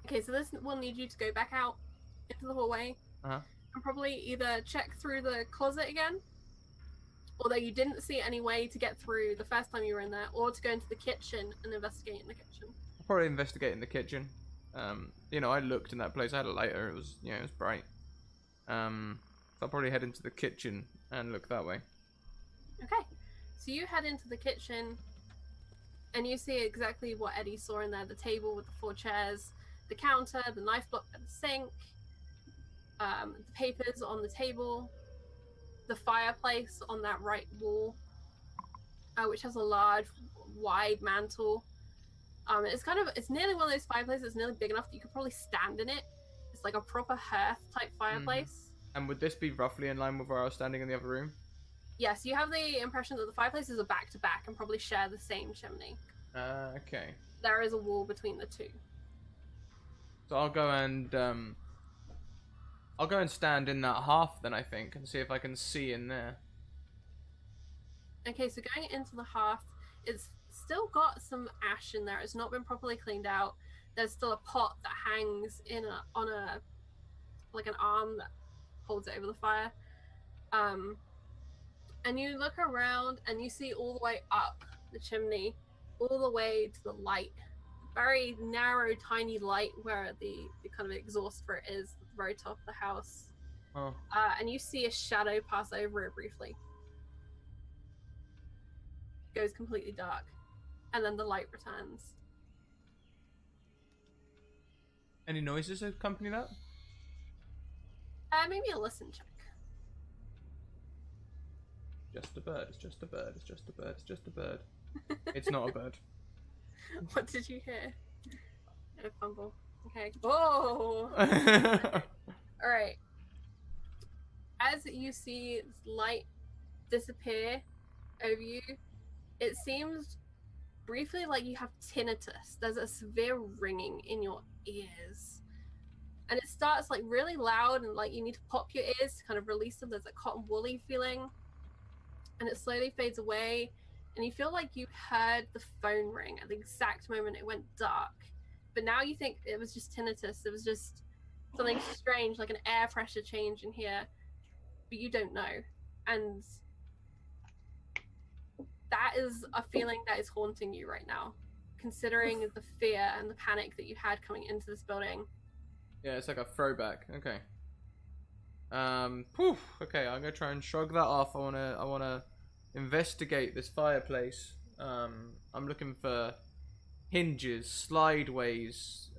Okay, so this will need you to go back out into the hallway. Uh-huh. And probably either check through the closet again, although you didn't see any way to get through the first time you were in there, or to go into the kitchen and investigate in the kitchen. I'll probably investigate in the kitchen. You know, I looked in that place. I had a lighter. It was, you know, it was bright. So I'll probably head into the kitchen and look that way. Okay, so you head into the kitchen, and you see exactly what Eddie saw in there: the table with the 4 chairs, the counter, the knife block at the sink, the papers on the table, the fireplace on that right wall, which has a large, wide mantle. It's nearly one of those fireplaces that's nearly big enough that you could probably stand in it. It's like a proper hearth type fireplace. And would this be roughly in line with where I was standing in the other room? Yes, you have the impression that the fireplaces are back to back and probably share the same chimney. Okay. There is a wall between the two. So I'll go and stand in that half then, I think, and see if I can see in there. Okay, so going into the hearth, it's still got some ash in there. It's not been properly cleaned out. There's still a pot that hangs on an arm that holds it over the fire. And you look around and you see all the way up the chimney, all the way to the light very narrow, tiny light where the kind of exhaust for it is at the very top of the house. Oh. And you see a shadow pass over it briefly. Goes completely dark. And then the light returns. Any noises accompany that? Maybe a listen check. Just a bird, it's just a bird, it's just a bird, it's just a bird. It's not a bird. What did you hear? A fumble. Okay. Oh! Alright. As you see this light disappear over you, it seems briefly like you have tinnitus. There's a severe ringing in your ears. And it starts like really loud and like you need to pop your ears to kind of release them. There's a cotton woolly feeling. And it slowly fades away. And you feel like you heard the phone ring at the exact moment it went dark. But now you think it was just tinnitus. It was just something strange, like an air pressure change in here. But you don't know. And that is a feeling that is haunting you right now. Considering the fear and the panic that you had coming into this building. Yeah, it's like a throwback. Okay. Okay, I'm gonna try and shrug that off. I wanna investigate this fireplace. I'm looking for hinges, slideways,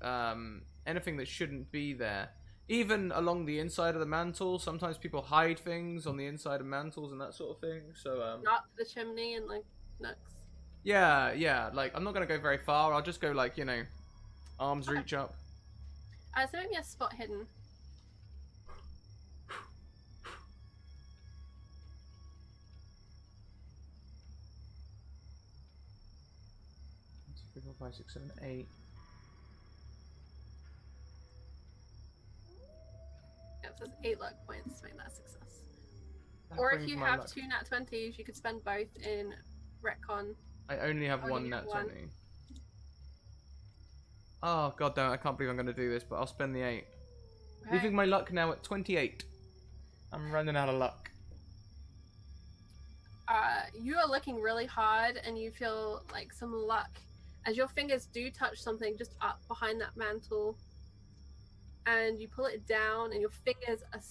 anything that shouldn't be there. Even along the inside of the mantle, sometimes people hide things on the inside of mantles and that sort of thing. So not the chimney and like nooks. Yeah. Like I'm not gonna go very far. I'll just go like arms reach up. So maybe a spot hidden. Three, four, five, six, seven, 8. Yep, so there's 8 luck points to make that a success. That Or if brings you my have luck. 2 nat 20s, you could spend both in retcon. I only have only one have nat one. 20. Oh god damn! I can't believe I'm gonna do this, but I'll spend the 8. Okay. Leaving my luck now at 28. I'm running out of luck. You are looking really hard and you feel like some luck as your fingers do touch something just up behind that mantle, and you pull it down and your fingers are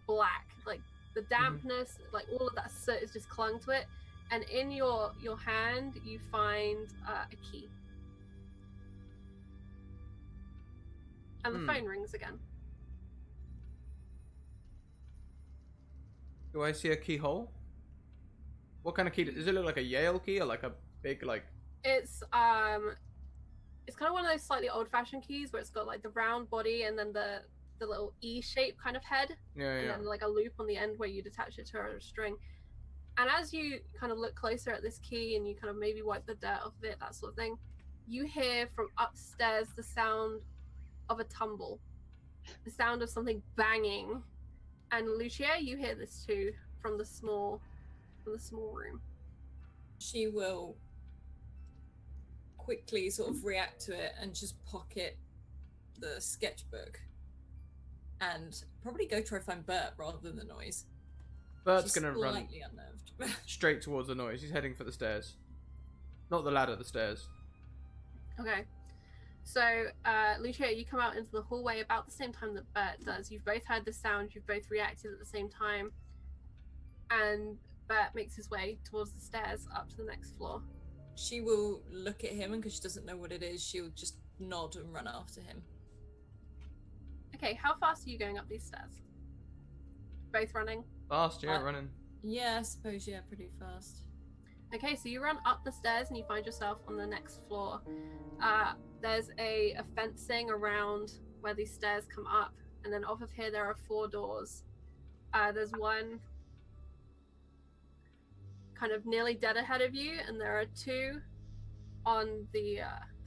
black, like the dampness, like all of that soot is just clung to it, and in your hand you find a key, and the phone rings again. Do I see a keyhole? What kind of key? Does it look like a Yale key or like a big like? It's kind of one of those slightly old-fashioned keys where it's got like the round body and then the little E-shaped kind of head, and then like a loop on the end where you'd attach it to a string. And as you kind of look closer at this key and you kind of maybe wipe the dirt off of it, that sort of thing, you hear from upstairs the sound of a tumble, the sound of something banging. And Lucia, you hear this too from the small room. She will quickly sort of react to it and just pocket the sketchbook and probably go try to find Bert rather than the noise. Bert's She's gonna run slightly unnerved. straight towards the noise. He's heading for the stairs, not the ladder, the stairs. Okay. So, Lucia, you come out into the hallway about the same time that Bert does. You've both heard the sound, you've both reacted at the same time. And Bert makes his way towards the stairs up to the next floor. She will look at him, and because she doesn't know what it is, she'll just nod and run after him. Okay, how fast are you going up these stairs? Both running? Fast, yeah, running. Yeah, I suppose, yeah, pretty fast. Okay, so you run up the stairs and you find yourself on the next floor. There's a fencing around where these stairs come up, and then off of here there are 4 doors. There's one kind of nearly dead ahead of you, and there are 2 on the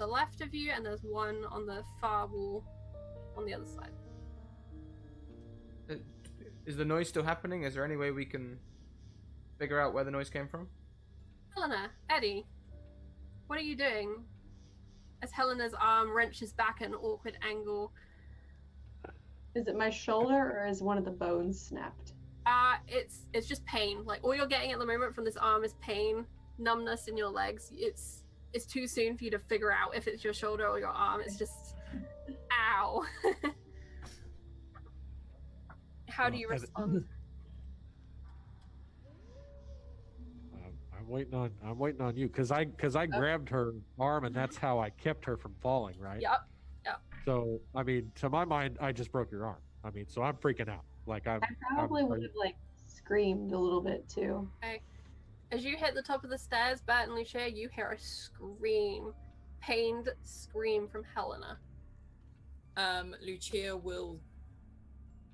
left of you, and there's one on the far wall on the other side. Is the noise still happening? Is there any way we can figure out where the noise came from? Helena, Eddie, what are you doing? As Helena's arm wrenches back at an awkward angle. Is it my shoulder or is one of the bones snapped? It's just pain. Like all you're getting at the moment from this arm is pain, numbness in your legs. It's it's too soon for you to figure out if it's your shoulder or your arm. It's just, ow. How do you respond? I'm waiting on you because I grabbed her arm and that's how I kept her from falling, right? Yep. So I mean, to my mind, I just broke your arm. I mean, so I'm freaking out. Like I probably would have like screamed a little bit too. Okay. As you hit the top of the stairs, Bert and Lucia, you hear a scream, pained scream from Helena. Lucia will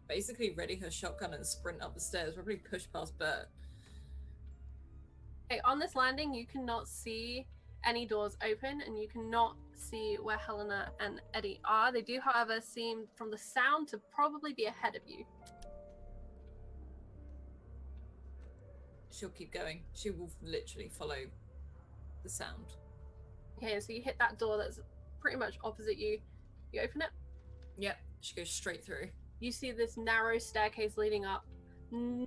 basically ready her shotgun and sprint up the stairs, probably push past Bert. Okay, on this landing, you cannot see any doors open, and you cannot see where Helena and Eddie are. They do, however, seem from the sound to probably be ahead of you. She'll keep going. She will literally follow the sound. Okay, so you hit that door that's pretty much opposite you. You open it. Yep, she goes straight through. You see this narrow staircase leading up.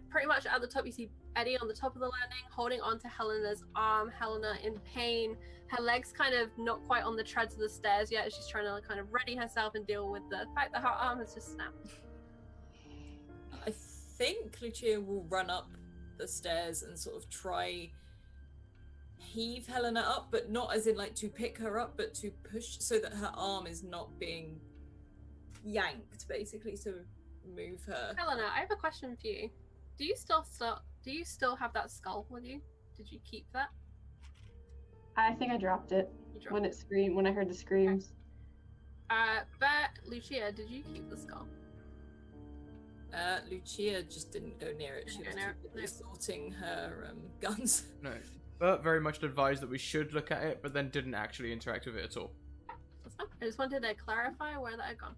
Pretty much at the top, you see Eddie on the top of the landing, holding onto Helena's arm. Helena in pain. Her legs kind of not quite on the treads of the stairs yet. She's trying to kind of ready herself and deal with the fact that her arm has just snapped. I think Lucia will run up the stairs and sort of try heave Helena up, but not as in like to pick her up, but to push so that her arm is not being yanked, basically, to move her. Helena, I have a question for you. Do you still have that skull with you? Did you keep that? I think I dropped it when it screamed. When I heard the screams. But Lucia, did you keep the skull? Lucia just didn't go near it. She was sorting her guns. No. Bert very much advised that we should look at it, but then didn't actually interact with it at all. That's fine. I just wanted to clarify where that had gone.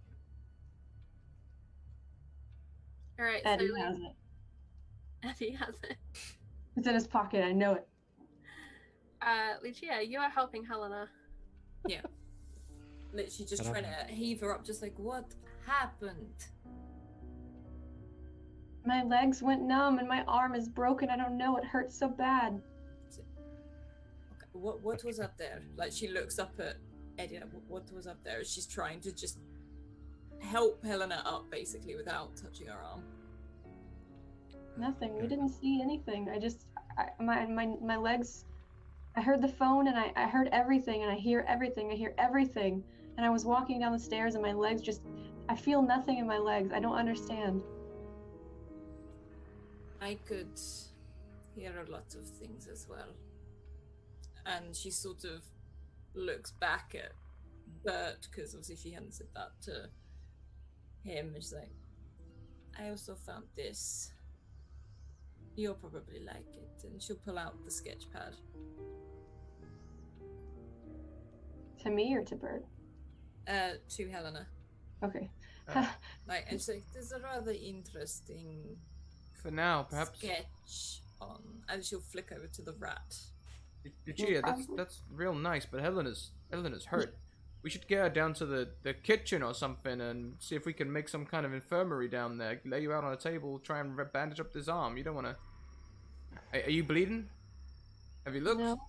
Alright, Eddie has it. Eddie has it. It's in his pocket, I know it. Lucia, you are helping Helena. Yeah. Literally just trying to heave her up, just like, what happened? My legs went numb and my arm is broken. I don't know, it hurts so bad. Okay, what was up there? Like, she looks up at Eddie, like, what was up there? She's trying to just help Helena up, basically, without touching her arm. Nothing. We didn't see anything. My legs. I heard the phone and I heard everything and I hear everything. I hear everything. And I was walking down the stairs and my legs just. I feel nothing in my legs. I don't understand. I could hear a lot of things as well. And she sort of looks back at Bert, because obviously she hadn't said that to him, and she's like, I also found this. You'll probably like it. And she'll pull out the sketch pad. To me or to Bert? To Helena. Okay. Like, and she's like, there's a rather interesting For now, perhaps. sketch on, and she'll flick over to the rat. Lucia, that's real nice, but Helena's hurt. We should get her down to the kitchen or something and see if we can make some kind of infirmary down there. Lay you out on a table, try and bandage up this arm. You don't want to... Are you bleeding? Have you looked? No.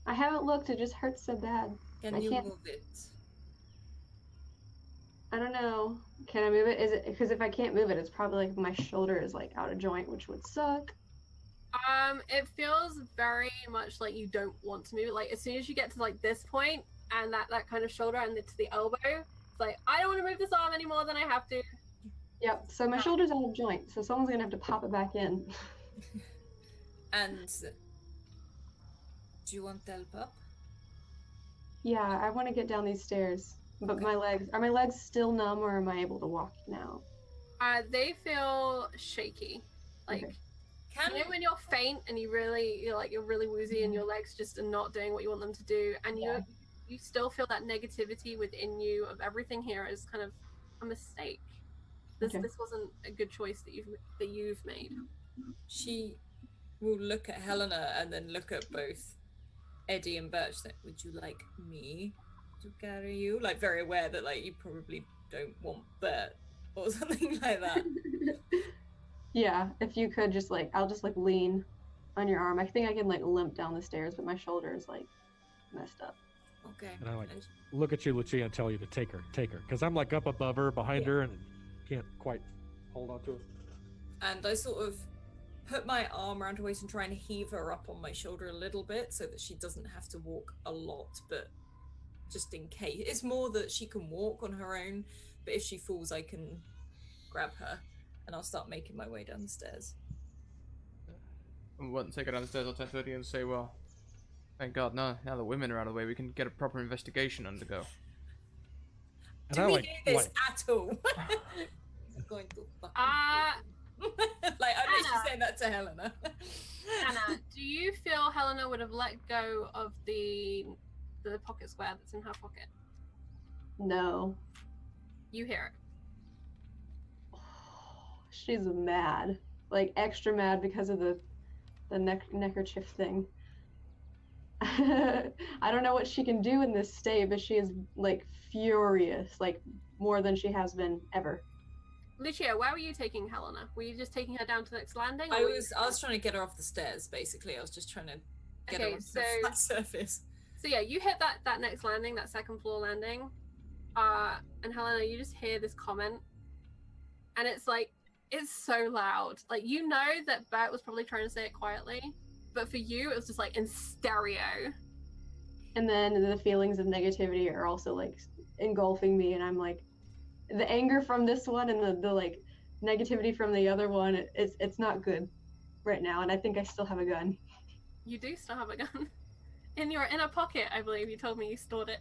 I haven't looked, it just hurts so bad. Can you move it? I don't know. Can I move it? Is it because if I can't move it, it's probably like my shoulder is like out of joint, which would suck. It feels very much like you don't want to move it. Like, as soon as you get to like this point and that kind of shoulder and to the elbow, it's like, I don't want to move this arm any more than I have to. Yep. So my shoulder's out of joint, so someone's gonna have to pop it back in. And do you want help up? Yeah, I want to get down these stairs. But Okay. are my legs still numb, or am I able to walk now? They feel shaky. Like, Okay. you know when you're faint and you're really woozy and your legs just are not doing what you want them to do, and you still feel that negativity within you of everything here is kind of a mistake. This wasn't a good choice that you've made. She will look at Helena and then look at both Eddie and Bert. She's like, would you like me to carry you? Like, very aware that like you probably don't want Bert or something like that. Yeah, if you could I'll just lean on your arm. I think I can limp down the stairs, but my shoulder is messed up. Okay. And I like look at you, Lucia, and tell you to take her, because I'm like up above her, behind her, and can't quite hold on to her. And I sort of put my arm around her waist and try and heave her up on my shoulder a little bit so that she doesn't have to walk a lot, but just in case. It's more that she can walk on her own, but if she falls, I can grab her, and I'll start making my way down the stairs. And once I go downstairs, I'll turn to Eddie and say, well, thank God, now the women are out of the way, we can get a proper investigation undergo. Do we do this at all? Going to like, I'm literally saying that to Helena. Anna, do you feel Helena would have let go of the pocket square that's in her pocket? No. You hear it. She's mad. Like, extra mad because of the neckerchief thing. I don't know what she can do in this state, but she is, like, furious. Like, more than she has been ever. Lucia, where were you taking Helena? Were you just taking her down to the next landing? I was trying to get her off the stairs, basically. I was just trying to get her onto the flat surface. So yeah, you hit that next landing, that second floor landing. And Helena, you just hear this comment. And it's like, it's so loud. Like, you know that Bert was probably trying to say it quietly. But for you, it was just like in stereo. And then the feelings of negativity are also like engulfing me, and I'm like, the anger from this one and the like negativity from the other one, it's not good right now, and I think I still have a gun. You do still have a gun. In your inner pocket, I believe you told me you stored it.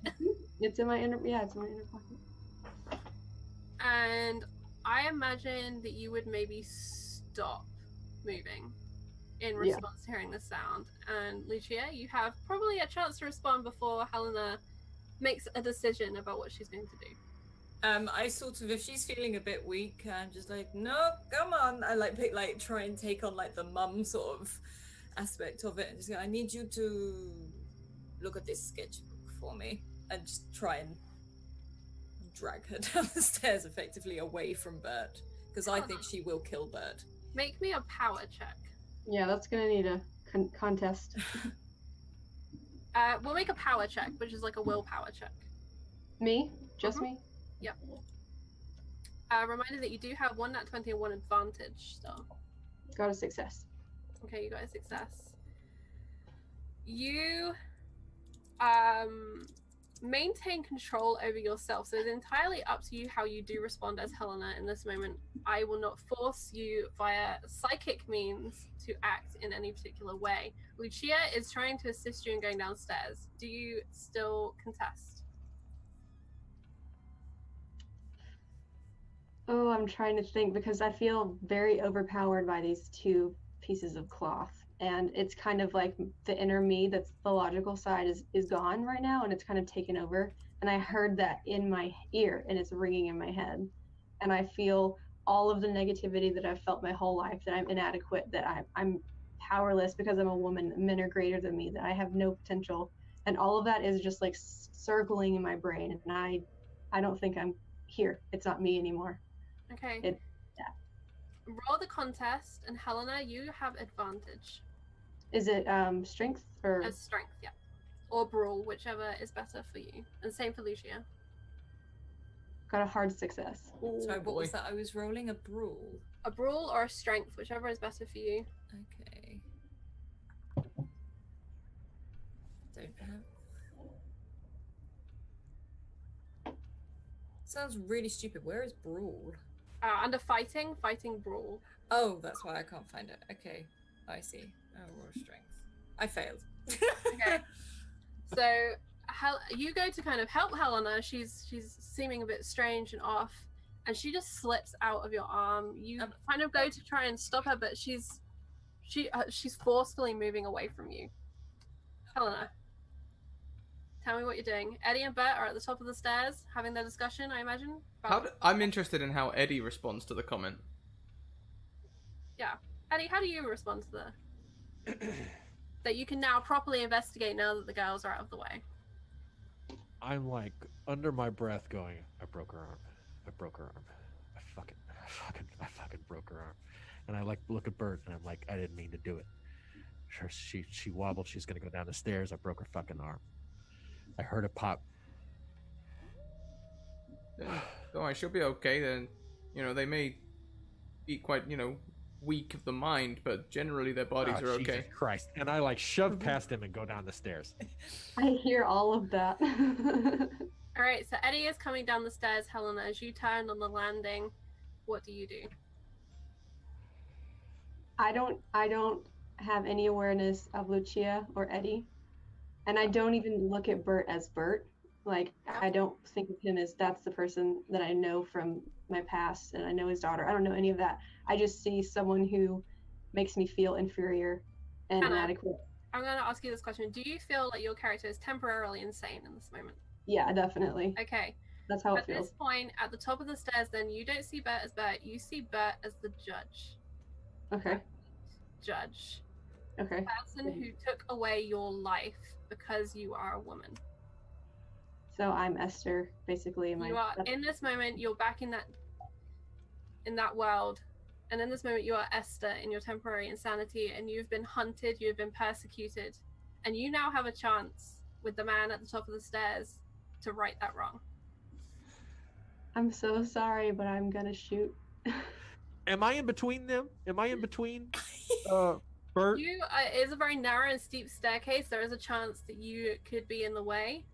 It's in my inner pocket. And I imagine that you would maybe stop moving in response to hearing the sound. And Lucia, you have probably a chance to respond before Helena makes a decision about what she's going to do. I sort of, if she's feeling a bit weak, I'm just like, no, come on. I try and take on like the mum sort of aspect of it, and just go, I need you to look at this sketchbook for me, and just try and drag her down the stairs effectively away from Bert, because I think she will kill Bert. Make me a power check. Yeah, that's gonna need a contest. We'll make a power check, which is like a willpower check. Me? Just me? Yep. Reminder that you do have one nat 20 and one advantage still. Got a success. Okay, you got a success. You maintain control over yourself, so it's entirely up to you how you do respond as Helena in this moment. I will not force you via psychic means to act in any particular way. Lucia is trying to assist you in going downstairs. Do you still contest? Oh, I'm trying to think, because I feel very overpowered by these two pieces of cloth. And it's kind of like the inner me, that's the logical side, is gone right now, and it's kind of taken over. And I heard that in my ear, and it's ringing in my head. And I feel all of the negativity that I've felt my whole life, that I'm inadequate, that I'm powerless because I'm a woman, men are greater than me, that I have no potential. And all of that is just like circling in my brain. And I don't think I'm here. It's not me anymore. Okay. Roll the contest, and Helena, you have advantage. Is it strength or? As strength, yeah. Or brawl, whichever is better for you. And same for Lucia. Got a hard success. Sorry, what was that? I was rolling a brawl. A brawl or a strength, whichever is better for you. Okay. Don't have. Sounds really stupid. Where is brawl? Under fighting brawl. Oh, that's why I can't find it. Okay, I see. Oh, raw strength. I failed. Okay. So you go to kind of help Helena. She's seeming a bit strange and off, and she just slips out of your arm. You kind of go to try and stop her, but she's forcefully moving away from you. Helena, tell me what you're doing. Eddie and Bert are at the top of the stairs having their discussion, I imagine. I'm interested in how Eddie responds to the comment. Yeah. Eddie, how do you respond to the... that you can now properly investigate now that the girls are out of the way? I'm like under my breath going, I broke her arm. I broke her arm. I fucking broke her arm. And I like look at Bert and I'm like, I didn't mean to do it. She wobbled. She's gonna go down the stairs. I broke her fucking arm. I heard it pop. Yeah, don't worry, she'll be okay. Then, they may be quite, weak of the mind, but generally their bodies are okay. Jesus Christ. And I like shove past him and go down the stairs. I hear all of that. All right, so Eddie is coming down the stairs. Helena, as you turn on the landing, what do you do? I don't have any awareness of Lucia or Eddie, and I don't even look at Bert as Bert. Like, I don't think of him as that's the person that I know from my past, and I know his daughter. I don't know any of that. I just see someone who makes me feel inferior and inadequate. I'm going to ask you this question. Do you feel like your character is temporarily insane in this moment? Yeah, definitely. Okay. That's how it At feels. this point, at the top of the stairs, then, you don't see Bert as Bert. You see Bert as the judge. Okay. Judge. Okay. The person who took away your life because you are a woman. So I'm Esther, basically. You are in this moment. You're back in that world, and in this moment, you are Esther in your temporary insanity, and you've been hunted. You've been persecuted, and you now have a chance with the man at the top of the stairs to right that wrong. I'm so sorry, but I'm gonna shoot. Am I in between them? Am I in between Bert? It is a very narrow and steep staircase. There is a chance that you could be in the way.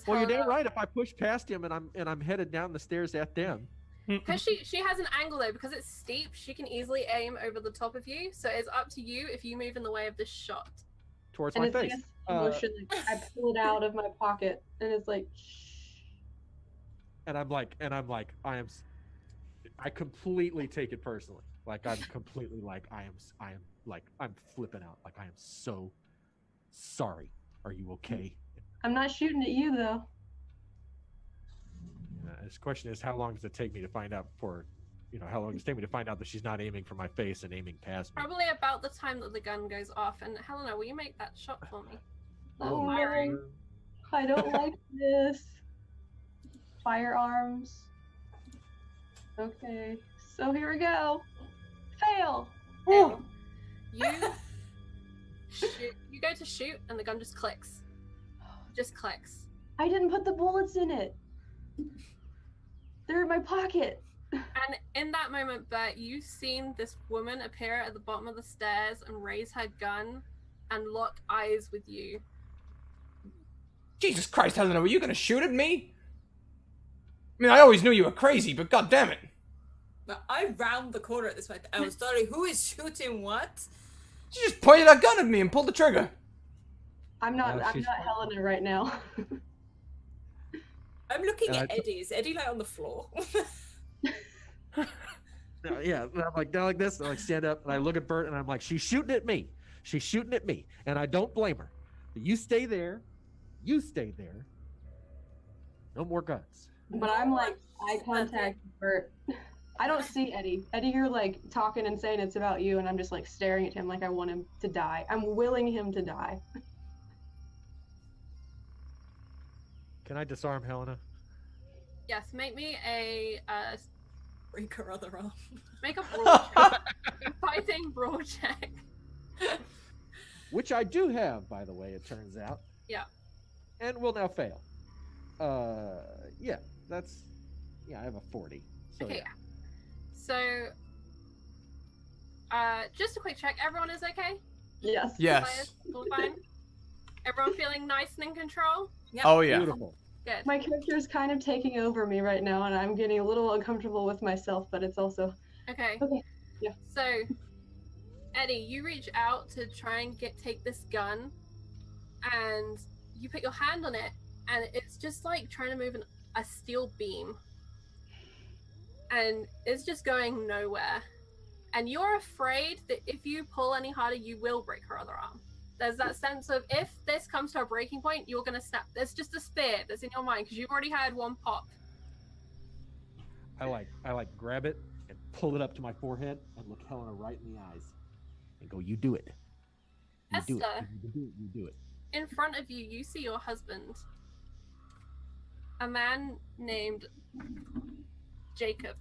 Well, you're damn right. If I push past him and I'm headed down the stairs at them. Because she has an angle though, because it's steep, she can easily aim over the top of you. So it's up to you if you move in the way of this shot. Towards and my it's face. Like a motion, like I pull it out of my pocket, and it's like. And I'm like, I completely take it personally. Like I'm completely like, I'm flipping out. Like I am so sorry. Are you okay? I'm not shooting at you though. This question is, how long does it take me to find out how long does it take me to find out that she's not aiming for my face and aiming past me? Probably about the time that the gun goes off. And Helena, will you make that shot for me? Oh, no. I don't like this. Firearms. Okay, so here we go. Fail. You you go to shoot, and the gun just clicks. Just clicks. I didn't put the bullets in it. They're in my pocket. And in that moment, Bert, you've seen this woman appear at the bottom of the stairs and raise her gun and lock eyes with you. Jesus Christ, Helena, were you gonna shoot at me? I mean, I always knew you were crazy, but god damn it. But I round the corner at this point. I'm sorry, who is shooting what? She just pointed a gun at me and pulled the trigger. I'm not Helena right now. I'm looking at Eddie. Is Eddie like on the floor? Yeah, and I'm like down like this, and I like stand up, and I look at Bert, and I'm like, she's shooting at me. She's shooting at me, and I don't blame her. But you stay there. You stay there. No more guns. But I'm like eye contact with Bert. I don't see Eddie. Eddie, you're like talking and saying it's about you, and I'm just like staring at him like I want him to die. I'm willing him to die. Can I disarm Helena? Yes, make me a break her other arm. Make a brawl check. Fighting brawl check. Which I do have, by the way, it turns out. Yeah. And will now fail. Yeah, I have a 40. So okay. Yeah. So, just a quick check. Everyone is okay? Yes. Yes. All fine? Everyone feeling nice and in control? Yep. Oh yeah. Beautiful. Good. My character is kind of taking over me right now, and I'm getting a little uncomfortable with myself, but it's also... Okay. Okay. Yeah. So, Eddie, you reach out to try and take this gun, and you put your hand on it, and it's just like trying to move a steel beam. And it's just going nowhere. And you're afraid that if you pull any harder, you will break her other arm. There's that sense of if this comes to a breaking point, you're going to snap. There's just a fear that's in your mind because you've already had one pop. I like grab it and pull it up to my forehead and look Helena right in the eyes and go, you do it. You do it. Esther, You do it. in front of you, you see your husband. A man named Jacob.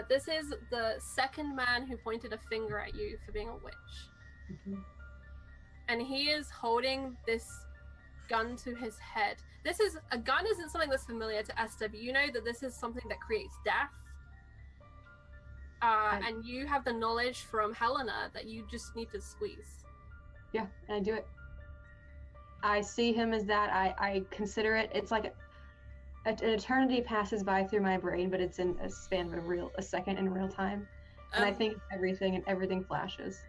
This is the second man who pointed a finger at you for being a witch. Mm-hmm. And he is holding this gun to his head. A gun isn't something that's familiar to Esther, but you know that this is something that creates death. And you have the knowledge from Helena that you just need to squeeze. Yeah, and I do it. I see him as that. I consider it. It's like an eternity passes by through my brain, but it's in a span of a second in real time. And I think it's everything, and everything flashes.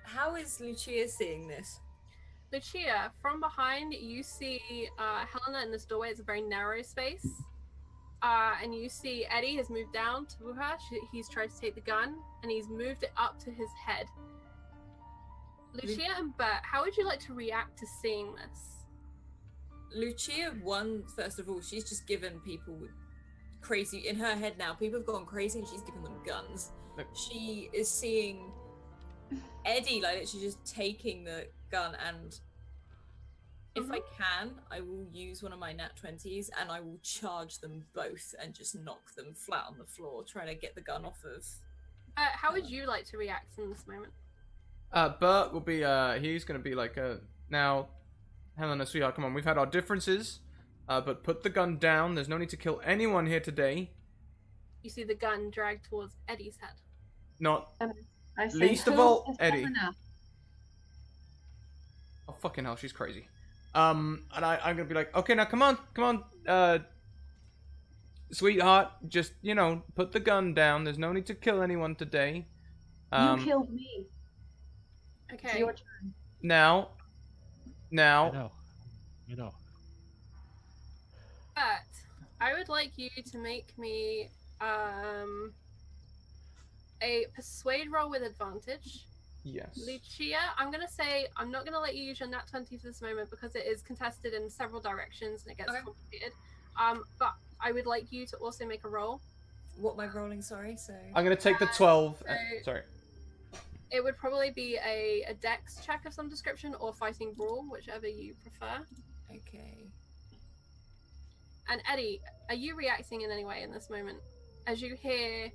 How is Lucia seeing this? Lucia, from behind, you see Helena in this doorway. It's a very narrow space. And you see Eddie has moved down to her. He's tried to take the gun, and he's moved it up to his head. Lucia and Bert, how would you like to react to seeing this? Lucia, first of all, she's just given people with crazy, in her head now, people have gone crazy and she's given them guns. She is seeing Eddie, like, she's just taking the gun, and if I can, I will use one of my nat 20s and I will charge them both and just knock them flat on the floor, trying to get the gun off of... how would you like to react in this moment? Bert will be, he's gonna be like, now, Helena, sweetheart, come on, we've had our differences, but put the gun down, there's no need to kill anyone here today. You see the gun dragged towards Eddie's head. Not, I say, least of "Who all, is Eddie. Helena?" Oh, fucking hell, she's crazy. And I'm gonna be like, okay, now come on, sweetheart, just, put the gun down, there's no need to kill anyone today. You killed me. Okay. It's your turn. Now. I know. But I would like you to make me a persuade roll with advantage. Yes. Lucia, I'm going to say I'm not going to let you use your nat 20 for this moment because it is contested in several directions and it gets complicated. But I would like you to also make a roll. What am I rolling, sorry? So I'm going to take the 12. Sorry. It would probably be a dex check of some description or fighting brawl, whichever you prefer. Okay. And Eddie, are you reacting in any way in this moment? As you hear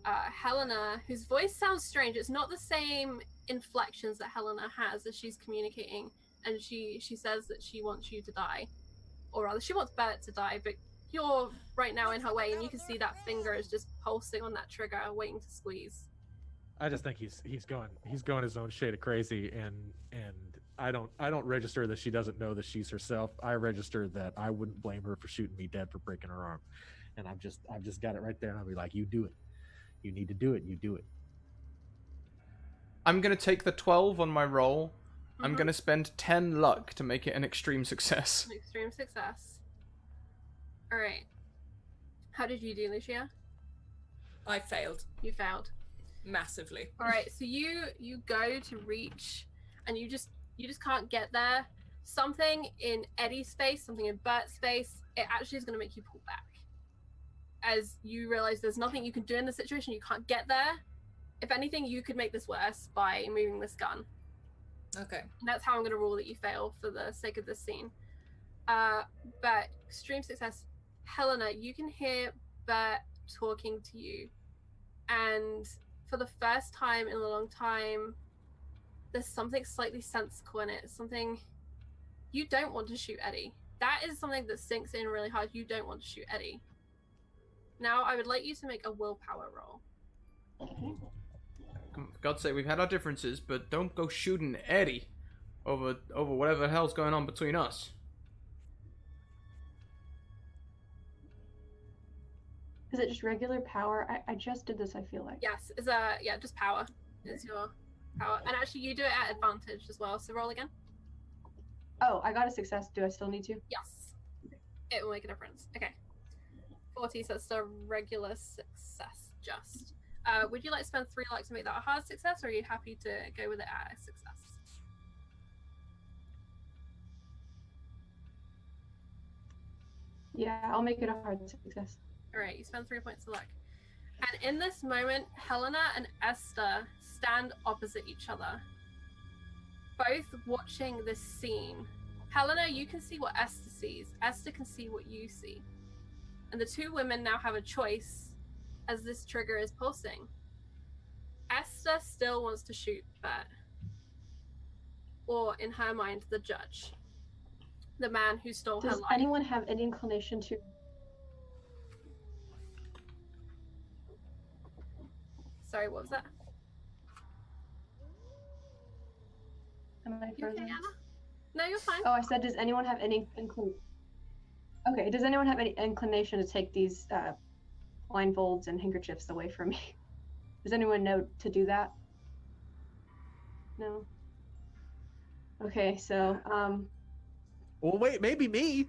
Helena, whose voice sounds strange. It's not the same inflections that Helena has as she's communicating, and she says that she wants you to die. Or rather, she wants Bert to die, but you're right now in her way, and you can see that finger is just pulsing on that trigger, waiting to squeeze. I just think he's going his own shade of crazy, and I don't register that she doesn't know that she's herself. I register that I wouldn't blame her for shooting me dead for breaking her arm, and I've just got it right there, and I'll be like, you do it, you need to do it, you do it. I'm gonna take the 12 on my roll. I'm gonna spend 10 luck to make it an extreme success. An extreme success. All right. How did you do, Lucia? I failed. You failed. Massively. All right, so you go to reach, and you just can't get there. Something in Eddie's space, something in Bert's space, it actually is going to make you pull back. As you realize there's nothing you can do in the situation, you can't get there. If anything, you could make this worse by moving this gun. Okay. And that's how I'm going to rule that you fail for the sake of this scene. But extreme success. Helena, you can hear Bert talking to you, and for the first time in a long time, there's something slightly sensical in it. Something you don't want to shoot Eddie. That is something that sinks in really hard. You don't want to shoot Eddie. Now, I would like you to make a willpower roll. For God's sake, we've had our differences, but don't go shooting Eddie over whatever the hell's going on between us. Is it just regular power? I just did this, I feel like. Yes, it's just power. It's your power. And actually, you do it at advantage as well, so roll again. Oh, I got a success. Do I still need to? Yes. It will make a difference. Okay. 40, so it's a regular success, just. Would you like to spend 3 luck to make that a hard success, or are you happy to go with it at a success? Yeah, I'll make it a hard success. Alright, you spend 3 points of luck. And in this moment, Helena and Esther stand opposite each other, both watching this scene. Helena, you can see what Esther sees. Esther can see what you see. And the two women now have a choice as this trigger is pulsing. Esther still wants to shoot Bert. Or, in her mind, the judge. the man who stole her Does life. anyone have any inclination to... Sorry, what was that? Am I You okay, frozen? Anna? No, you're fine. Oh, I said, does anyone have any Okay, does anyone have any inclination to take these blindfolds and handkerchiefs away from me? Does anyone know to do that? No? Okay, so, Well, wait, maybe me.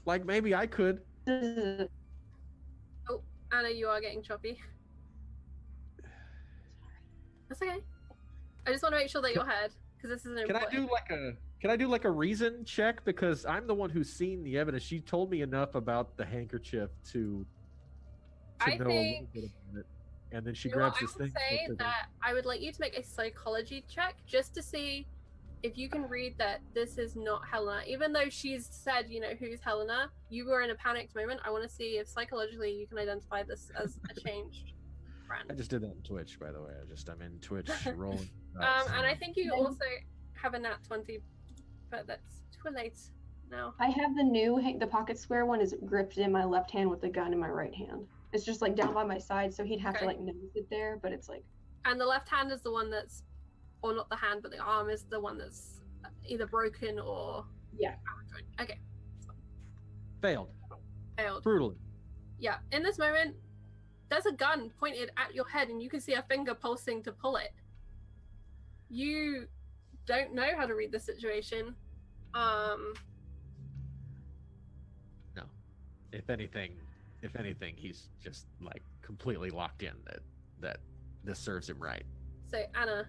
Like, maybe I could. Oh, Anna, you are getting choppy. That's okay. I just want to make sure that you're heard, because this is an Can I important... do like a reason check? Because I'm the one who's seen the evidence. She told me enough about the handkerchief to I know a little bit about it. And then she You know what, grabs this I would thing. say that I would like you to make a psychology check just to see if you can read that this is not Helena. Even though she's said, you know, who's Helena, you were in a panicked moment. I want to see if psychologically you can identify this as a changed friend. I just did that in Twitch, by the way. I'm in Twitch rolling. And I think you also have a nat 20, but that's too late now. I have the pocket square one is gripped in my left hand with the gun in my right hand. It's just like down by my side, so he'd have to Okay. like notice it there, but it's like... And the left hand is the one that's, or not the hand, but the arm is the one that's either broken or... Yeah. Okay, Failed. failed. Brutally. Yeah, in this moment, there's a gun pointed at your head and you can see a finger pulsing to pull it. You don't know how to read the situation. No. If anything, he's just like completely locked in that this serves him right. So Anna,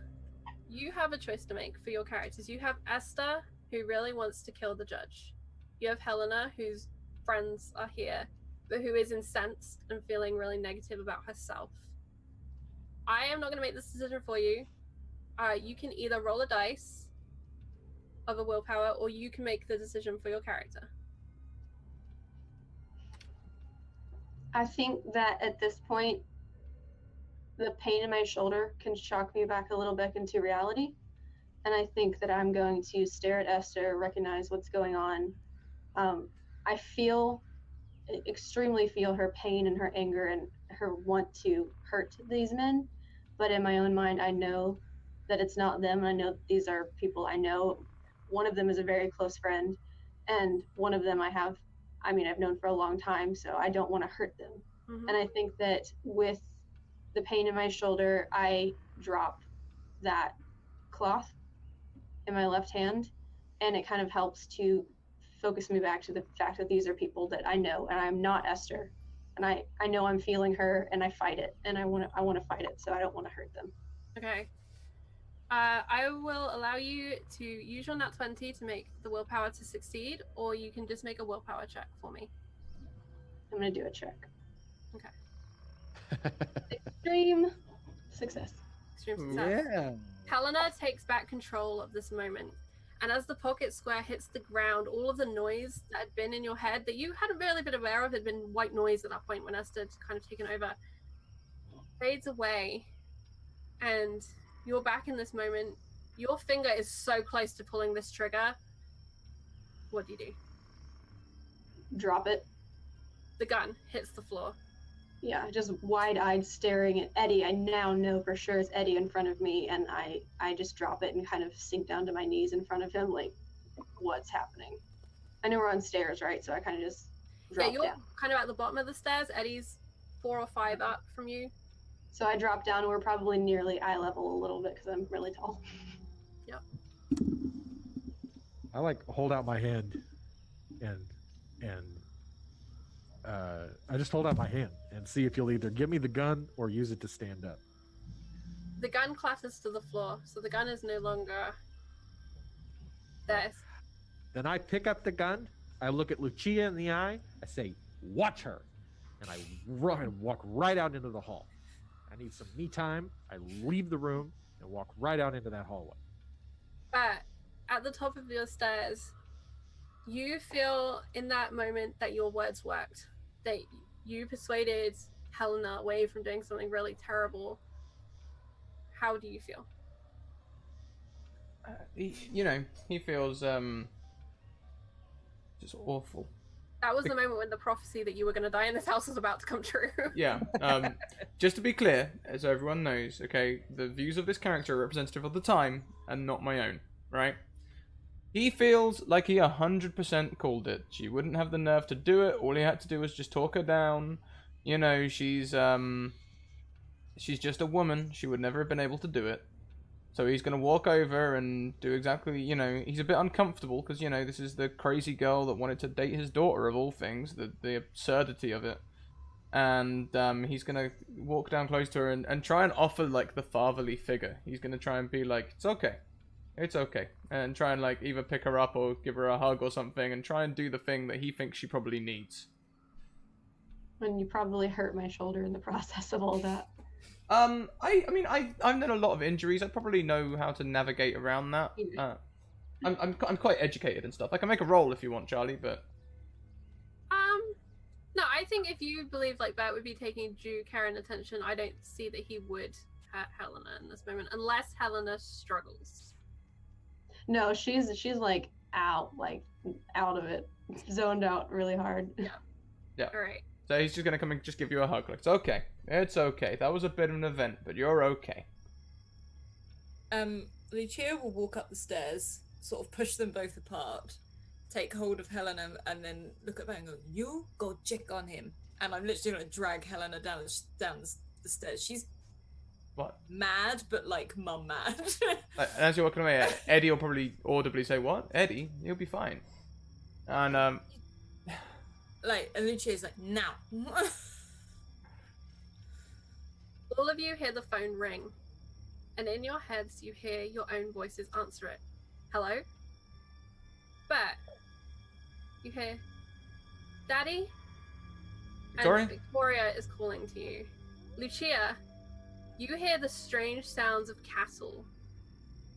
you have a choice to make for your characters. You have Esther, who really wants to kill the judge. You have Helena, whose friends are here, but who is incensed and feeling really negative about herself. I am not going to make this decision for you. You can either roll a dice of a willpower, or you can make the decision for your character. I think that at this point, the pain in my shoulder can shock me back a little bit into reality. And I think that I'm going to stare at Esther, recognize what's going on. I extremely feel her pain and her anger and her want to hurt these men. But in my own mind, I know that it's not them. I know these are people I know. One of them is a very close friend. And one of them I've known for a long time, so I don't want to hurt them. Mm-hmm. And I think that with the pain in my shoulder, I drop that cloth in my left hand, and it kind of helps to focus me back to the fact that these are people that I know, and I'm not Esther. And I know I'm feeling her, and I fight it, and I want to fight it, so I don't want to hurt them. Okay. I will allow you to use your nat 20 to make the willpower to succeed, or you can just make a willpower check for me. I'm going to do a check. Okay. Extreme success. Extreme success. Yeah. Helena takes back control of this moment, and as the pocket square hits the ground, all of the noise that had been in your head that you hadn't really been aware of, had been white noise at that point when Esther had kind of taken over, fades away, and you're back in this moment. Your finger is so close to pulling this trigger. What do you do? Drop it. The gun hits the floor. Yeah, just wide-eyed staring at Eddie. I now know for sure it's Eddie in front of me, and I just drop it and kind of sink down to my knees in front of him, like, what's happening? I know we're on stairs, right? So I kind of just drop you're down. kind of at the bottom of the stairs. Eddie's 4 or 5 up from you. So I drop down, and we're probably nearly eye level a little bit because I'm really tall. I like hold out my hand and I just hold out my hand and see if you'll either give me the gun or use it to stand up. The gun clatters to the floor, so the gun is no longer there. Then I pick up the gun, I look at Lucia in the eye, I say, watch her. And I run and walk right out into the hall. I need some me time. I leave the room and walk right out into that hallway. But at the top of your stairs, you feel in that moment that your words worked, that you persuaded Helena away from doing something really terrible. How do you feel? He feels Just awful. That was the moment when the prophecy that you were going to die in this house was about to come true. Yeah. Just to be clear, as everyone knows, okay, the views of this character are representative of the time and not my own, right? He feels like he 100% called it. She wouldn't have the nerve to do it. All he had to do was just talk her down. You know, she's just a woman. She would never have been able to do it. So he's going to walk over and do exactly, you know, he's a bit uncomfortable because, you know, this is the crazy girl that wanted to date his daughter of all things, the absurdity of it. And he's going to walk down close to her and try and offer, like, the fatherly figure. He's going to try and be like, it's okay. It's okay. And try and, like, either pick her up or give her a hug or something and try and do the thing that he thinks she probably needs. And you probably hurt my shoulder in the process of all that. I mean, I've done a lot of injuries. I probably know how to navigate around that. I'm quite educated and stuff. I can make a roll if you want, Charlie, but... No, I think if you believe, like, Bert would be taking due care and attention, I don't see that he would hurt Helena in this moment, unless Helena struggles. No, she's like out of it, zoned out really hard. Yeah. All right. So he's just gonna come and just give you a hug. Like, it's okay. It's okay. That was a bit of an event, but you're okay. Lucia will walk up the stairs, sort of push them both apart, take hold of Helena, and then look at me and go, "You go check on him." And I'm literally gonna drag Helena down the stairs. She's What? mad, but like mum mad. And as you're walking away, Eddie will probably audibly say, "What? Eddie? You'll be fine." And and Lucia's like, "Now." All of you hear the phone ring, and in your heads you hear your own voices answer it. Hello? Bert. You hear, Daddy? Victoria? And Victoria is calling to you. Lucia, you hear the strange sounds of cattle,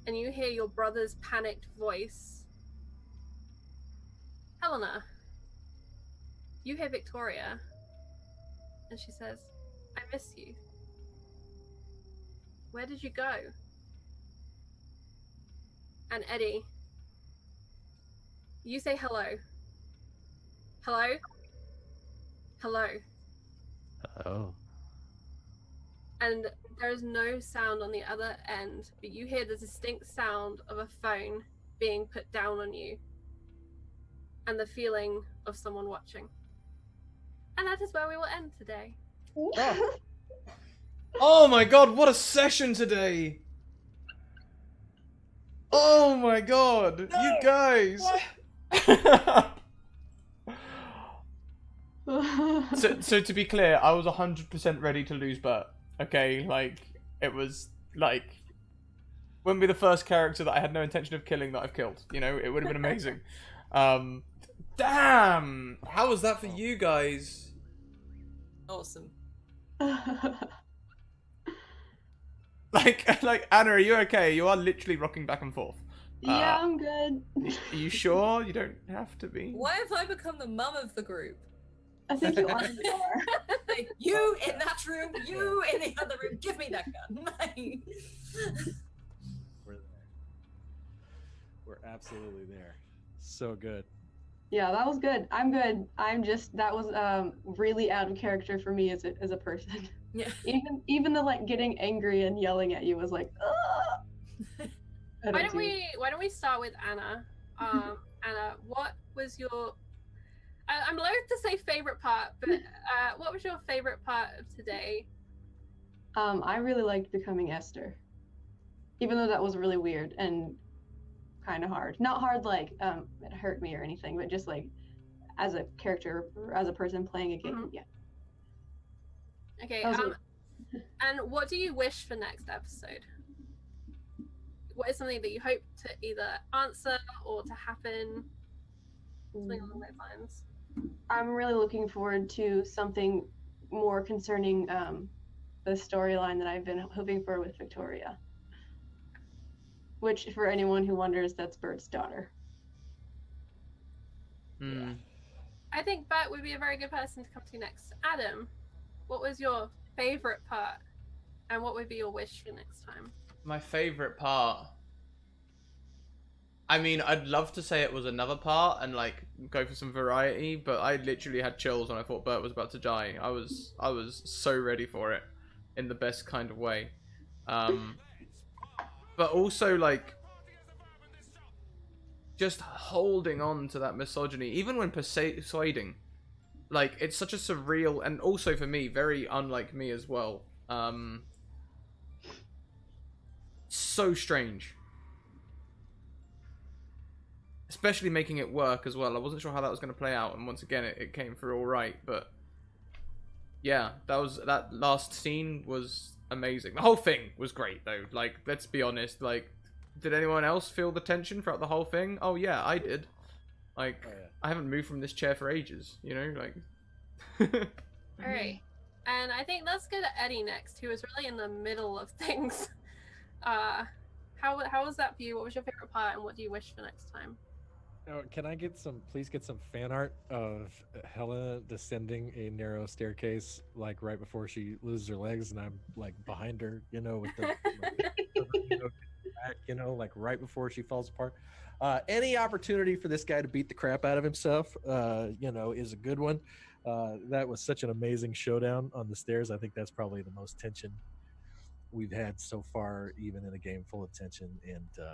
and you hear your brother's panicked voice. Helena, you hear Victoria, and she says, "I miss you. Where did you go?" And Eddie, you say hello. Hello? Hello. Oh. And there is no sound on the other end, but you hear the distinct sound of a phone being put down on you, and the feeling of someone watching. And that is where we will end today. oh my god, what a session today! Oh my god, you guys! So to be clear, I was 100% ready to lose Bert. Okay, like, it was, like, wouldn't be the first character that I had no intention of killing that I've killed. You know, it would have been amazing. Damn! How was that for you guys? Awesome. Like, Anna, are you okay? You are literally rocking back and forth. Yeah, I'm good. Are you sure? You don't have to be. Why have I become the mum of the group? I think you already are. Like, you in that room, you in the other room, give me that gun. We're there. We're absolutely there. So good. Yeah, that was good. I'm good. That was really out of character for me as a person. Yeah. Even the like getting angry and yelling at you was like, ugh. Why don't we start with Anna? Anna, what was your I'm loath to say favorite part, but what was your favorite part of today? I really liked becoming Esther. Even though that was really weird and kind of hard. Not hard like it hurt me or anything, but just like as a character or as a person playing a game. Yeah. Okay, That and what do you wish for next episode? What is something that you hope to either answer or to happen? Something along those lines. I'm really looking forward to something more concerning the storyline that I've been hoping for with Victoria. Which, for anyone who wonders, that's Bert's daughter. I think Bert would be a very good person to come to next. Adam, what was your favorite part? And what would be your wish for next time? My favorite part. I mean, I'd love to say it was another part and like go for some variety, but I literally had chills when I thought Bert was about to die. I was so ready for it, in the best kind of way. But also like just holding on to that misogyny, even when persuading. Like, it's such a surreal, and also for me, very unlike me as well. So strange. Especially making it work as well. I wasn't sure how that was going to play out, and once again, it came through all right. But yeah, that last scene was amazing. The whole thing was great, though. Like, let's be honest. Like, did anyone else feel the tension throughout the whole thing? Oh yeah, I did. Like, I haven't moved from this chair for ages. You know, like. All right, and I think let's go to Eddie next, who was really in the middle of things. How was that for you? What was your favorite part, and what do you wish for next time? Can I please get some fan art of Helena descending a narrow staircase, like right before she loses her legs, and I'm like behind her, you know, with the, you know, like right before she falls apart. Any opportunity for this guy to beat the crap out of himself, you know, is a good one. That was such an amazing showdown on the stairs. I think that's probably the most tension we've had so far, even in a game full of tension, and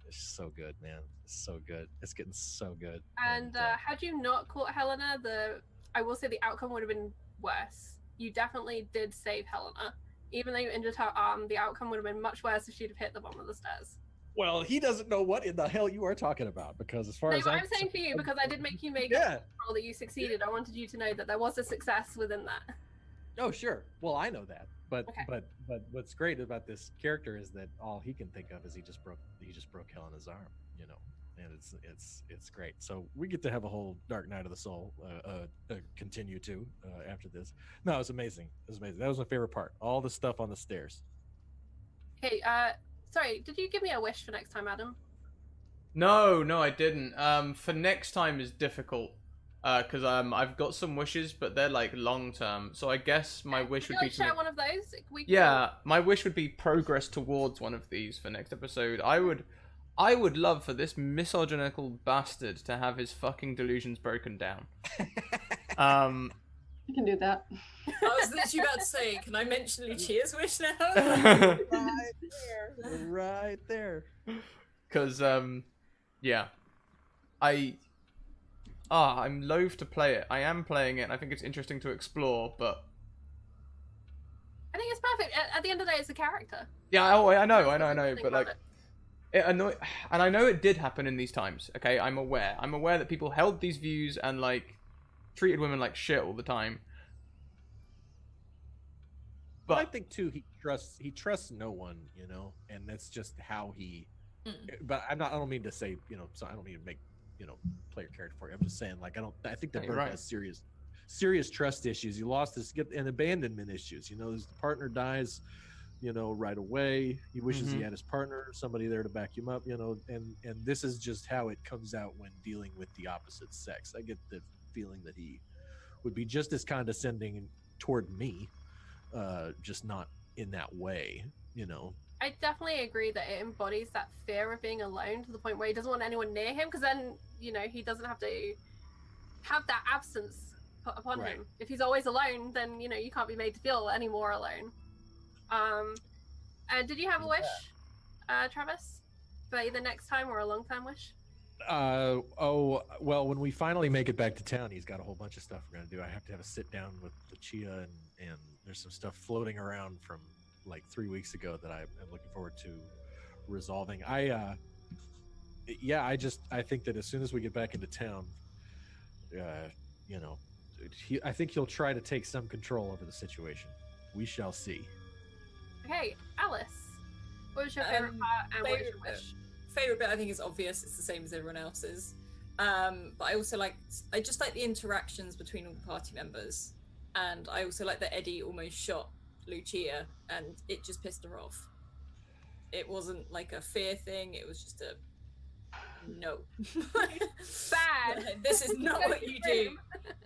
it's so good, man. It's so good. It's getting so good. And had you not caught Helena, I will say the outcome would have been worse. You definitely did save Helena. Even though you injured her arm, the outcome would have been much worse if she'd have hit the bottom of the stairs. Well, he doesn't know what in the hell you are talking about, because as far as I'm saying for you, because I did make you make a roll that you succeeded. I wanted you to know that there was a success within that. Oh, sure. Well, I know that, but Okay. but what's great about this character is that all he can think of is he just broke Helena's arm, you know, and it's great. So we get to have a whole Dark Night of the Soul continue to after this. No, it was amazing. It was amazing. That was my favorite part. All the stuff on the stairs. Okay. Sorry. Did you give me a wish for next time, Adam? No, I didn't. For next time is difficult. Because I've got some wishes, but they're like long term. So I guess my wish would be to share one of those. yeah, my wish would be progress towards one of these for next episode. I would love for this misogynical bastard to have his fucking delusions broken down. You can do that. I was literally about to say, can I mention Lucia's wish now? Right there. Because yeah, I'm loath to play it. I am playing it, and I think it's interesting to explore, but I think it's perfect. At the end of the day, it's a character. yeah, I know, but like, and I know it did happen in these times. Okay, I'm aware that people held these views and like treated women like shit all the time. But I think too, he trusts no one, you know, and that's just how he. But I don't mean to say, you know, so I don't mean to make, you know, play your character for you. I'm just saying, like, I think that Bert has serious trust issues. He lost his and abandonment issues. You know, his partner dies, you know, right away. He wishes he had his partner, somebody there to back him up, you know, and this is just how it comes out when dealing with the opposite sex. I get the feeling that he would be just as condescending toward me, just not in that way, you know. I definitely agree that it embodies that fear of being alone to the point where he doesn't want anyone near him, because then, you know, he doesn't have to have that absence put upon him. If he's always alone, then, you know, you can't be made to feel any more alone. Did you have a wish, Travis, for either next time or a long-time wish? Well, when we finally make it back to town, he's got a whole bunch of stuff we're gonna do. I have to have a sit down with Lucia, and there's some stuff floating around from like 3 weeks ago that I'm looking forward to resolving. I think that as soon as we get back into town, you know, I think he'll try to take some control over the situation. We shall see. Okay, Alice, what was your favorite part and what was your wish? Favorite bit, I think, is obvious. It's the same as everyone else's. But I also I just like the interactions between all the party members, and I also like that Eddie almost shot Lucia, and it just pissed her off. It wasn't like a fear thing. It was just a no. Bad. This is not what you do.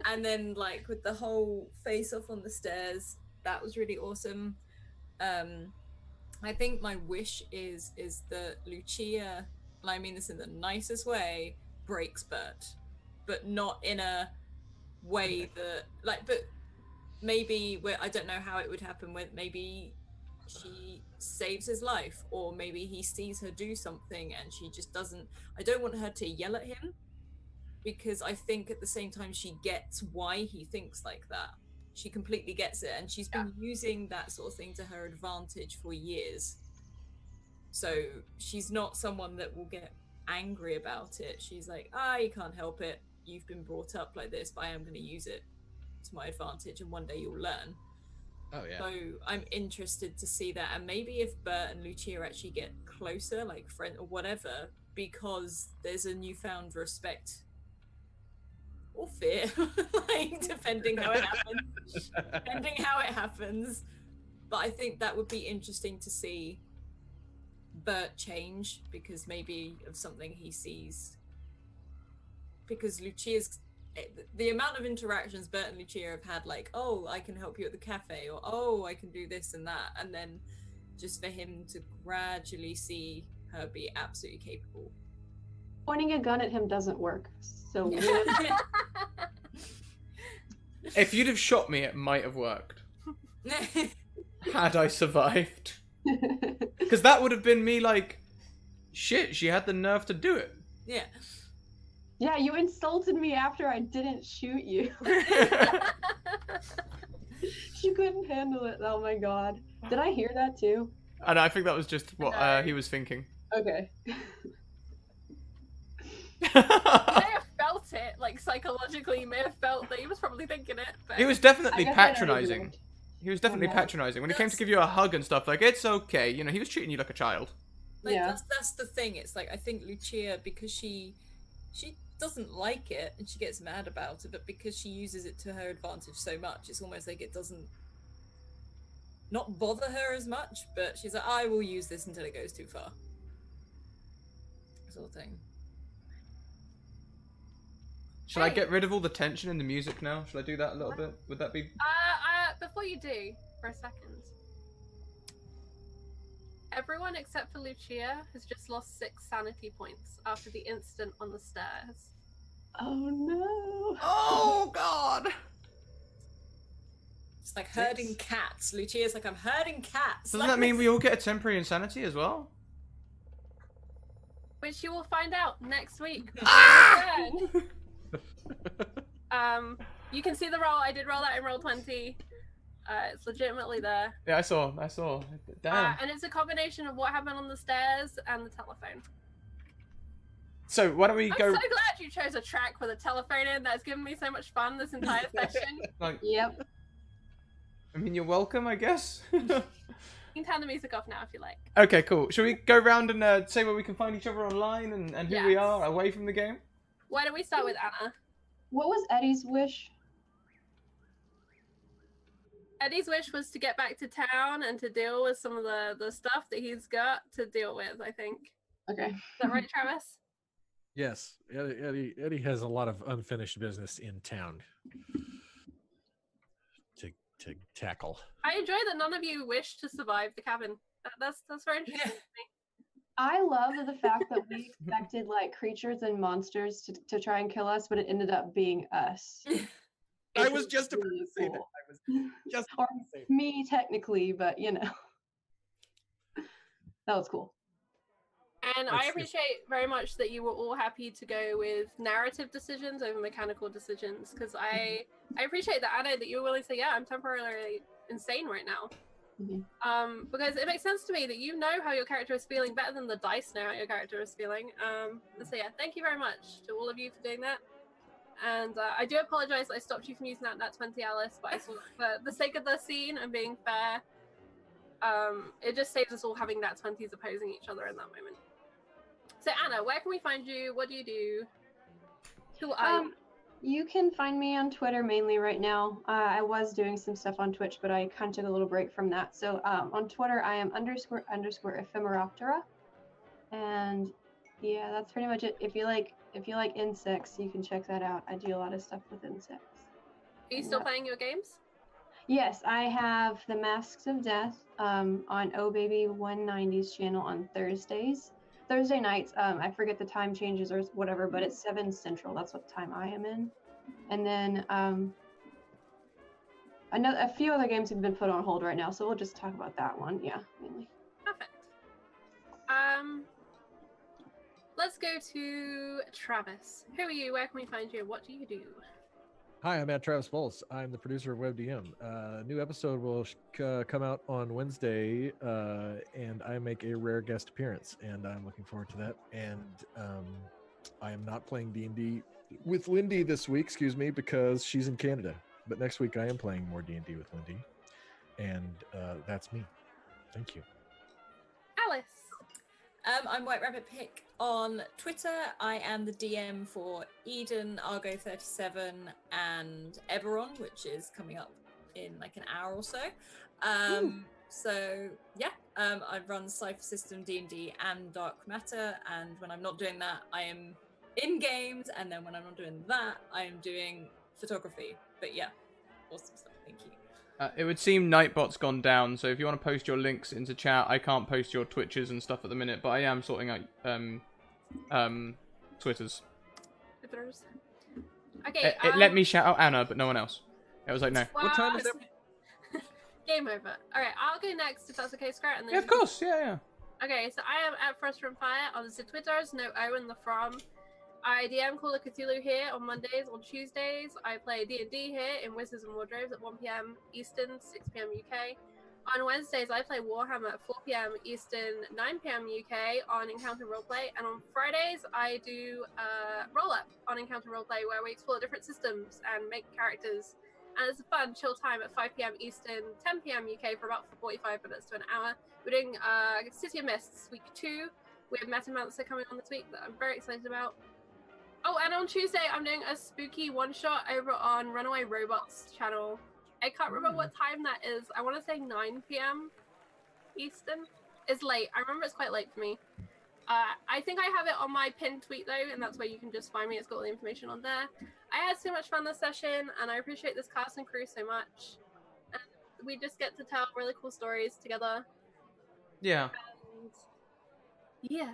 And then, like, with the whole face off on the stairs, that was really awesome. I think my wish is that Lucia and I mean this in the nicest way, breaks Bert, but not in a way that but maybe I don't know how it would happen. With maybe she saves his life, or maybe he sees her do something and she just doesn't. I don't want her to yell at him, because I think at the same time she gets why he thinks like that. She completely gets it, and she's been using that sort of thing to her advantage for years. So she's not someone that will get angry about it. She's like, you can't help it. You've been brought up like this, but I am going to use it to my advantage, and one day you'll learn. Oh yeah. So I'm interested to see that, and maybe if Bert and Lucia actually get closer, like friend or whatever, because there's a newfound respect or fear, like depending how it happens. But I think that would be interesting to see Bert change, because maybe of something he sees. Because Lucia's, the amount of interactions Bert and Lucia have had, like, oh, I can help you at the cafe, or oh, I can do this and that, and then just for him to gradually see her be absolutely capable. Pointing a gun at him doesn't work. So If you'd have shot me, it might have worked. Had I survived. Because that would have been me like, shit, she had the nerve to do it. Yeah. Yeah, you insulted me after I didn't shoot you. She couldn't handle it. Oh my god. Did I hear that too? And I think that was just what he was thinking. Okay. You may have felt it, like psychologically, you may have felt that he was probably thinking it. But... He was definitely I guess I patronizing. don't He was definitely patronizing. When he came to give you a hug and stuff, like, it's okay. You know, he was treating you like a child. Like, yeah. That's the thing. It's like, I think Lucia, because she doesn't like it and she gets mad about it, but because she uses it to her advantage so much, it's almost like it doesn't not bother her as much, but she's like, I will use this until it goes too far. Sort of thing. Should I get rid of all the tension in the music now? Should I do that a little bit? Would that be... Before you do, for a second. Everyone except for Lucia has just lost 6 sanity points after the incident on the stairs. Oh no. Oh god! It's like herding cats. Lucia's like, I'm herding cats. Doesn't that mean we all get a temporary insanity as well? Which you will find out next week. You can see the roll. I did roll that in Roll20. It's legitimately there. Yeah, I saw. Damn. And it's a combination of what happened on the stairs and the telephone. So why don't we go? I'm so glad you chose a track with a telephone in. That's given me so much fun this entire session. Like, yep. I mean, you're welcome, I guess. You can turn the music off now if you like. Okay, cool. Shall we go around and say where we can find each other online and who we Yes. are away from the game? Why don't we start with Anna? What was Eddie's wish? Eddie's wish was to get back to town and to deal with some of the stuff that he's got to deal with, I think. Okay. Is that right, Travis? Yes, Eddie has a lot of unfinished business in town to tackle. I enjoy that none of you wish to survive the cabin. That's very interesting to me. I love the fact that we expected like creatures and monsters to try and kill us, but it ended up being us. I was just about to say that. cool. I was just Or about to say that. me technically, but you know. That was cool. And I appreciate very much that you were all happy to go with narrative decisions over mechanical decisions, because I appreciate that, Anna, that you were willing to say, yeah, I'm temporarily insane right now. Mm-hmm. Because it makes sense to me that you know how your character is feeling better than the dice know how your character is feeling. So yeah, thank you very much to all of you for doing that. And I do apologize that I stopped you from using that 20, Alice, but I thought for the sake of the scene and being fair, it just saves us all having that 20s opposing each other in that moment. So Anna, where can we find you? What do you do? Who are you? You can find me on Twitter mainly right now. I was doing some stuff on Twitch, but I kind of took a little break from that. So on Twitter, I am _ ephemeroptera. And yeah, that's pretty much it. If you like insects, you can check that out. I do a lot of stuff with insects. Are you still playing your games? Yes, I have the Masks of Death on Oh Baby 190's channel on Thursdays. Thursday nights. I forget the time changes or whatever, but it's 7 Central. That's what time I am in. And then I know a few other games have been put on hold right now, so we'll just talk about that one. Yeah, mainly. Perfect. Let's go to Travis. Who are you? Where can we find you? What do you do? Hi, I'm at TravisBoles. I'm the producer of WebDM. New episode will come out on Wednesday, and I make a rare guest appearance, and I'm looking forward to that. And I am not playing D&D with Lindy this week, because she's in Canada. But next week I am playing more D&D with Lindy, and that's me. Thank you. Alice. I'm White Rabbit Pick on Twitter. I am the DM for Eden, Argo 37, and Eberron, which is coming up in like an hour or so. So yeah, I run Cypher System, D&D, and Dark Matter. And when I'm not doing that, I am in games. And then when I'm not doing that, I am doing photography. But yeah, awesome stuff. Thank you. It would seem Nightbot's gone down, so if you want to post your links into chat, I can't post your Twitches and stuff at the minute, but I am sorting out Twitters. Okay. It let me shout out Anna, but no one else. It was like, no. Well, What time is it? Game over. Alright, I'll go next if that's okay, Scrat. And then Yeah, of course. Yeah. Okay, so I am at Frost from Fire on the Twitters, no O in the from. I DM Call of Cthulhu here on Mondays. On Tuesdays, I play D&D here in Wizards and Wardrobes at 1 p.m. Eastern, 6 p.m. UK. On Wednesdays, I play Warhammer at 4 p.m. Eastern, 9 p.m. UK on Encounter Roleplay. And on Fridays, I do roll-up on Encounter Roleplay where we explore different systems and make characters. And it's a fun, chill time at 5 p.m. Eastern, 10 p.m. UK for about 45 minutes to an hour. We're doing City of Mists week 2. We have Metamancer coming on this week that I'm very excited about. Oh, and on Tuesday, I'm doing a spooky one-shot over on Runaway Robots channel. I can't remember what time that is. I want to say 9 p.m. Eastern. It's late. I remember it's quite late for me. I think I have it on my pinned tweet, though, and that's where you can just find me. It's got all the information on there. I had so much fun this session, and I appreciate this cast and crew so much. And we just get to tell really cool stories together. Yeah. And yes.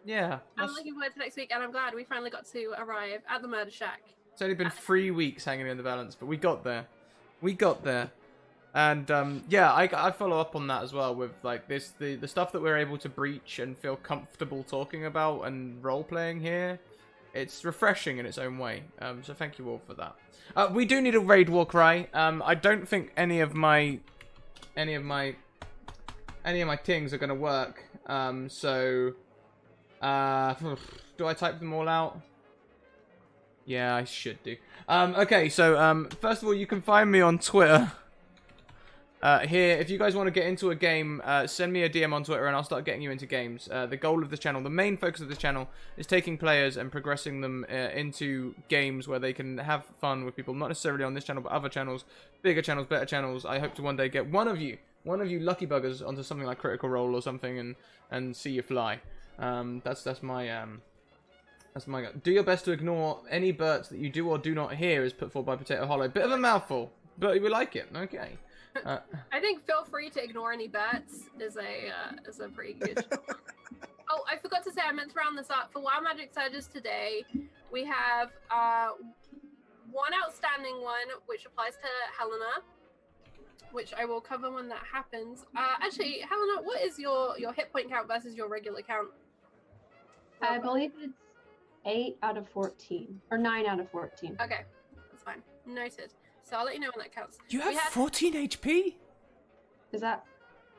Yeah. I'm looking forward to next week, and I'm glad we finally got to arrive at the Murder Shack. It's only been 3 weeks hanging in the balance, but we got there. And yeah, I follow up on that as well with like the stuff that we're able to breach and feel comfortable talking about and role playing here. It's refreshing in its own way. So thank you all for that. We do need a raid war cry. I don't think any of my things are gonna work. Do I type them all out? Yeah, I should do. Okay, so first of all, you can find me on Twitter. Here, if you guys want to get into a game, send me a DM on Twitter and I'll start getting you into games. The goal of this channel, the main focus of this channel, is taking players and progressing them into games where they can have fun with people, not necessarily on this channel, but other channels, bigger channels, better channels. I hope to one day get one of you lucky buggers onto something like Critical Role or something and see you fly. That's my do your best to ignore any burts that you do or do not hear is put forward by Potato Hollow. Bit of a mouthful, but we like it. Okay. I think feel free to ignore any bats is a pretty good. Oh, I forgot to say, I meant to round this up. For Wild Magic Surges today, we have one outstanding one, which applies to Helena, which I will cover when that happens. Actually, Helena, what is your hit point count versus your regular count? I believe it's 8 out of 14, or 9 out of 14. Okay, that's fine. Noted. So I'll let you know when that counts. You have 14 HP? Is that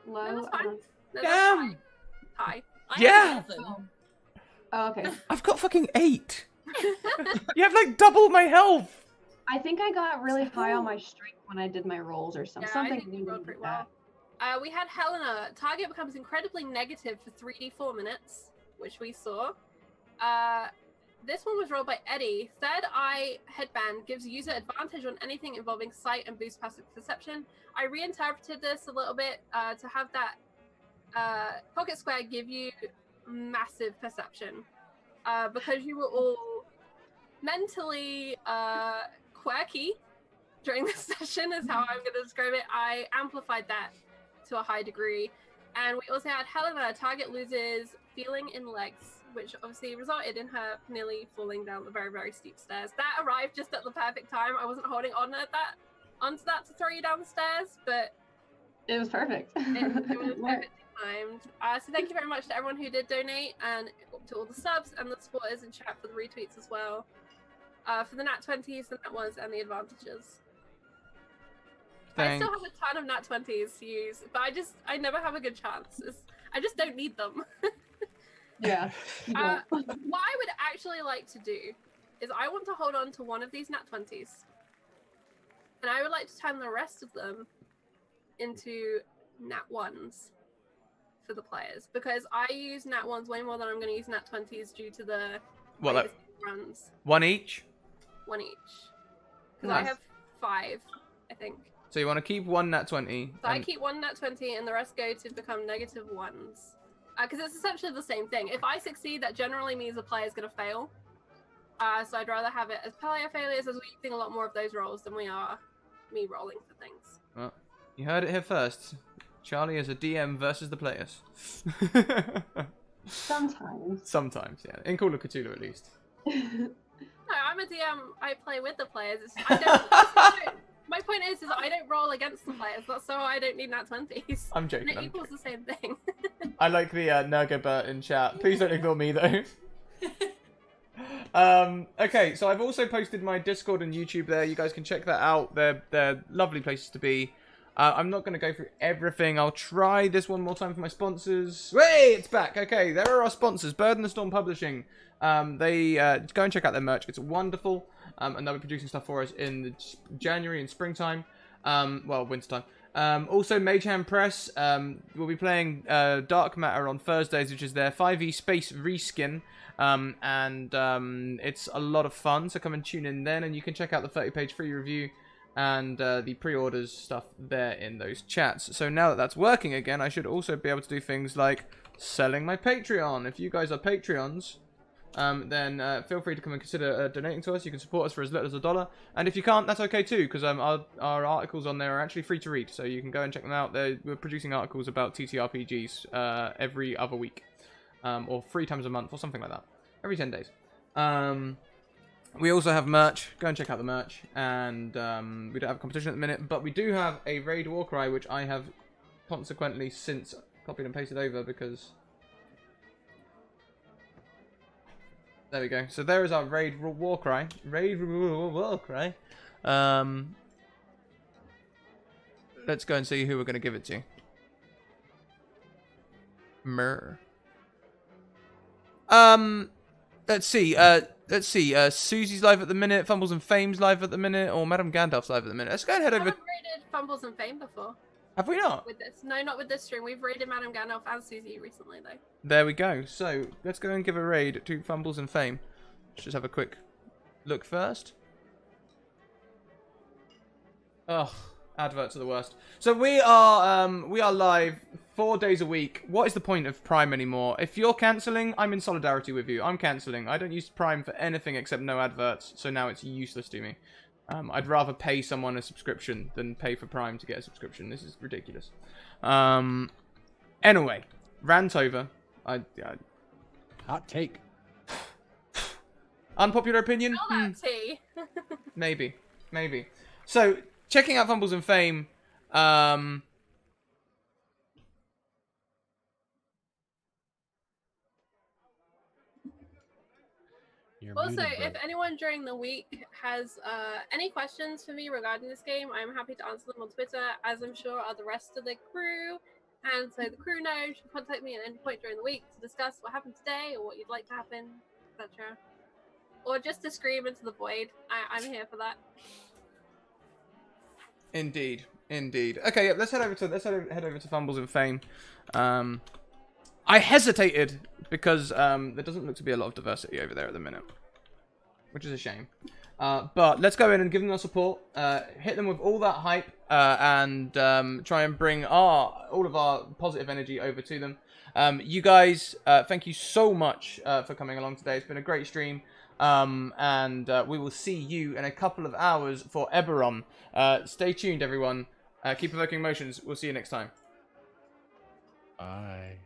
low? No, that's fine. No, that's Damn! high. Yeah! Oh, okay. I've got fucking 8. You have like double my health. I think I got really high on my strength when I did my rolls or something. Yeah, I Something think you to do rolled with pretty that. well. We had Helena. Target becomes incredibly negative for 3d4 minutes, which we saw. This one was rolled by Eddie. Third Eye Headband gives user advantage on anything involving sight and boost passive perception. I reinterpreted this a little bit to have that pocket square give you massive perception. Because you were all mentally quirky during this session is how I'm going to describe it. I amplified that to a high degree. And we also had Helena. Target loses feeling in legs, which obviously resulted in her nearly falling down the very, very steep stairs. That arrived just at the perfect time. I wasn't holding onto that to throw you down the stairs, but It was perfect. it was perfectly timed. So thank you very much to everyone who did donate, and to all the subs and the supporters in chat for the retweets as well. For the nat 20s, the nat 1s, and the advantages. I still have a ton of nat 20s to use, but I never have a good chance. I just don't need them. Yeah. What I would actually like to do is I want to hold on to one of these nat 20s, and I would like to turn the rest of them into nat 1s for the players, because I use nat 1s way more than I'm going to use nat 20s due to the runs. One each? One each. Because I have 5, I think. So you want to keep one nat 20. So I keep one nat 20 and the rest go to become negative 1s. Because it's essentially the same thing. If I succeed, that generally means the player's going to fail. So I'd rather have it as player failures, as we're using a lot more of those rolls than we are me rolling for things. Well, you heard it here first. Charlie is a DM versus the players. Sometimes. Sometimes, yeah. In Call of Cthulhu, at least. No, I'm a DM. I play with the players. My point is I don't roll against the players. That's so I don't need nat 20s. I'm joking. And it equals the same thing. I like the Nergobert in chat. Please don't ignore me, though. Okay, so I've also posted my Discord and YouTube there. You guys can check that out. They're lovely places to be. I'm not going to go through everything. I'll try this one more time for my sponsors. Hey, it's back. Okay, there are our sponsors. Bird and the Storm Publishing. They go and check out their merch. It's wonderful. And they'll be producing stuff for us in the January and springtime. Well, wintertime. Also, Magehand Press. We'll be playing Dark Matter on Thursdays, which is their 5e space reskin. It's a lot of fun, so come and tune in then. And you can check out the 30-page free review and the pre-orders stuff there in those chats. So now that that's working again, I should also be able to do things like selling my Patreon. If you guys are Patreons, then feel free to come and consider donating to us. You can support us for as little as $1. And if you can't, that's okay too, because our articles on there are actually free to read. So you can go and check them out. We're producing articles about TTRPGs every other week. Or 3 times a month, or something like that. Every 10 days. We also have merch. Go and check out the merch. And we don't have a competition at the minute, but we do have a Raid Warcry, which I have consequently since copied and pasted over because... There we go. So there is our Raid Warcry. Raid Warcry. Let's go and see who we're going to give it to. Let's see. Susie's live at the minute. Fumbles and Fame's live at the minute. Or Madame Gandalf's live at the minute. Let's go and head over. I haven't raided Fumbles and Fame before. Have we not? With this. No, not with this stream. We've raided Madame Gandalf and Susie recently, though. There we go. So, let's go and give a raid to Fumbles and Fame. Let's just have a quick look first. Oh, adverts are the worst. So we are live 4 days a week. What is the point of Prime anymore? If you're cancelling, I'm in solidarity with you. I'm cancelling. I don't use Prime for anything except no adverts, so now it's useless to me. I'd rather pay someone a subscription than pay for Prime to get a subscription. This is ridiculous. Anyway, rant over. Hot take. Unpopular opinion? Smell that tea. Maybe. So, checking out Fumbles and Fame. Also, if anyone during the week has any questions for me regarding this game, I'm happy to answer them on Twitter, as I'm sure are the rest of the crew. And so the crew knows you can contact me at any point during the week to discuss what happened today or what you'd like to happen, etc. Or just to scream into the void. I'm here for that. Indeed. Okay, yeah, let's head over to Fumbles and Fame. I hesitated because there doesn't look to be a lot of diversity over there at the minute, which is a shame. But let's go in and give them our support. Hit them with all that hype and try and bring all of our positive energy over to them. You guys, thank you so much for coming along today. It's been a great stream. And we will see you in a couple of hours for Eberron. Stay tuned, everyone. Keep evoking emotions. We'll see you next time. Bye.